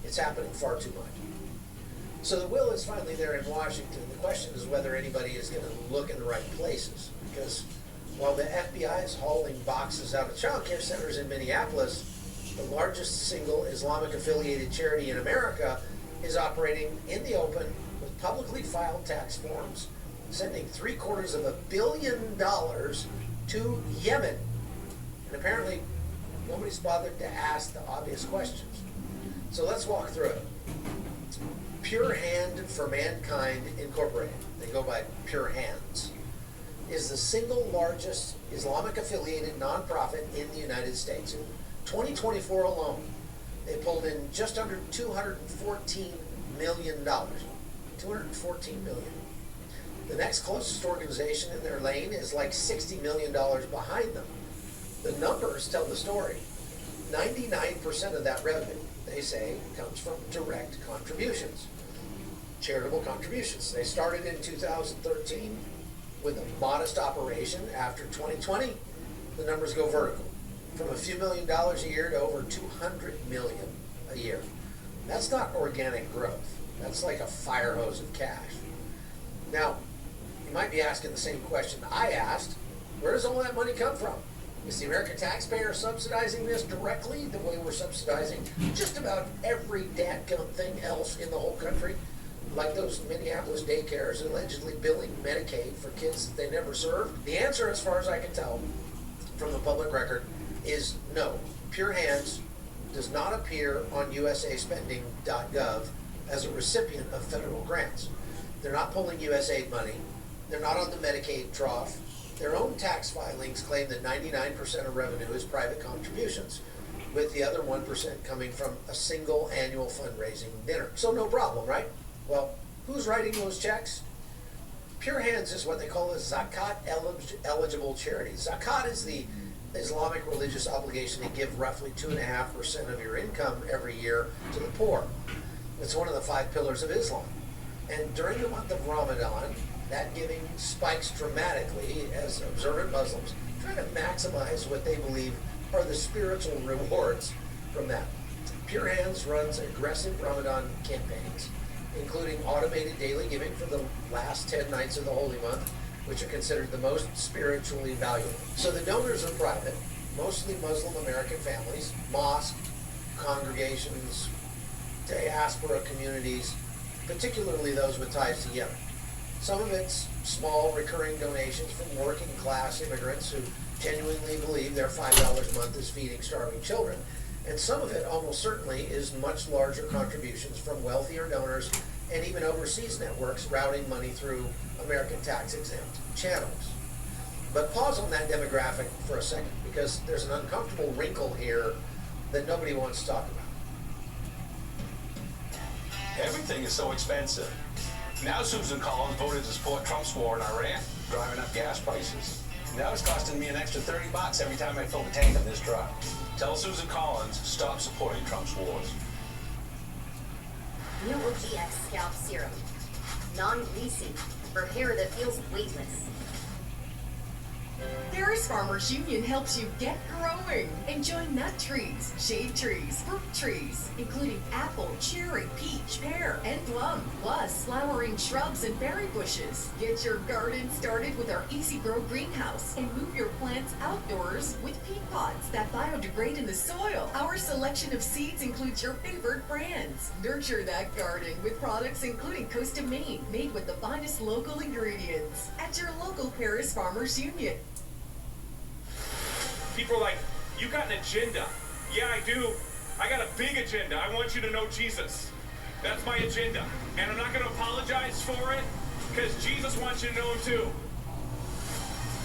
It's happening far too much. So the will is finally there in Washington. The question is whether anybody is going to look in the right places, because while the FBI is hauling boxes out of child care centers in Minneapolis, the largest single Islamic-affiliated charity in America is operating in the open with publicly filed tax forms, sending $750 million to Yemen. And apparently, nobody's bothered to ask the obvious questions. So let's walk through it. Pure Hand for Mankind Incorporated, they go by Pure Hands, is the single largest Islamic-affiliated nonprofit in the United States. In 2024 alone, they pulled in just under $214 million. $214 million. The next closest organization in their lane is like $60 million behind them. The numbers tell the story. 99% of that revenue, they say, comes from direct contributions, charitable contributions. They started in 2013 with a modest operation. After 2020, the numbers go vertical, from a few $1 million a year to over $200 million a year. That's not organic growth. That's like a fire hose of cash. Now, you might be asking the same question I asked. Where does all that money come from? Is the American taxpayer subsidizing this directly the way we're subsidizing just about every dadgum thing else in the whole country? Like those Minneapolis daycares allegedly billing Medicaid for kids that they never served? The answer, as far as I can tell from the public record, is no. Pure Hands does not appear on usaspending.gov as a recipient of federal grants. They're not pulling USAID money. They're not on the Medicaid trough. Their own tax filings claim that 99% of revenue is private contributions, with the other 1% coming from a single annual fundraising dinner. So no problem, right? Well, who's writing those checks? Pure Hands is what they call a zakat eligible charity. Zakat is the Islamic religious obligation to give roughly 2.5% of your income every year to the poor. It's one of the 5 pillars of Islam. And during the month of Ramadan, that giving spikes dramatically as observant Muslims try to maximize what they believe are the spiritual rewards from that. Pure Hands runs aggressive Ramadan campaigns, including automated daily giving for the last 10 nights of the holy month, which are considered the most spiritually valuable. So the donors are private, mostly Muslim American families, mosques, congregations, diaspora communities, particularly those with ties to Yemen. Some of it's small recurring donations from working class immigrants who genuinely believe their $5 a month is feeding starving children. And some of it almost certainly is much larger contributions from wealthier donors and even overseas networks routing money through American tax-exempt channels. But pause on that demographic for a second, because there's an uncomfortable wrinkle here that nobody wants to talk about. Everything is so expensive. Now Susan Collins voted to support Trump's war in Iran, driving up gas prices. Now it's costing me an extra $30 every time I fill the tank on this truck. Tell Susan Collins, stop supporting Trump's wars. New OGX Scalp Serum. Non-greasy. For hair that feels weightless. Paris Farmers Union helps you get growing. Enjoy nut trees, shade trees, fruit trees, including apple, cherry, peach, pear, and plum, plus flowering shrubs and berry bushes. Get your garden started with our Easy Grow greenhouse and move your plants outdoors with peat pods that biodegrade in the soil. Our selection of seeds includes your favorite brands. Nurture that garden with products including Coast of Maine, made with the finest local ingredients at your local Paris Farmers Union. People are like, you got an agenda. Yeah, I do. I got a big agenda. I want you to know Jesus. That's my agenda. And I'm not going to apologize for it, because Jesus wants you to know him too.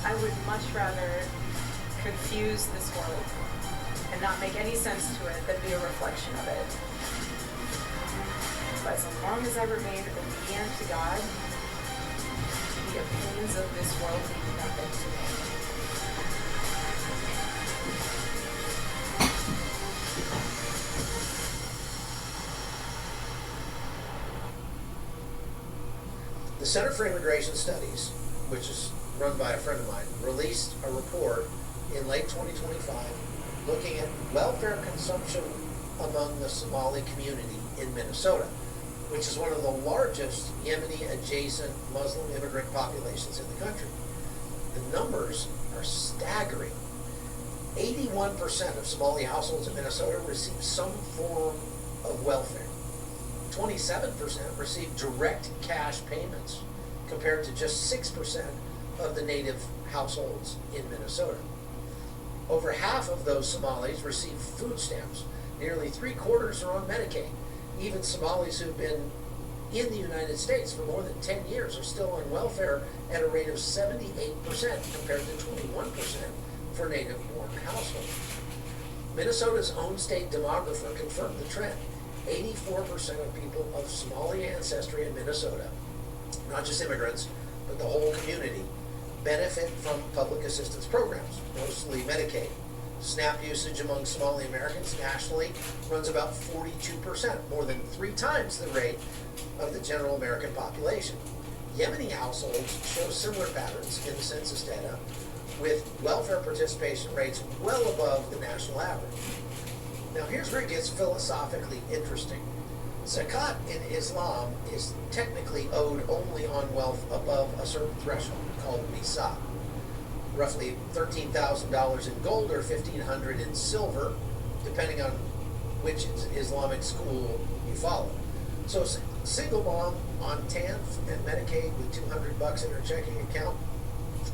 I would much rather confuse this world and not make any sense to it than be a reflection of it. But as long as I remain obedient to God, the opinions of this world mean nothing to me. The Center for Immigration Studies, which is run by a friend of mine, released a report in late 2025 looking at welfare consumption among the Somali community in Minnesota, which is one of the largest Yemeni-adjacent Muslim immigrant populations in the country. The numbers are staggering. 81% of Somali households in Minnesota receive some form of welfare. 27% receive direct cash payments, compared to just 6% of the native households in Minnesota. Over half of those Somalis receive food stamps. Nearly 3/4 are on Medicaid. Even Somalis who've been in the United States for more than 10 years are still on welfare at a rate of 78% compared to 21% for native-born households. Minnesota's own state demographer confirmed the trend. 84% of people of Somali ancestry in Minnesota, not just immigrants, but the whole community, benefit from public assistance programs, mostly Medicaid. SNAP usage among Somali Americans nationally runs about 42%, more than 3 times the rate of the general American population. Yemeni households show similar patterns in the census data, with welfare participation rates well above the national average. Now here's where it gets philosophically interesting. Zakat in Islam is technically owed only on wealth above a certain threshold called nisab. Roughly $13,000 in gold or $1,500 in silver, depending on which Islamic school you follow. So a single mom on TANF and Medicaid with $200 in her checking account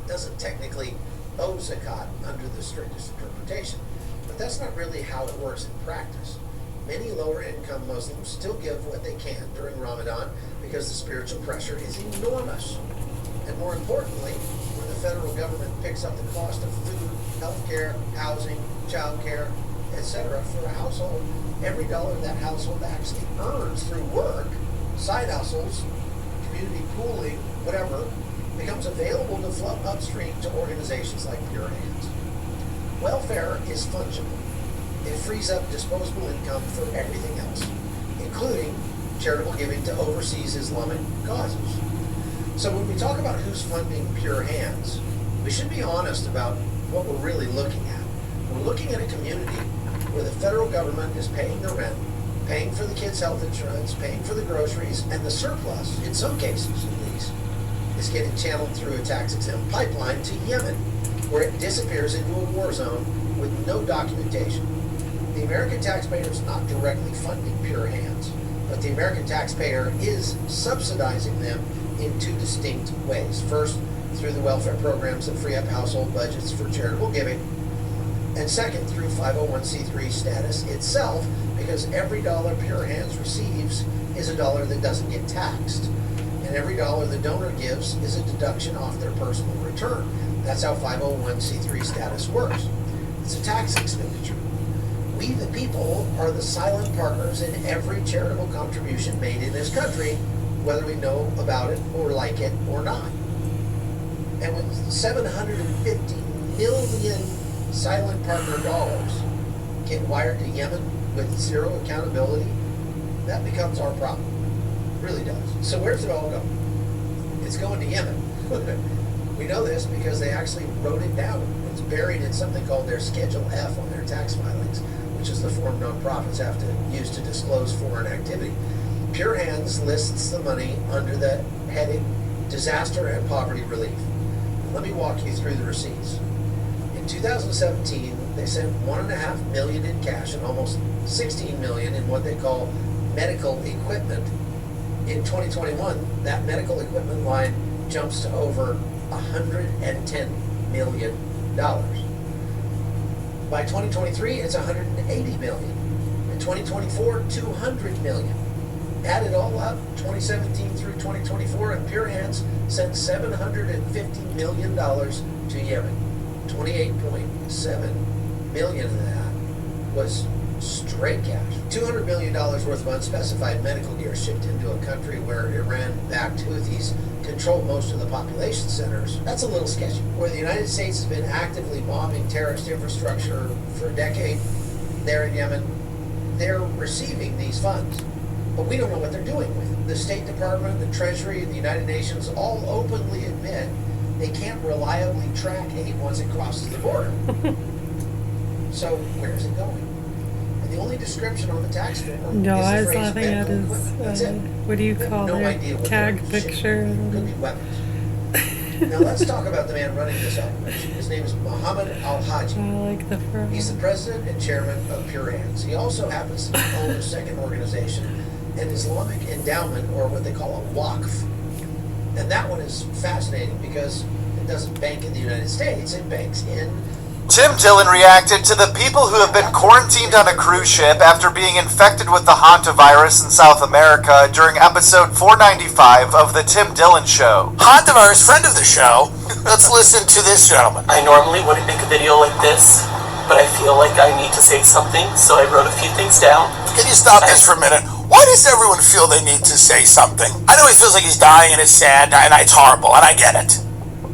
doesn't technically owe zakat under the strictest interpretation. But that's not really how it works in practice. Many lower-income Muslims still give what they can during Ramadan because the spiritual pressure is enormous. And more importantly, when the federal government picks up the cost of food, healthcare, housing, childcare, etc. for a household, every dollar that household actually earns through work, side hustles, community pooling, whatever, becomes available to flow upstream to organizations like Pure Hands. Welfare is fungible. It frees up disposable income for everything else, including charitable giving to overseas Islamic causes. So when we talk about who's funding Pure Hands, we should be honest about what we're really looking at. We're looking at a community where the federal government is paying the rent, paying for the kids' health insurance, paying for the groceries, and the surplus, in some cases at least, is getting channeled through a tax-exempt pipeline to Yemen, where it disappears into a war zone with no documentation. The American taxpayer is not directly funding Pure Hands, but but the American taxpayer is subsidizing them in two distinct ways. First, through the welfare programs that free up household budgets for charitable giving, and second, through 501c3 status itself, because every dollar Pure Hands receives is a dollar that doesn't get taxed. And every dollar the donor gives is a deduction off their personal return. That's how 501c3 status works. It's a tax expenditure. We, the people, are the silent partners in every charitable contribution made in this country, whether we know about it or like it or not. And with 750 million silent partner dollars get wired to Yemen with zero accountability, that becomes our problem. It really does. So where's it all going? It's going to Yemen. We know this because they actually wrote it down. It's buried in something called their Schedule F on their tax filings, which is the form nonprofits have to use to disclose foreign activity. Pure Hands lists the money under the heading Disaster and Poverty Relief. Let me walk you through the receipts. In 2017, they sent $1.5 million in cash and almost $16 million in what they call medical equipment. In 2021, that medical equipment line jumps to over $110 million. By 2023, it's $180 million. In 2024, $200 million. Add it all up, 2017 through 2024, and Pure Hands sent $750 million to Yemen. 28.7 million of that was straight cash. $200 million worth of unspecified medical gear shipped into a country where Iran-backed Houthis control most of the population centers. That's a little sketchy. Where the United States has been actively bombing terrorist infrastructure for a decade there in Yemen, they're receiving these funds. But we don't know what they're doing with it. The State Department, the Treasury, the United Nations all openly admit they can't reliably track aid once it crosses the border. So where's it going? And the only description on the tax form No, is I the was phrase laughing at medical equipment. That's his, it. what do you We have call no it? idea what Tag they're picture? Could be weapons. Now let's talk about the man running this operation. His name is Mohammed Al-Haji. I like the front. He's the president and chairman of Pure Hands. He also happens to be the owner of a second organization, an Islamic endowment, or what they call a waqf. And that one is fascinating because it doesn't bank in the United States, it banks in... Tim Dillon reacted to the people who have been quarantined on a cruise ship after being infected with the hantavirus in South America during episode 495 of The Tim Dillon Show. Hantavirus, friend of the show. Let's listen to this gentleman. I normally wouldn't make a video like this, but I feel like I need to say something, so I wrote a few things down. Can you stop this for a minute? Why does everyone feel they need to say something? I know he feels like he's dying and it's sad and it's horrible, and I get it.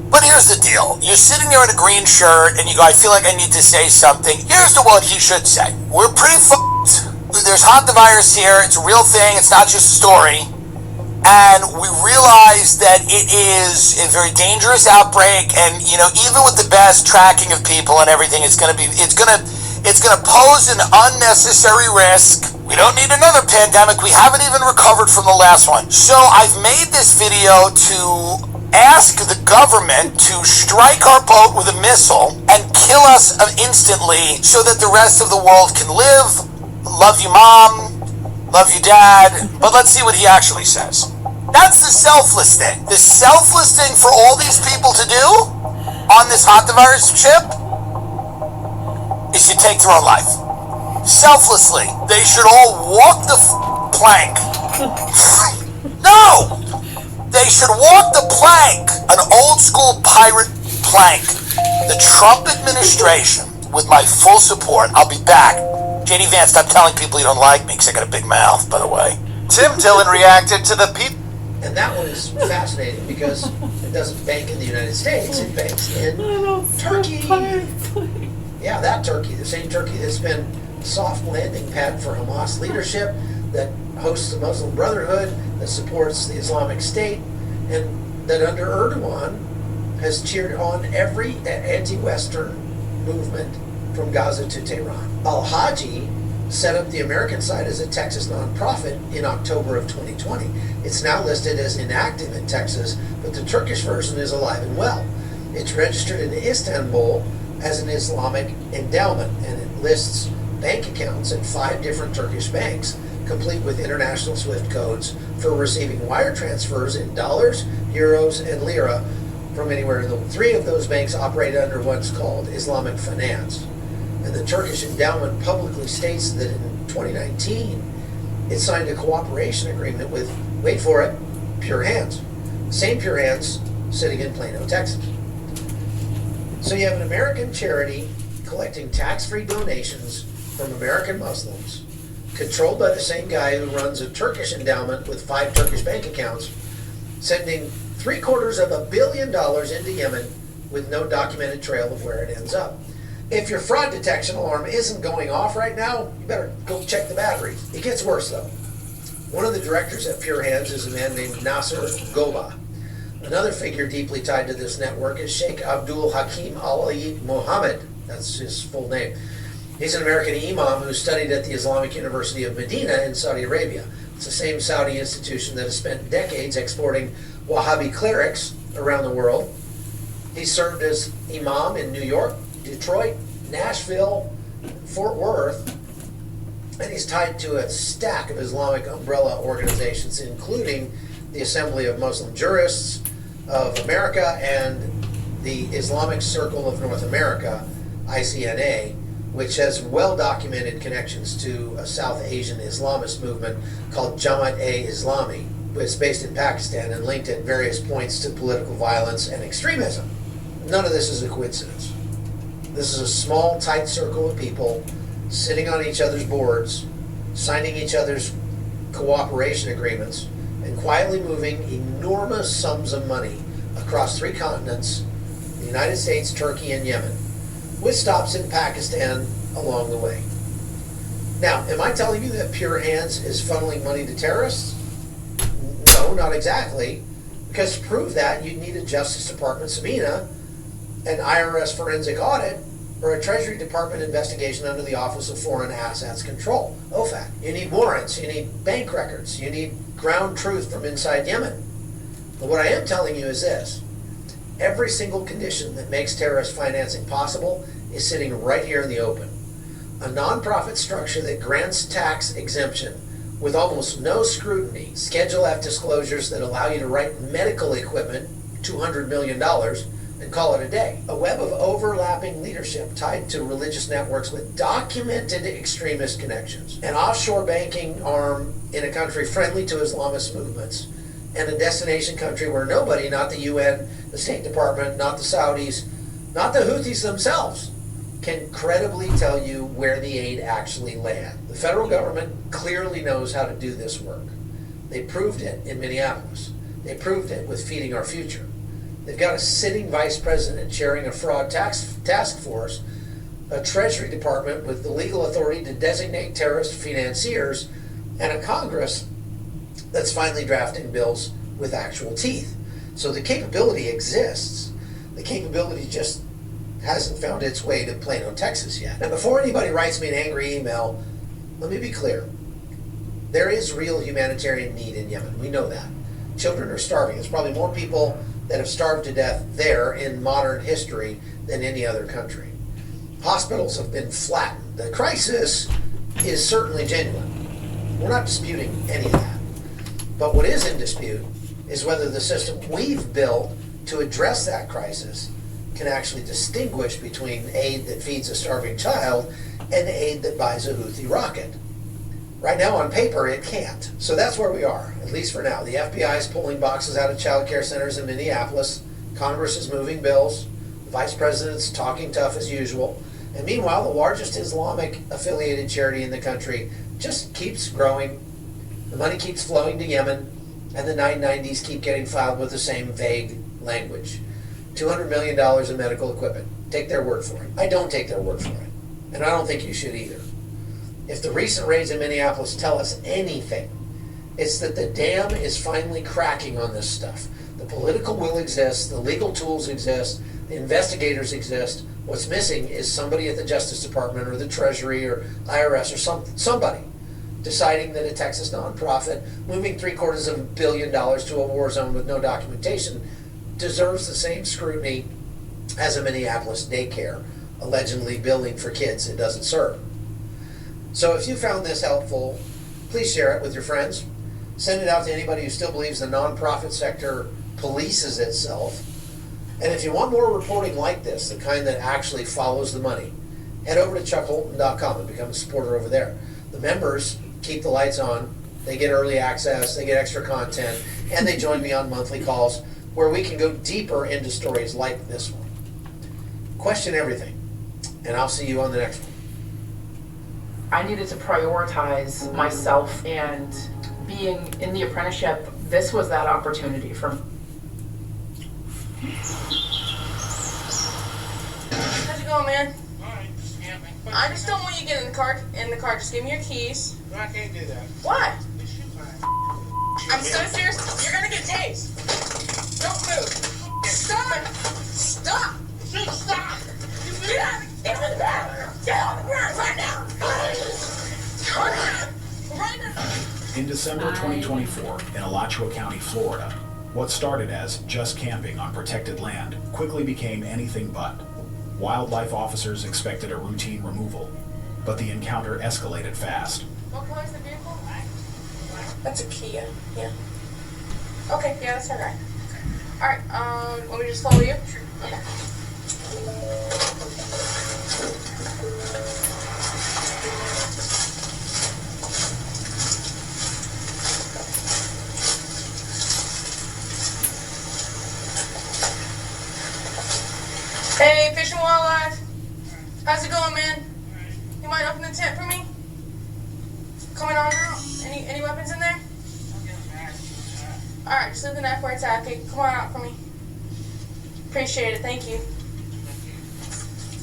But here's the deal. You're sitting there in a green shirt and you go, I feel like I need to say something. Here's the what he should say. We're pretty f***ed. There's hantavirus here. It's a real thing. It's not just a story. And we realize that it is a very dangerous outbreak, and even with the best tracking of people and everything, it's gonna pose an unnecessary risk. We don't need another pandemic. We haven't even recovered from the last one. So I've made this video to ask the government to strike our boat with a missile and kill us instantly so that the rest of the world can live. Love you, Mom. Love you, Dad. But let's see what he actually says. That's the selfless thing. The selfless thing for all these people to do on this hantavirus ship is to take their own life. Selflessly. They should all walk the plank. No! They should walk the plank, an old school pirate plank. The Trump administration, with my full support, I'll be back. JD Vance, stop telling people you don't like me because I got a big mouth, by the way. Tim Dillon reacted to the people. And that one is fascinating because it doesn't bank in the United States, it banks in Turkey. Yeah, that Turkey, the same Turkey that's been a soft landing pad for Hamas leadership, that hosts the Muslim Brotherhood, that supports the Islamic State, and that under Erdogan has cheered on every anti-Western movement from Gaza to Tehran. Al-Haji set up the American side as a Texas nonprofit in October of 2020. It's now listed as inactive in Texas, but the Turkish version is alive and well. It's registered in Istanbul as an Islamic endowment, and it lists bank accounts at 5 different Turkish banks complete with international SWIFT codes for receiving wire transfers in dollars, euros, and lira from anywhere in the world. 3 of those banks operate under what's called Islamic finance. And the Turkish endowment publicly states that in 2019, it signed a cooperation agreement with, wait for it, Pure Hands. Same Pure Hands sitting in Plano, Texas. So you have an American charity collecting tax-free donations from American Muslims, controlled by the same guy who runs a Turkish endowment with 5 Turkish bank accounts, sending $750 million into Yemen with no documented trail of where it ends up. If your fraud detection alarm isn't going off right now, you better go check the batteries. It gets worse though. One of the directors at Pure Hands is a man named Nasser Goba. Another figure deeply tied to this network is Sheikh Abdul Hakim Ali Mohammed. That's his full name. He's an American imam who studied at the Islamic University of Medina in Saudi Arabia. It's the same Saudi institution that has spent decades exporting Wahhabi clerics around the world. He served as imam in New York, Detroit, Nashville, Fort Worth, and he's tied to a stack of Islamic umbrella organizations, including the Assembly of Muslim Jurists of America and the Islamic Circle of North America, ICNA, which has well-documented connections to a South Asian Islamist movement called Jamaat-e-Islami. It's based in Pakistan and linked at various points to political violence and extremism. None of this is a coincidence. This is a small, tight circle of people sitting on each other's boards, signing each other's cooperation agreements, and quietly moving enormous sums of money across 3 continents, the United States, Turkey, and Yemen, with stops in Pakistan along the way. Now, am I telling you that Pure Hands is funneling money to terrorists? No, not exactly. Because to prove that, you'd need a Justice Department subpoena, an IRS forensic audit, or a Treasury Department investigation under the Office of Foreign Assets Control, OFAC. You need warrants, you need bank records, you need ground truth from inside Yemen. But what I am telling you is this. Every single condition that makes terrorist financing possible is sitting right here in the open. A nonprofit structure that grants tax exemption with almost no scrutiny, Schedule F disclosures that allow you to write medical equipment, $200 million, and call it a day. A web of overlapping leadership tied to religious networks with documented extremist connections. An offshore banking arm in a country friendly to Islamist movements. And a destination country where nobody, not the UN, the State Department, not the Saudis, not the Houthis themselves, can credibly tell you where the aid actually lands. The federal government clearly knows how to do this work. They proved it in Minneapolis. They proved it with Feeding Our Future. They've got a sitting vice president chairing a fraud task force, a Treasury Department with the legal authority to designate terrorist financiers, and a Congress that's finally drafting bills with actual teeth. So the capability exists. The capability just hasn't found its way to Plano, Texas yet. Now, before anybody writes me an angry email, let me be clear. There is real humanitarian need in Yemen. We know that. Children are starving. There's probably more people that have starved to death there in modern history than any other country. Hospitals have been flattened. The crisis is certainly genuine. We're not disputing any of that. But what is in dispute is whether the system we've built to address that crisis can actually distinguish between aid that feeds a starving child and aid that buys a Houthi rocket. Right now, on paper, it can't. So that's where we are, at least for now. The FBI is pulling boxes out of child care centers in Minneapolis. Congress is moving bills. The vice president's talking tough as usual. And meanwhile, the largest Islamic-affiliated charity in the country just keeps growing. The money keeps flowing to Yemen, and the 990s keep getting filed with the same vague language. $200 million in medical equipment. Take their word for it. I don't take their word for it. And I don't think you should either. If the recent raids in Minneapolis tell us anything, it's that the dam is finally cracking on this stuff. The political will exists, the legal tools exist, the investigators exist. What's missing is somebody at the Justice Department or the Treasury or IRS or somebody deciding that a Texas nonprofit moving $750 million to a war zone with no documentation deserves the same scrutiny as a Minneapolis daycare allegedly billing for kids it doesn't serve. So if you found this helpful, please share it with your friends. Send it out to anybody who still believes the nonprofit sector polices itself. And if you want more reporting like this, the kind that actually follows the money, head over to chuckholton.com and become a supporter over there. The members keep the lights on, they get early access, they get extra content, and they join me on monthly calls where we can go deeper into stories like this one. Question everything, and I'll see you on the next one. I needed to prioritize myself, and being in the apprenticeship, this was that opportunity for me. How's it going, man? I just don't want you to get in the car. Just give me your keys. No, I can't do that. Why? I'm so serious. You're gonna get tased. Don't move. Stop. Stop. Stop. Get out. Get on the ground. Get on the ground right now. Right now. In December 2024, in Alachua County, Florida, what started as just camping on protected land quickly became anything but. Wildlife officers expected a routine removal, but the encounter escalated fast. What color is the vehicle? That's a Kia. Yeah. Okay, yeah, that's alright. Alright, let me just follow you. Sure. Okay. Hey, Fish and Wildlife. How's it going, man? You might open the tent for me? Coming on out. Any weapons in there? Alright, just leave the knife where it's at. Okay, come on out for me. Appreciate it, thank you.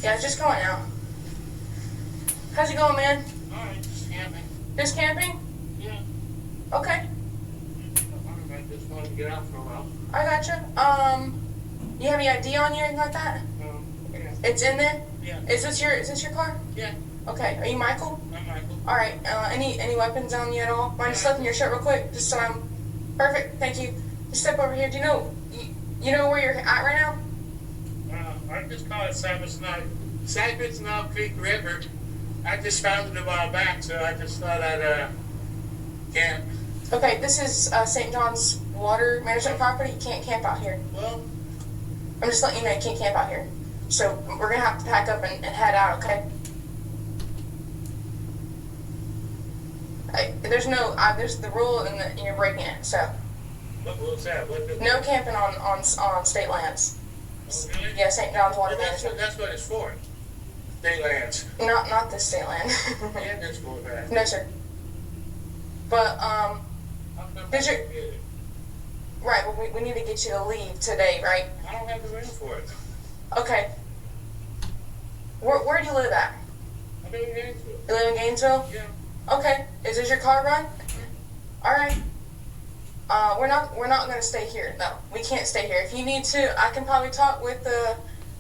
Yeah, just going out. How's it going, man? Alright, just camping. Just camping? Yeah. Okay. I just wanted to get out for a while. I gotcha. You have any ID on you or anything like that? No. Yeah. It's in there? Yeah. Is this your car? Yeah. Okay. Are you Michael? I'm Michael. Alright, any weapons on you at all? Mind just lifting your shirt real quick? Just so I'm perfect, thank you. Just step over here. Do you know where you're at right now? I just call it Cypress Knob Creek River. I just found it a while back, so I just thought I'd camp. Okay, this is St. John's water management property. You can't camp out here. Well, I'm just letting you know you can't camp out here. So we're gonna have to pack up and head out, okay? There's the rule and you're breaking it, so. What was that? No camping on state lands. Oh, really? Yeah, St. John's water Well, management. that's what it's for. State lands. Not this state land. Yeah, that's for that. No, sir. But, did you... Right, but we need to get you to leave today, right? I don't have the room for it. Okay. Where do you live at? I live in Gainesville. You live in Gainesville? Yeah. Okay. Is this your car run? All right. We're not gonna stay here. No, we can't stay here. If you need to, I can probably talk with the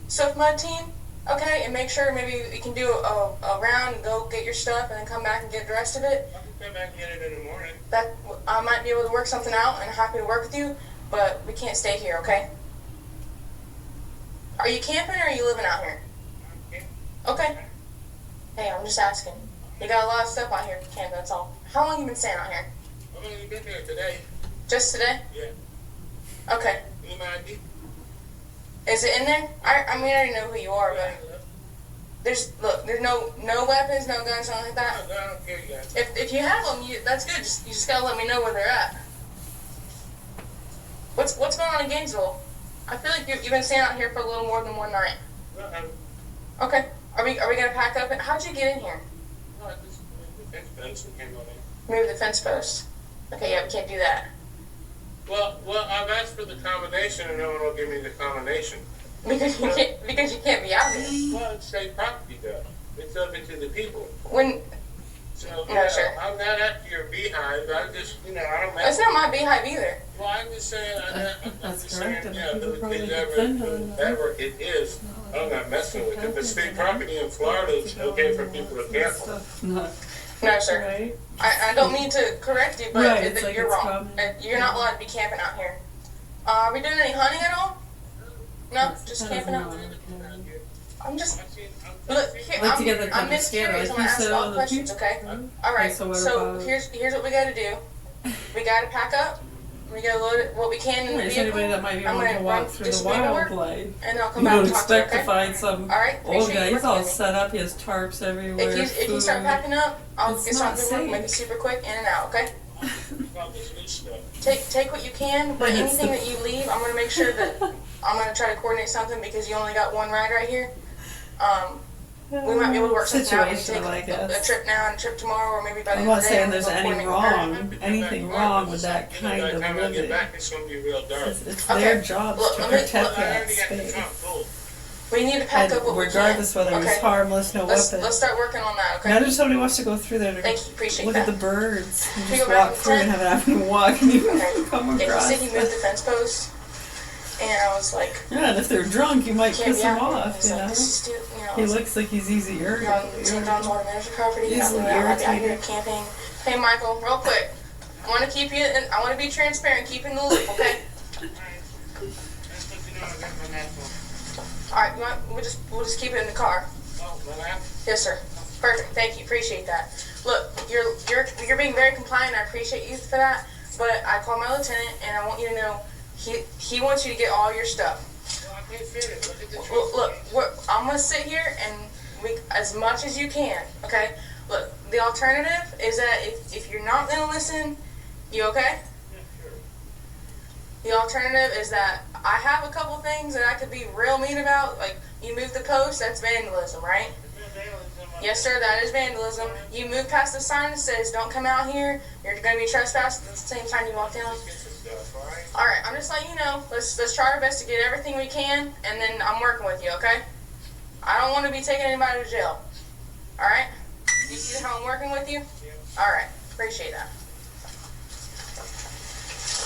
Swift Mud team. Okay, and make sure maybe we can do a round and go get your stuff and then come back and get the rest of it. I can come back and get it in the morning. That I might be able to work something out, and I'm happy to work with you. But we can't stay here. Okay. Are you camping or are you living out here? Okay. Hey, I'm just asking. You got a lot of stuff out here to camp, that's all. How long you been staying out here? I've only been here today. Just today? Yeah. Okay. You need my ID? Is it in there? I mean, I already know who you are, but there's no weapons, no guns, nothing like that. No, I don't care, you guys. If you have them, that's good. You just gotta let me know where they're at. What's going on in Gainesville? I feel like you've been staying out here for a little more than one night. No, Okay. Are we gonna pack up? How'd you get in here? no, I just the fence post and came on in. Move the fence post. Okay, yeah, we can't do that. Well, I've asked for the combination and no one will give me the combination. Because you can't be out here. Well, it's state property though. It's open to the people. When So, No, yeah, sure. I'm not after your beehive. I just, I don't That's not my beehive either. Well, I'm just saying, I'm just saying, on whatever it is, I'm not messing with it. But state property in Florida is okay for people to camp on. No, sir. I don't mean to correct you, but you're wrong. You're not allowed to be camping out here. Are we doing any hunting at all? No, just camping out. I'm just... Look, here, like to get the I'm just curious. I'm gonna ask all the questions, okay? All right. So here's what we gotta do. We gotta pack up. We gotta load it, what we can in the vehicle. Anybody that might be able to walk through the wildlife. And I'll come you back don't and talk to you, expect to find some old guy. He's all set up. He has tarps everywhere. If you start packing up, I'll get something to work, make it super quick, in and out, okay? Take what you can, but anything that you leave, I'm gonna make sure that I'm gonna try to coordinate something because you only got one ride right here. We might be able to work something out. We take a trip now and a trip tomorrow, or maybe by the end of the day. I'm not saying there's anything wrong with that kind of living. It's their job to protect that space. We need to pack up what we can. Regardless whether it's harmless, no weapon. Let's start working on that, okay? Imagine somebody wants to go through there to look at the birds and just walk through and have an afternoon walk and you come across. If you moved the fence post, and I was like... Yeah, and if they're drunk, you might piss him off, you know? He like, looks like he's easy irritated. St. John's Water Management Property, Easily irritated. Camping. Hey, Michael, real quick. I want to keep you, and I want to be transparent, keep in the loop, okay? Alright, we'll just keep it in the car. Yes, sir. Perfect. Thank you. Appreciate that. Look, you're being very compliant. I appreciate you for that. But I called my lieutenant, and I want you to know he wants you to get all your stuff. Look, I'm gonna sit here and as much as you can. Okay. Look, the alternative is that if you're not gonna listen, you okay? The alternative is that I have a couple things that I could be real mean about. Like, you moved the post, that's vandalism, right? Yes, sir, that is vandalism. You moved past the sign that says, don't come out here, you're going to be trespassed at the same time you walk down. Alright, I'm just letting you know. Let's try our best to get everything we can, and then I'm working with you, okay? I don't want to be taking anybody to jail. Alright? You see how I'm working with you? Alright, appreciate that.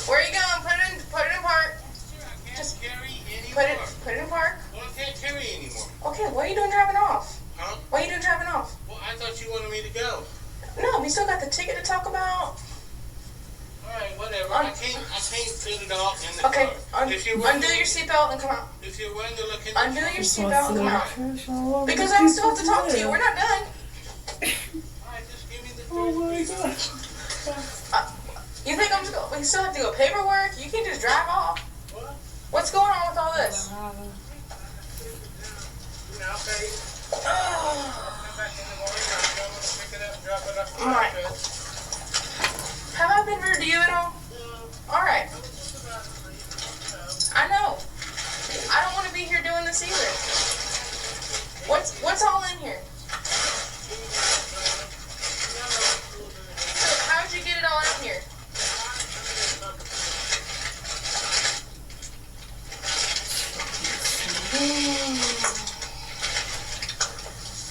Where are you going? Put it in park. Just put it in park. Well, I can't carry anymore. Okay, what are you doing driving off? Huh? What are you doing driving off? Well, I thought you wanted me to go. No, we still got the ticket to talk about. Alright, whatever. I can't fit it all in the okay, car. undo your seatbelt and come out. If you're willing to look in undo your seatbelt and come out. Because I still have to talk to you. We're not done. Alright, just give me the You think I'm just going? We still have to go paperwork. You can't just drive off. What? What's going on with all this? Alright. Have I been rude to you at all? Alright. I know. I don't want to be here doing this either. What's all in here? So how'd you get it all in here?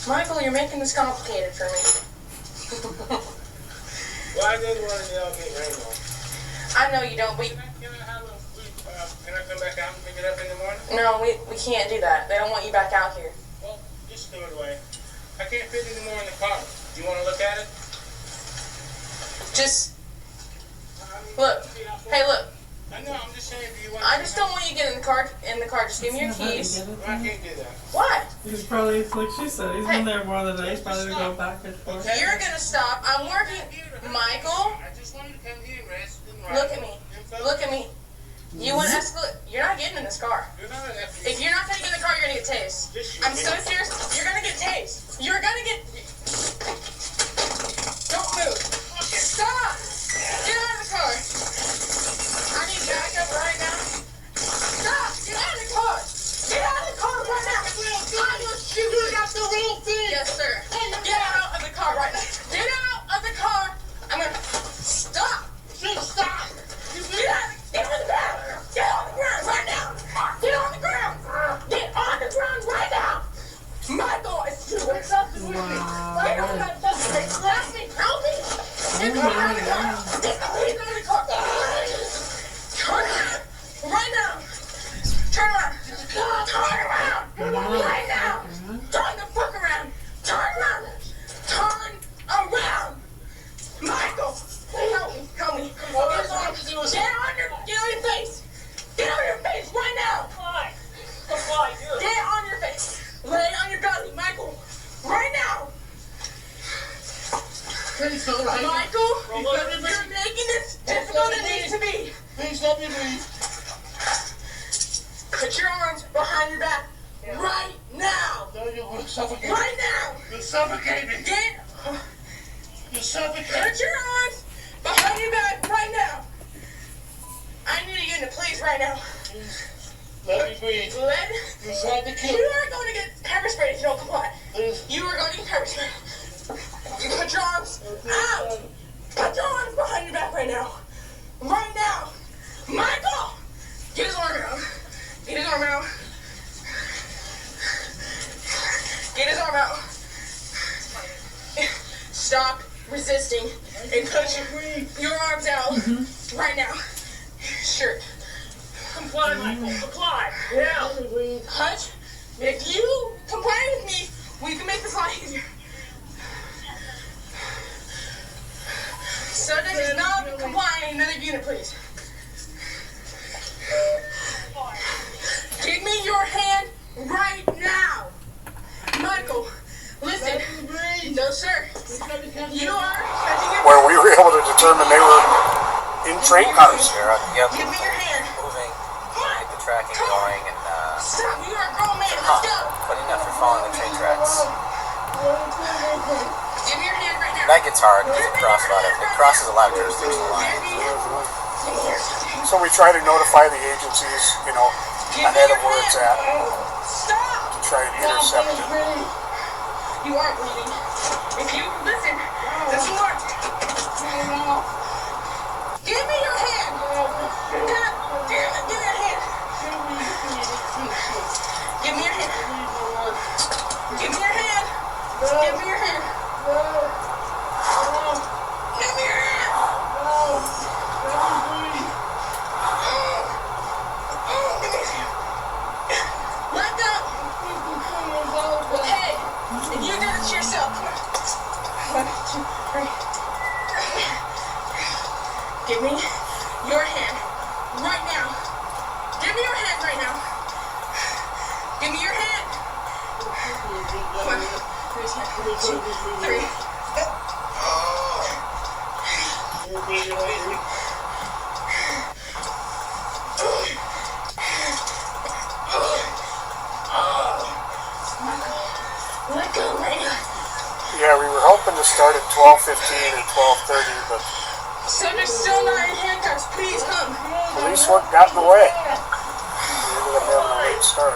Michael, you're making this complicated for me. Well, I didn't want to all get rained on. I know you don't, but... Can I come back out and pick it up in the morning? No, we can't do that. They don't want you back out here. Well, just throw it away. I can't fit any more in the car. You want to look at it? Just... Look. Hey, look. I know, I'm just saying, do you want I just don't want you to get in the car. Just give me your keys. I can't do that. Why? He's probably, like she said, he's been there more than that. He's probably going to go back and forth. Okay. You're going to stop. I'm working. Michael? I just wanted to come here and rest and ride. Look at me. Look at me. You want to escalate? You're not getting in this car. If you're not going to get in the car, you're going to get tased. I'm so serious. You're going to get tased. You're going to get... Don't move. Stop. Get out of the car. I need backup right now. Stop. Get out of the car. Get out of the car right now. I will shoot you. You got the real thing. Yes, sir. Get out of the car right now. Get out of the car. I'm going to... Stop. Stop. Get on the ground. Get on the ground right now. Get on the ground. Get on the ground right now. Michael, it's too excessive with me. Get on that face. Let me. Help me. Get on the ground. Get on the car. Turn around. Right now. Turn around. Turn around. Right now. Turn the fuck around. Turn around. Turn around. Michael. Help me. Help me. Get on your face. Get on your face right now. Get on your face. Lay on your belly, Michael. Right Please don't let me. Michael, Don't let me you're making this difficult than it needs to be. Please let me breathe. Put your arms behind your back right now. No, you're going to suffocate me. Right now. You'll suffocate me. Get. You'll suffocate me. Put your arms behind your back right now. I need you to please right now. Let me breathe. You're trying to kill me. You are going to get pepper sprayed if you don't comply. Please. You are going to get pepper sprayed. You put your arms out. Put your arms behind your back right now. Right now. Michael! Get his arm out. Get his arm out. Get his arm out. Stop resisting and put your arms out right now. Shirt. Comply, Michael. Comply. Yeah. Hutch, if you comply with me, we can make this a lot easier. Subject is not complying. Another unit, please. Give me your hand right now. Michael, listen. No, sir. You are. Where we were able to determine they were in train cars. Yep. Give me your hand. Moving, get the tracking going, and Stop. You are a grown man. Let's go. funny enough, you're following the train tracks. Give me your hand right now. That gets hard because it crosses a lot of jurisdictional lines. So we try to notify the agencies, ahead of where it's at, to try and intercept it. You aren't bleeding. If you listen, this is what. Give me your hand. God damn it, give me your hand. Give me your hand. Give me your hand. Give me your hand. Give me your hand. Let go. Okay. And you did it to yourself. Come on. 1, 2, 3. Give me your hand right now. Give me your hand right now. Give me your hand. 1, 2, 3. Let go right now. Yeah, we were hoping to start at 12:15 or 12:30, but Subject's still not in handcuffs. Please come. police work got in the way. We ended up having a late start.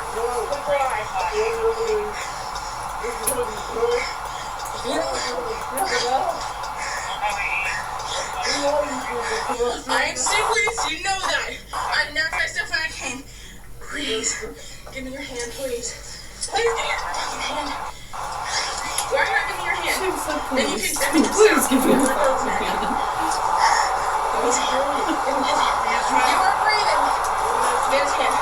I am serious, you know that. I never tried stuff when I came. Please, give me your hand, please. Please give me your hand. Why are you not giving me your hand? Then you can Please give me your hand. You are breathing. Get his hand.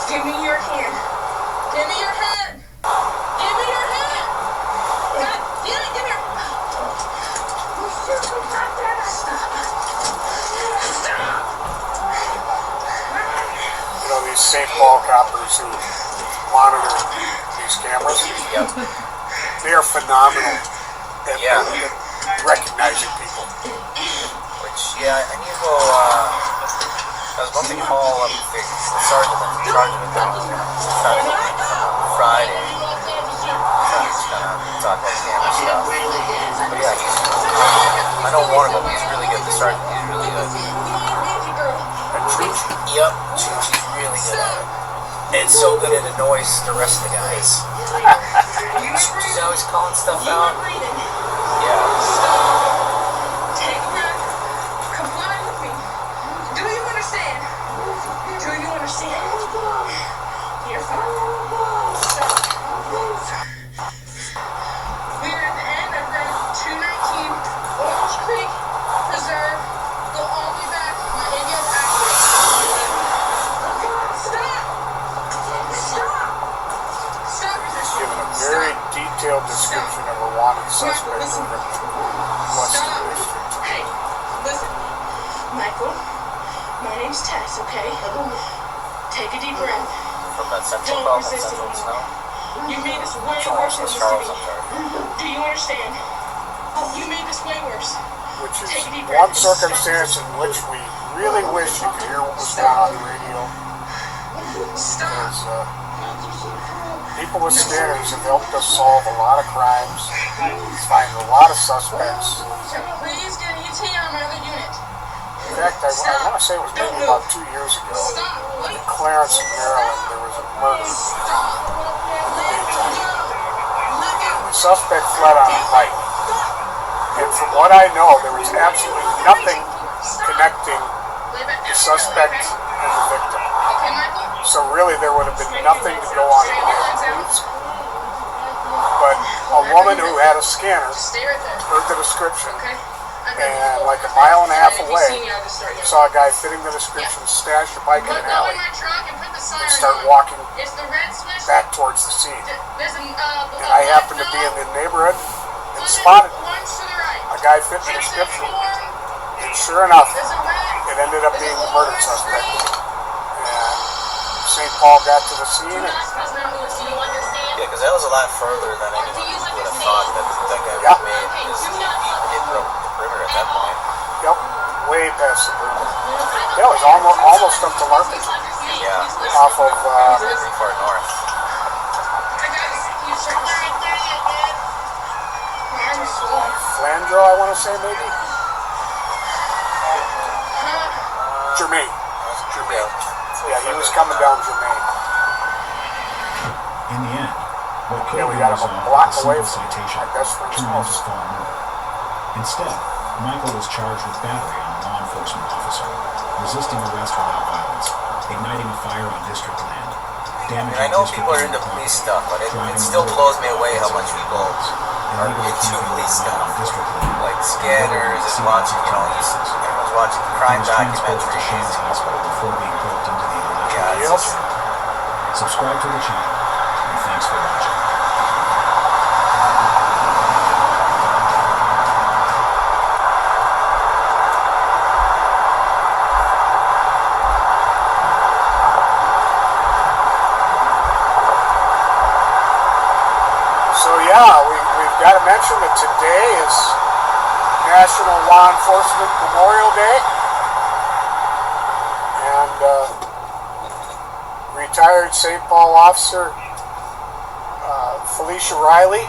Give me your hand. Give me your hand. Give me your hand. God damn it, give me your These St. Paul coppers who monitor these cameras, they are phenomenal at recognizing people. Which, I need to go, I was about to call up the sergeant that's in charge of it down there. Friday. Just kind of talk about camera stuff. But yeah, I know more about him. He's really good. The sergeant, he's really good. Yep, Chuchi's really good at it. And so good it annoys the rest of the guys. Chuchi's always calling stuff out. Yeah. Take a breath. Comply with me. Do you understand? Do you understand? You're fine. We are at the end of Route 219, Orange Creek Preserve. Go all the way back. My ABS active. Stop! Stop! Stop resisting. Given a very detailed description of a wanted suspect moving west of the district. Hey, listen. Michael, my name's Tess, okay? Take a deep breath. From that central Don't call, resist central anymore. snow. You made this way worse than this to me. Do you understand? You made this way worse. Which is Take a deep breath. one circumstance in which we really wish you could hear what was going on the radio. Because people with scanners have helped us solve a lot of crimes, find a lot of suspects. So please get an ET on my other unit. In fact, I want to say it was maybe about 2 years ago. In Clarence, Maryland, there was a murder. The suspect fled on a bike. And from what I know, there was absolutely nothing connecting the suspect and the victim. So really, there would have been nothing to go on in the But a woman who had a scanner heard the description, and like a mile and a half away, saw a guy fitting the description stash a bike in an alley and start walking back towards the scene. And I happened to be in the neighborhood and spotted a guy fit the description, and sure enough, it ended up being the murder suspect. And St. Paul got to the scene. Yeah, because that was a lot further than anyone would have thought that guy made. Because he broke the perimeter at that point. Yep, way past the perimeter. Yeah, it was almost up to Larkin. Yeah. Off of pretty far north. Flandreau, I want to say, maybe? Germain. Yeah, he was coming down Germain. In the end, what could Yeah, have we been got him a resolved block with a away simple from citation my best friend's turned into house. far more. Instead, Michael was charged with battery on a law enforcement officer, resisting arrest without violence, igniting a fire on district land, damaging I know district people are land into police property, stuff, but it driving still a blows me motor away how vehicle much outside people roads, are illegally into camping police on stuff. district land, Like scanners and watching, everyone's watching he crime was transported to documentaries. Shands Hospital before being booked into the Yeah, electric it's system. Subscribe to the channel, and thanks for watching. So yeah, we've got to mention that today is National Law Enforcement Memorial Day. And retired St. Paul officer Felicia Riley,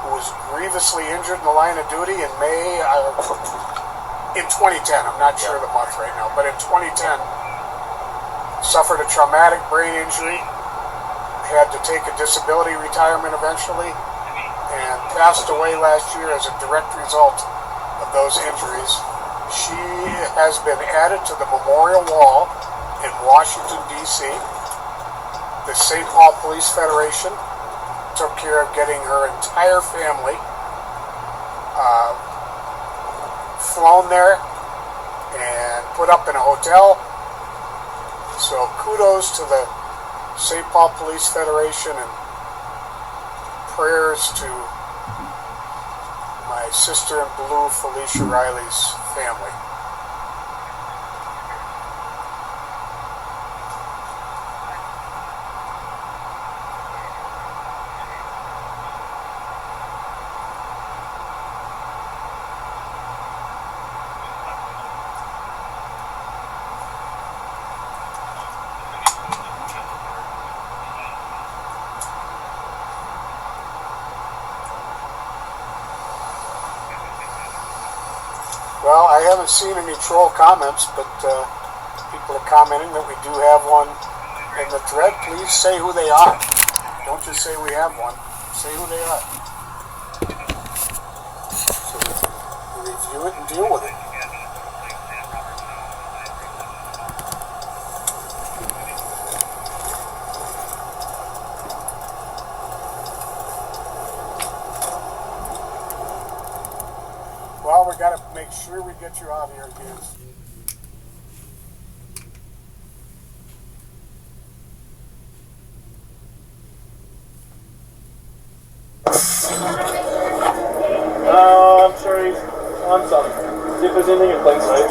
who was grievously injured in the line of duty in May, in 2010, I'm not sure the month right now, but in 2010, suffered a traumatic brain injury, had to take a disability retirement eventually, and passed away last year as a direct result of those injuries. She has been added to the memorial wall in Washington, D.C. The St. Paul Police Federation took care of getting her entire family flown there and put up in a hotel. So kudos to the St. Paul Police Federation, and prayers to my sister in blue, Felicia Riley's family. Well, I haven't seen any troll comments, but people are commenting that we do have one in the thread. Please say who they are. Don't just say we have one. Say who they are. So we review it and deal with it. Well, we got to make sure we get you out of here again. I'm sure he's on something. See if there's anything in plain sight.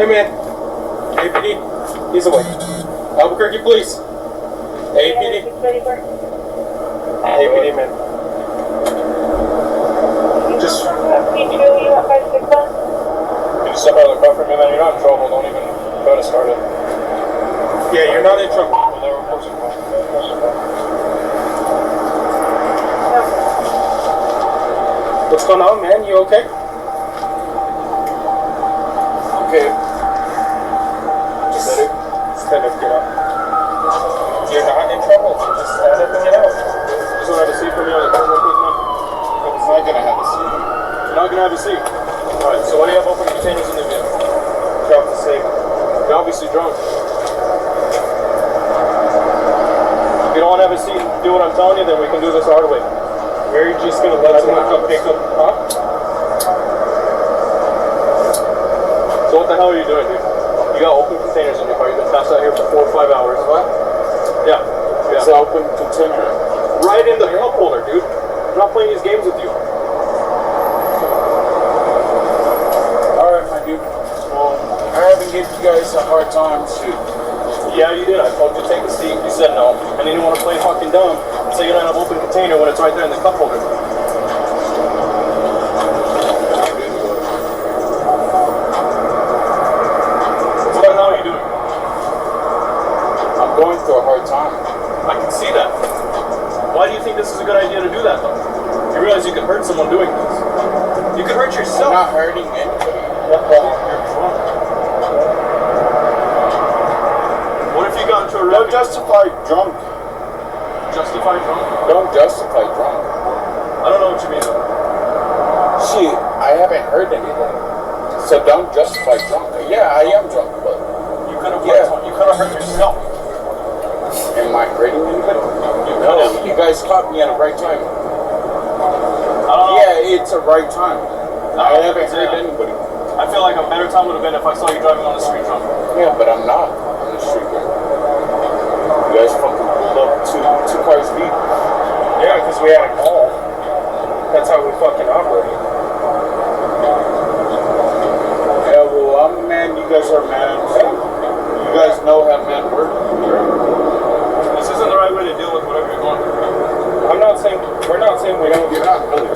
Hey man, APD, he's away. Albuquerque Police. APD. APD, man. Just. Can you step out of the car for me, man? You're not in trouble. Don't even try to start it. Yeah, you're not in trouble. What's going on, man? You okay? Okay. Just stand up, get up. You're not in trouble. Just stand up and get out. Just don't have a seat for me on the car real quick, man. It's not gonna have a seat. You're not gonna have a seat. Alright, so why do you have open containers in the vehicle? Drop the safe. You're obviously drunk. If you don't want to have a seat and do what I'm telling you, then we can do this our way. Where are you just gonna let someone come pick up, huh? So what the hell are you doing, dude? You got open containers in your car. You've been passed out here for 4 or 5 hours. What? Yeah. It's an open container. Right in the cup holder, dude. I'm not playing these games with you. Alright, my dude. Well, I haven't given you guys a hard time, shoot. Yeah, you did. I told you to take a seat. You said no. And then you want to play fucking dumb and say you don't have an open container when it's right there in the cup holder. What the hell are you doing? I'm going through a hard time. I can see that. Why do you think this is a good idea to do that, though? You realize you could hurt someone doing this. You could hurt yourself. I'm not hurting anybody. You're drunk. What if you got into a wreck? Don't justify drunk. Justify drunk? Don't justify drunk. I don't know what you mean. Shit, I haven't heard anything. So don't justify drunk. Yeah, I am drunk, but you could have hurt yourself. Am I hurting anybody? No, you guys caught me at the right time. Yeah, it's a right time. I haven't hurt anybody. I feel like a better time would have been if I saw you driving on the street drunk. Yeah, but I'm not on the street drunk. You guys fucking pulled up two cars deep. Yeah, because we had a call. That's how we fucking operate. Yeah, well, I'm a man, you guys are men. You guys know how men work. This isn't the right way to deal with whatever you're going through. We're not saying we don't. You're not really.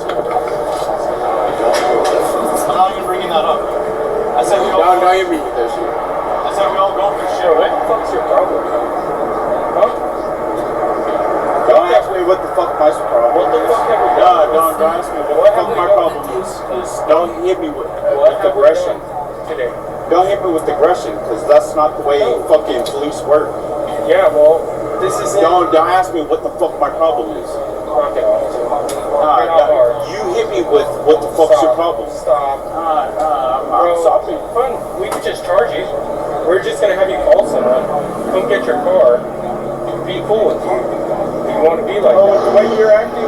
I'm not even bringing that up. I said we all. No, you're bringing that shit. I said we all go through shit. What the fuck's your problem? Huh? Don't ask me what the fuck my problem. What the fuck have we done? Don't ask me what the fuck my problem is. Don't hit me with aggression today. Don't hit me with aggression, because that's not the way fucking police work. Yeah, well, this is. Don't ask me what the fuck my problem is. Okay. You hit me with what the fuck's your problem? Stop. I'm stopping. Fine. We could just charge you. We're just gonna have you call someone. Come get your car. Be cool with you. You want to be like that. The way you're acting.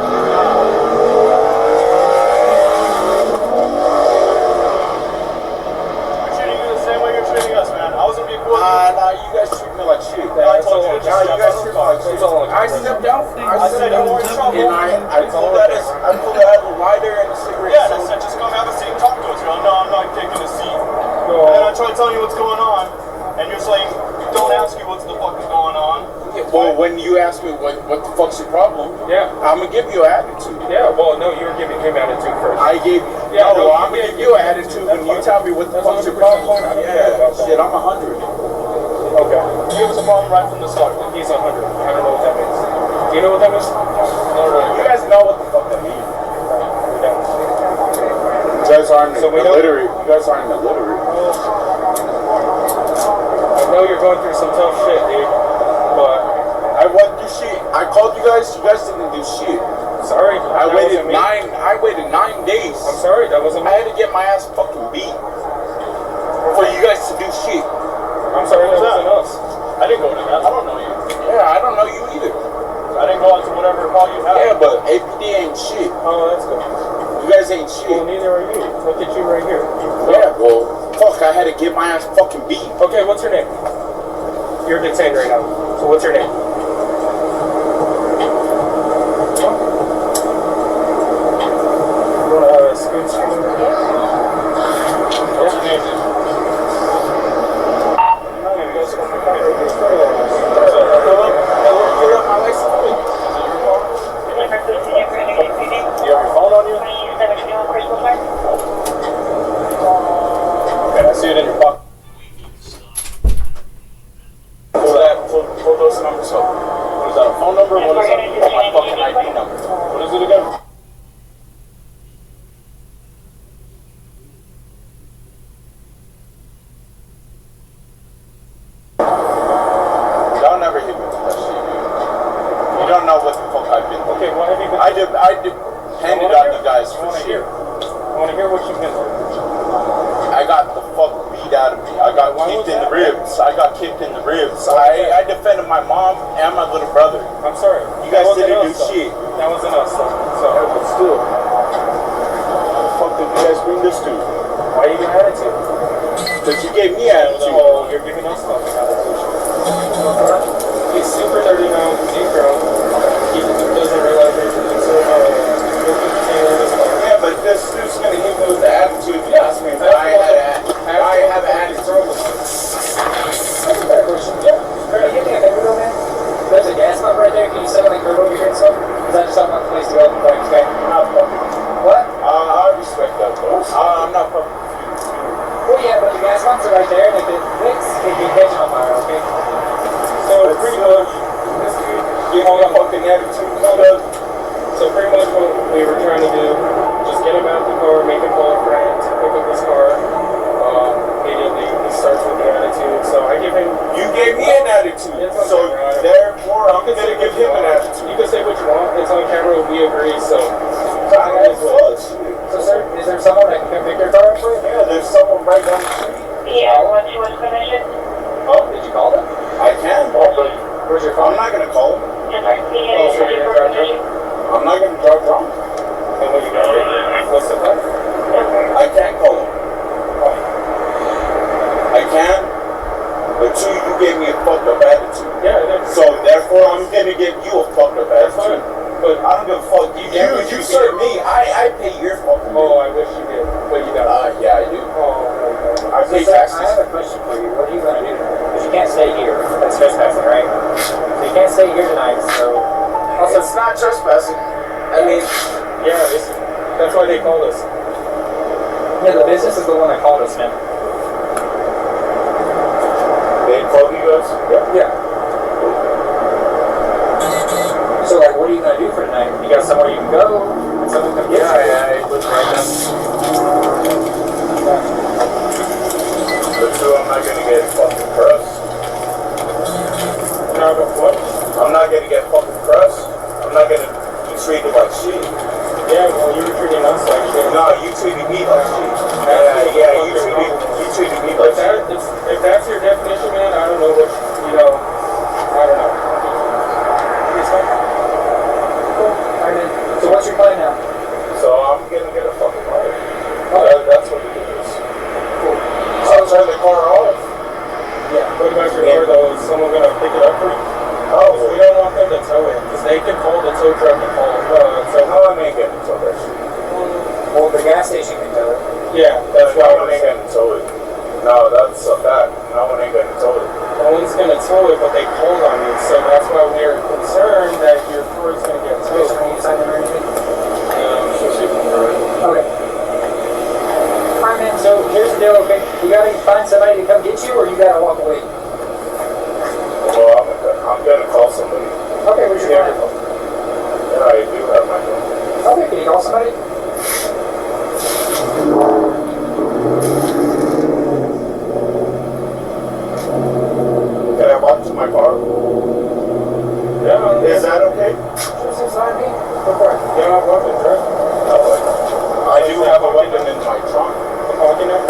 We're treating you the same way you're treating us, man. I wasn't being cool. Nah, you guys treat me like shit. I told you to you guys treat me like shit. I stepped down. I said you were in trouble. And I pulled out a lighter and a cigarette. Yeah, I said just come have a seat and talk to us. You're like, no, I'm not taking a seat. And then I tried telling you what's going on, and you're saying, don't ask you what the fuck is going on. Yeah, well, when you ask me what the fuck's your problem, yeah, I'm gonna give you an attitude. Yeah, well, no, you were giving him attitude first. I gave you. Yeah, no, I'm gonna give you an attitude when you tell me what the fuck's your problem. Yeah, shit, I'm 100. Okay. You give us a problem right from the start. He's 100. I don't know what that means. Do you know what that means? No. You guys know what the fuck that means. We don't. You guys aren't illiterate. You guys aren't illiterate. I know you're going through some tough shit, dude. But I went through shit. I called you guys. You guys didn't do shit. Sorry. I waited 9 days. I'm sorry. That wasn't me. I had to get my ass fucking beat for you guys to do shit. I'm sorry. That wasn't us. I didn't go to that. I don't know you. Yeah, I don't know you either. I didn't go out to whatever call you had. Yeah, but APD ain't shit. Oh, that's good. You guys ain't shit. Well, neither are you. Look at you right here. Yeah, well, fuck, I had to get my ass fucking beat. Okay, what's your name? You're detained right now. So what's your name? You want to scoot? What's your name? See it in your pocket. Pull those numbers up. What is that, a phone number? What is that? My fucking ID number. What is it again? Y'all never hit me with that shit, dude. You don't know what the fuck I've been through. Okay, what have you been I depended on you guys for shit. I want to hear what you've been through. I got the fuck beat out of me. I got kicked in the ribs. I defended my mom and my little brother. I'm sorry. You guys didn't do shit. That wasn't us, though. So, but still. How the fuck did you guys bring this to? Why are you giving attitude? Because you gave me attitude. Oh, you're giving us fucking attitude. He's super dirty now. He's drunk. He doesn't realize there's a yeah, but this dude's gonna hit me with the attitude. Yeah, ask me if I have an attitude. That's a fair question. Yeah. Can you give me a favor though, man? There's a gas pump right there. Can you send me curb over here and stuff? Because I just don't have a place to go. Like, okay. What? I respect that, though. I'm not fucking. Well, yeah, but the gas pumps are right there, and if it fits, it can catch on fire, okay? So, pretty much, this dude, you know, a fucking attitude, kind of. So, pretty much what we were trying to do, just get him out the car, make him call a friend, pick up his car. Immediately, he starts with the attitude. So, I give him. You gave me an attitude. So, therefore, I'm gonna give him an attitude. You can say what you want. It's on camera. We agree. So, so, sir, is there someone that can come pick your car up for you? Yeah, there's someone right down the street. Yeah, once you was finished. Oh, did you call them? I can, but where's your phone? I'm not gonna call him. Oh, so you're gonna drive drunk? I'm not gonna drive drunk. And what you gonna do? What's the plan? I can't call him. I can, but you gave me a fucked up attitude. Yeah, so therefore I'm gonna give you a fucked up attitude. But I don't give a fuck. You serve me. I pay your fucking bill. Oh, I wish you did. But you don't. Yeah, I do. Oh, I pay taxes. I have a question for you. What are you gonna do? Because you can't stay here. That's trespassing, right? So you can't stay here tonight. So also, it's not trespassing. I mean, yeah, that's why they called us. Yeah, the business is the one that called us, man. They called you guys? Yeah. So, like, what are you gonna do for tonight? You got somewhere you can go? Someone come get you? Yeah, I was right now. But too, I'm not gonna get fucking pressed. No, but what? I'm not gonna get fucking pressed. I'm not gonna be treated like shit. Yeah, well, you were treating us like shit. No, you treated me like shit. You treated me like shit. If that's your definition, man, I don't know what, I don't know. It's fine. Cool. Alright, so what's your plan now? So I'm gonna get a fucking ride. That's what it is. Cool. So I'll turn the car off. Yeah, what about your car though? Is someone gonna pick it up for you? Oh, we don't want them to tow it, because they can call the tow truck and call no one ain't getting tow that shit. Well, the gas station can tow it. Yeah, that's why no one ain't getting tow it. No, that's a fact. No one ain't getting tow it. No one's gonna tow it, but they called on you, so that's why we're concerned that your car is gonna get towed. Can you sign it or anything? Okay. Alright, man, so here's the deal, okay? You gotta find somebody to come get you, or you gotta walk away? Well, I'm gonna call somebody. Okay, where's your phone? Yeah, I do have my phone. Okay, can you call somebody? Can I walk to my car? Yeah. Is that okay? Just inside me. Go for it. You don't have weapons, right? I do have a weapon in my trunk. The parking there?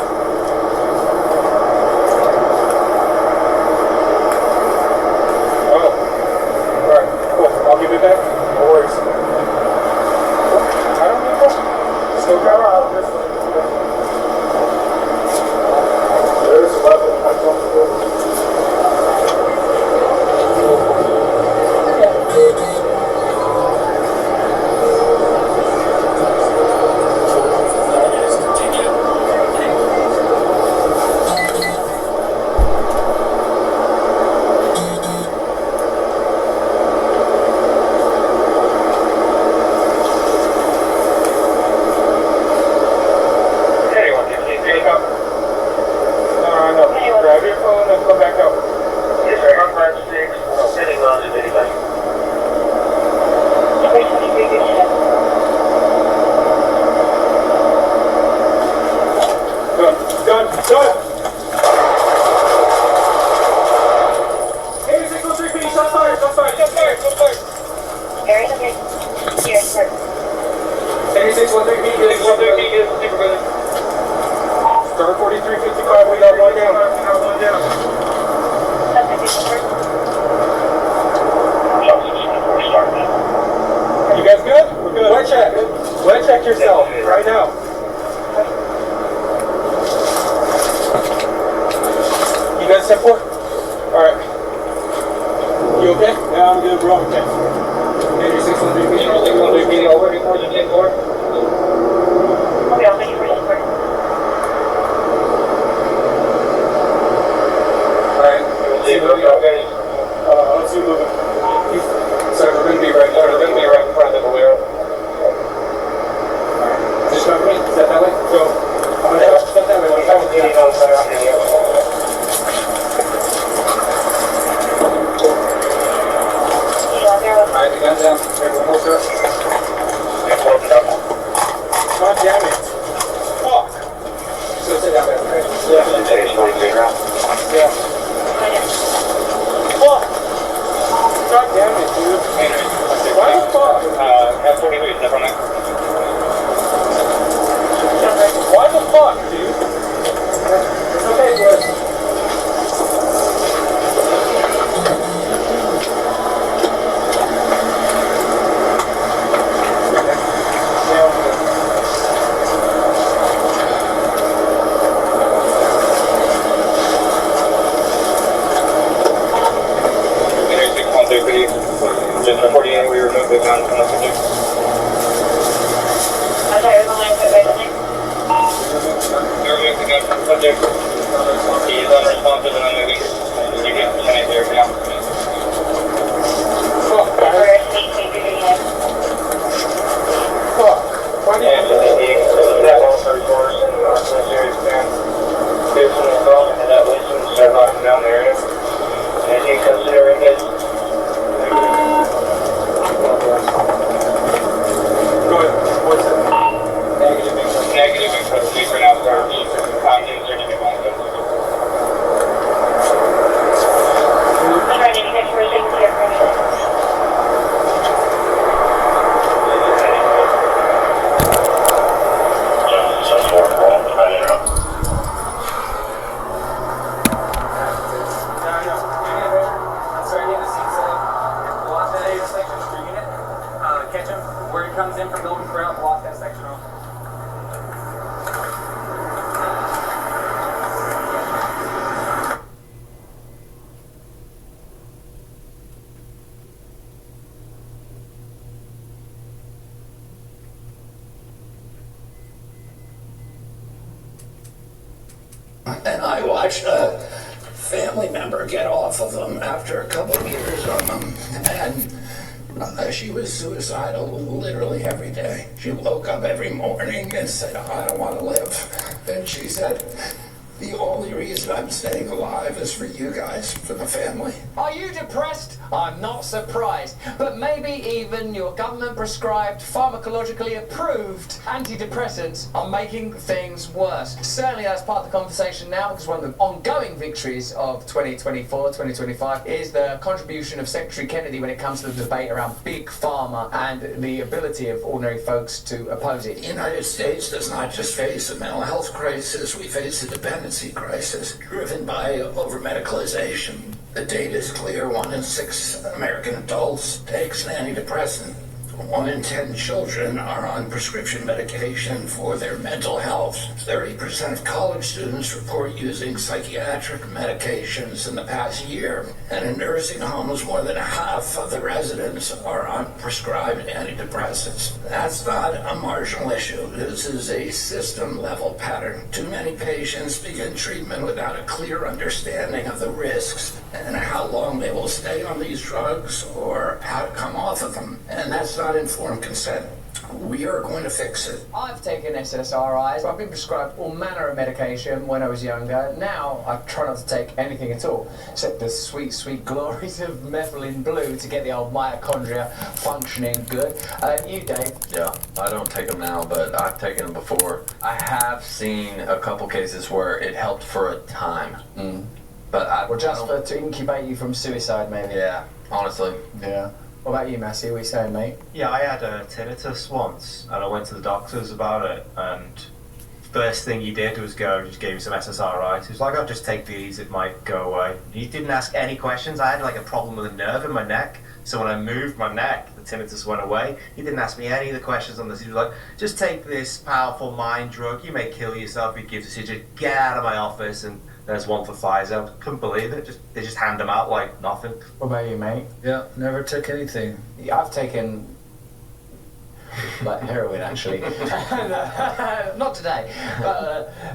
I'll give it back. No worries. I don't give a fuck. your phone and come back up. Yes, sir. 156. Heading on to anybody. Done. Hey, 613, shot fired. Area, okay. Here, sir. 8613, get it, super brother. Star 4355, we got one down. You guys good? We're good. Wet check yourself right now. You guys step forward? Alright. You okay? Yeah, I'm good, bro. Okay. 613, over, report to 10-4. Okay, I'll make you first report. Alright. Let's see moving. Sorry, we're gonna be right in front of the Bolero. Alright. Just come for me. Step that way. Go. I'm gonna have to step that way. One time. Alright, the gun's down. Everyone hold up. God damn it. Fuck. So sit down there, right? Yeah. Yeah. Fuck. God damn it, dude. Why the fuck? Have 43 step on that. Why the fuck, dude? It's okay, boys. Just for 48, we removed the gun from the subject. I'm sorry, we're going to put right on there. We removed the gun from the subject. He is unresponsive and unmoving. You can 10-8 now. Fuck, guys. Fuck. Why do you and that also records in the series stand. There's some assault and that listen start locking down the area. And you consider it as go ahead. What's it? Negative input. Please for now start. Content searching your phone. I'm ready to get for a signature for me. Catch him where he comes in from building trail, block that section off. And I watched a family member get off of them after a couple of years on them, and she was suicidal literally every day. She woke up every morning and said, I don't want to live. And she said, the only reason I'm staying alive is for you guys, for the family. Are you depressed? I'm not surprised. But maybe even your government prescribed, pharmacologically approved antidepressants are making things worse. Certainly that's part of the conversation now, because one of the ongoing victories of 2024, 2025 is the contribution of Secretary Kennedy when it comes to the debate around big pharma and the ability of ordinary folks to oppose it. The United States does not just face a mental health crisis, we face a dependency crisis driven by over-medicalization. The data is clear. 1 in 6 American adults takes an antidepressant. 1 in 10 children are on prescription medication for their mental health. 30% of college students report using psychiatric medications in the past year. And in nursing homes, more than half of the residents are on prescribed antidepressants. That's not a marginal issue. This is a system-level pattern. Too many patients begin treatment without a clear understanding of the risks and how long they will stay on these drugs or how to come off of them. And that's not informed consent. We are going to fix it. I've taken SSRIs. I've been prescribed all manner of medication when I was younger. Now I try not to take anything at all, except the sweet, sweet glories of methylene blue to get the old mitochondria functioning good. You, Dave? Yeah, I don't take them now, but I've taken them before. I have seen a couple cases where it helped for a time. But to incubate you from suicide, maybe. Yeah, honestly. Yeah. What about you, Massey? What are you saying, mate? Yeah, I had a tinnitus once, and I went to the doctors about it, and first thing he did was just gave me some SSRIs. He was like, I'll just take these, it might go away. He didn't ask any questions. I had like a problem with a nerve in my neck, so when I moved my neck, the tinnitus went away. He didn't ask me any of the questions on this. He was like, just take this powerful mind drug, you may kill yourself, he gives it to you, just get out of my office, and there's one for Pfizer. Couldn't believe it. They just hand them out like nothing. What about you, mate? Yeah, never took anything. Yeah, I've taken like heroin, actually. Not today.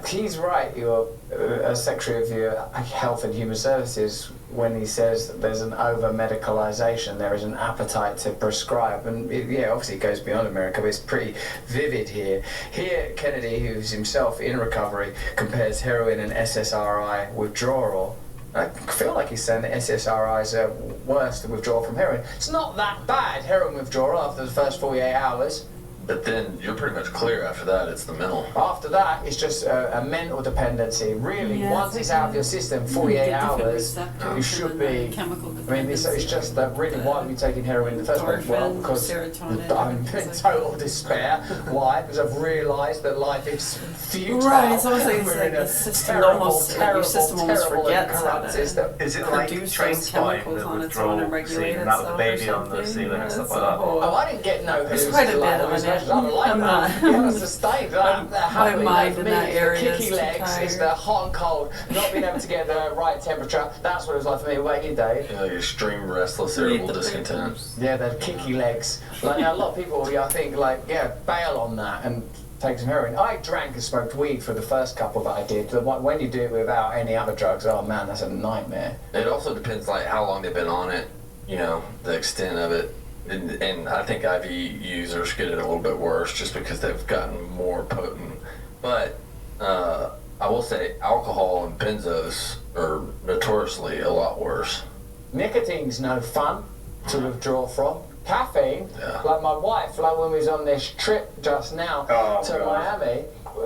He's right. You're a Secretary of your Health and Human Services when he says that there's an over-medicalisation, there is an appetite to prescribe. And obviously it goes beyond America, but it's pretty vivid here. Here, Kennedy, who's himself in recovery, compares heroin and SSRI withdrawal. I feel like he's saying that SSRIs are worse than withdrawal from heroin. It's not that bad, heroin withdrawal, after the first 48 hours. But then you're pretty much clear after that, it's the mental. After that, it's just a mental dependency. Really, once it's out of your system, 48 hours, you should be... it's just that really, why are we taking heroin in the first place? Well, because I'm in total despair. Why? Because I've realised that life is futile. Right, it's almost like the system your system almost forgets how to Is it like train spotting that withdrawal scene, that the baby on the ceiling and stuff like that? Oh, I didn't get no... There's quite a bit of it. I'm not. My mind in that area Kicky is legs is the hot and cold, not being able to get the right temperature. That's what it was like for me. What about you, Dave? Yeah, extreme restless, irritable discontent. Yeah, the kicky legs. Like now, a lot of people, I think, bail on that and take some heroin. I drank and smoked weed for the first couple that I did. But when you do it without any other drugs, oh man, that's a nightmare. It also depends how long they've been on it. The extent of it. And I think IV users get it a little bit worse just because they've gotten more potent. But I will say alcohol and benzos are notoriously a lot worse. Nicotine's no fun to withdraw from. Caffeine, like my wife, when we was on this trip just now to Miami,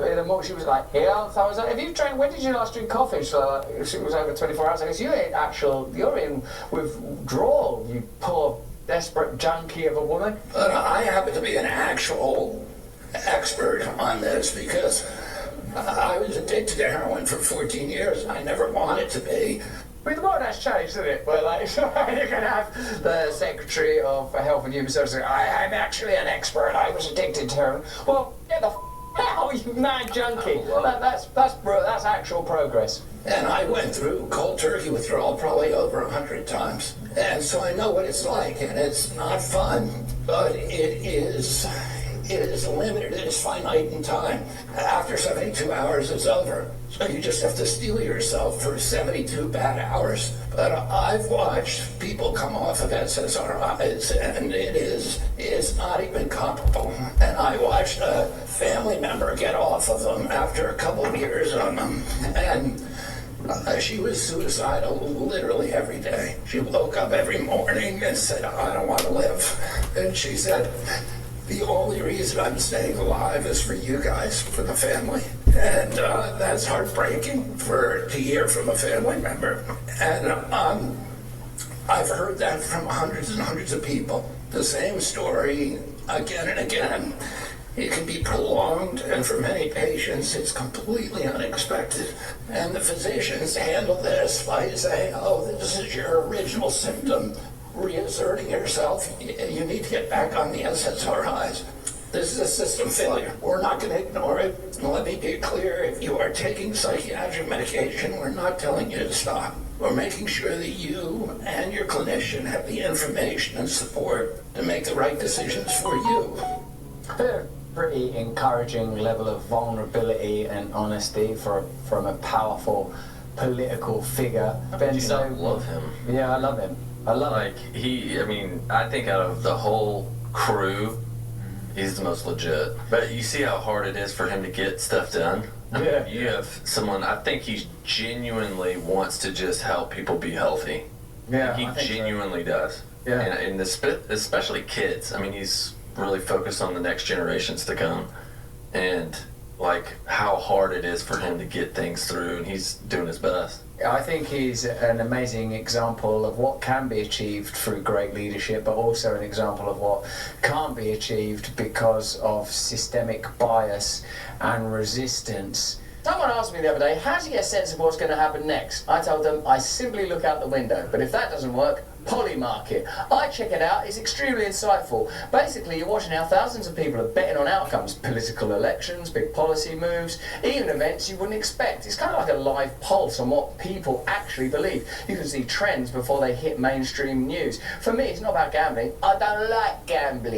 in the morning she was like, so I was like, have you drank, when did you last drink coffee? She was over 24 hours. I goes, you're in withdrawal, you poor desperate junkie of a woman. But I happen to be an actual expert on this because I was addicted to heroin for 14 years. I never wanted to be. I mean, the world has changed, isn't it? But you can have the Secretary of Health and Human Services. I'm actually an expert. I was addicted to heroin. Well, get the hell, you mad junkie. That's actual progress. And I went through cold turkey withdrawal probably over 100 times. And so I know what it's like, and it's not fun, but it is limited, it is finite in time. After 72 hours, it's over. So you just have to steel yourself for 72 bad hours. But I've watched people come off of SSRIs, and it's not even comparable. And I watched a family member get off of them after a couple of years on them, and she was suicidal literally every day. She woke up every morning and said, I don't want to live. And she said, the only reason I'm staying alive is for you guys, for the family. And that's heartbreaking to hear from a family member. And I've heard that from hundreds and hundreds of people. The same story again and again. It can be prolonged, and for many patients, it's completely unexpected. And the physicians handle this by saying, this is your original symptom, reasserting yourself. You need to get back on the SSRIs. This is a system failure. We're not going to ignore it. And let me be clear, if you are taking psychiatric medication, we're not telling you to stop. We're making sure that you and your clinician have the information and support to make the right decisions for you. Pretty encouraging level of vulnerability and honesty from a powerful political figure. Ben, you don't love him. Yeah, I love him. I love him. I think out of the whole crew, He's the most legit. But you see how hard it is for him to get stuff done? I mean, you have someone, I think he genuinely wants to just help people be healthy. Yeah, he genuinely does. Yeah. And especially kids. I mean, he's really focused on the next generations to come. And like how hard it is for him to get things through, and he's doing his best. I think he's an amazing example of what can be achieved through great leadership, but also an example of what can't be achieved because of systemic bias and resistance. Someone asked me the other day, how do you get a sense of what's going to happen next? I told them, I simply look out the window. But if that doesn't work, Polymarket. I check it out, it's extremely insightful. Basically, you're watching how thousands of people are betting on outcomes, political elections, big policy moves, even events you wouldn't expect. It's kind of like a live pulse on what people actually believe. You can see trends before they hit mainstream news. For me, it's not about gambling. I don't like gambling.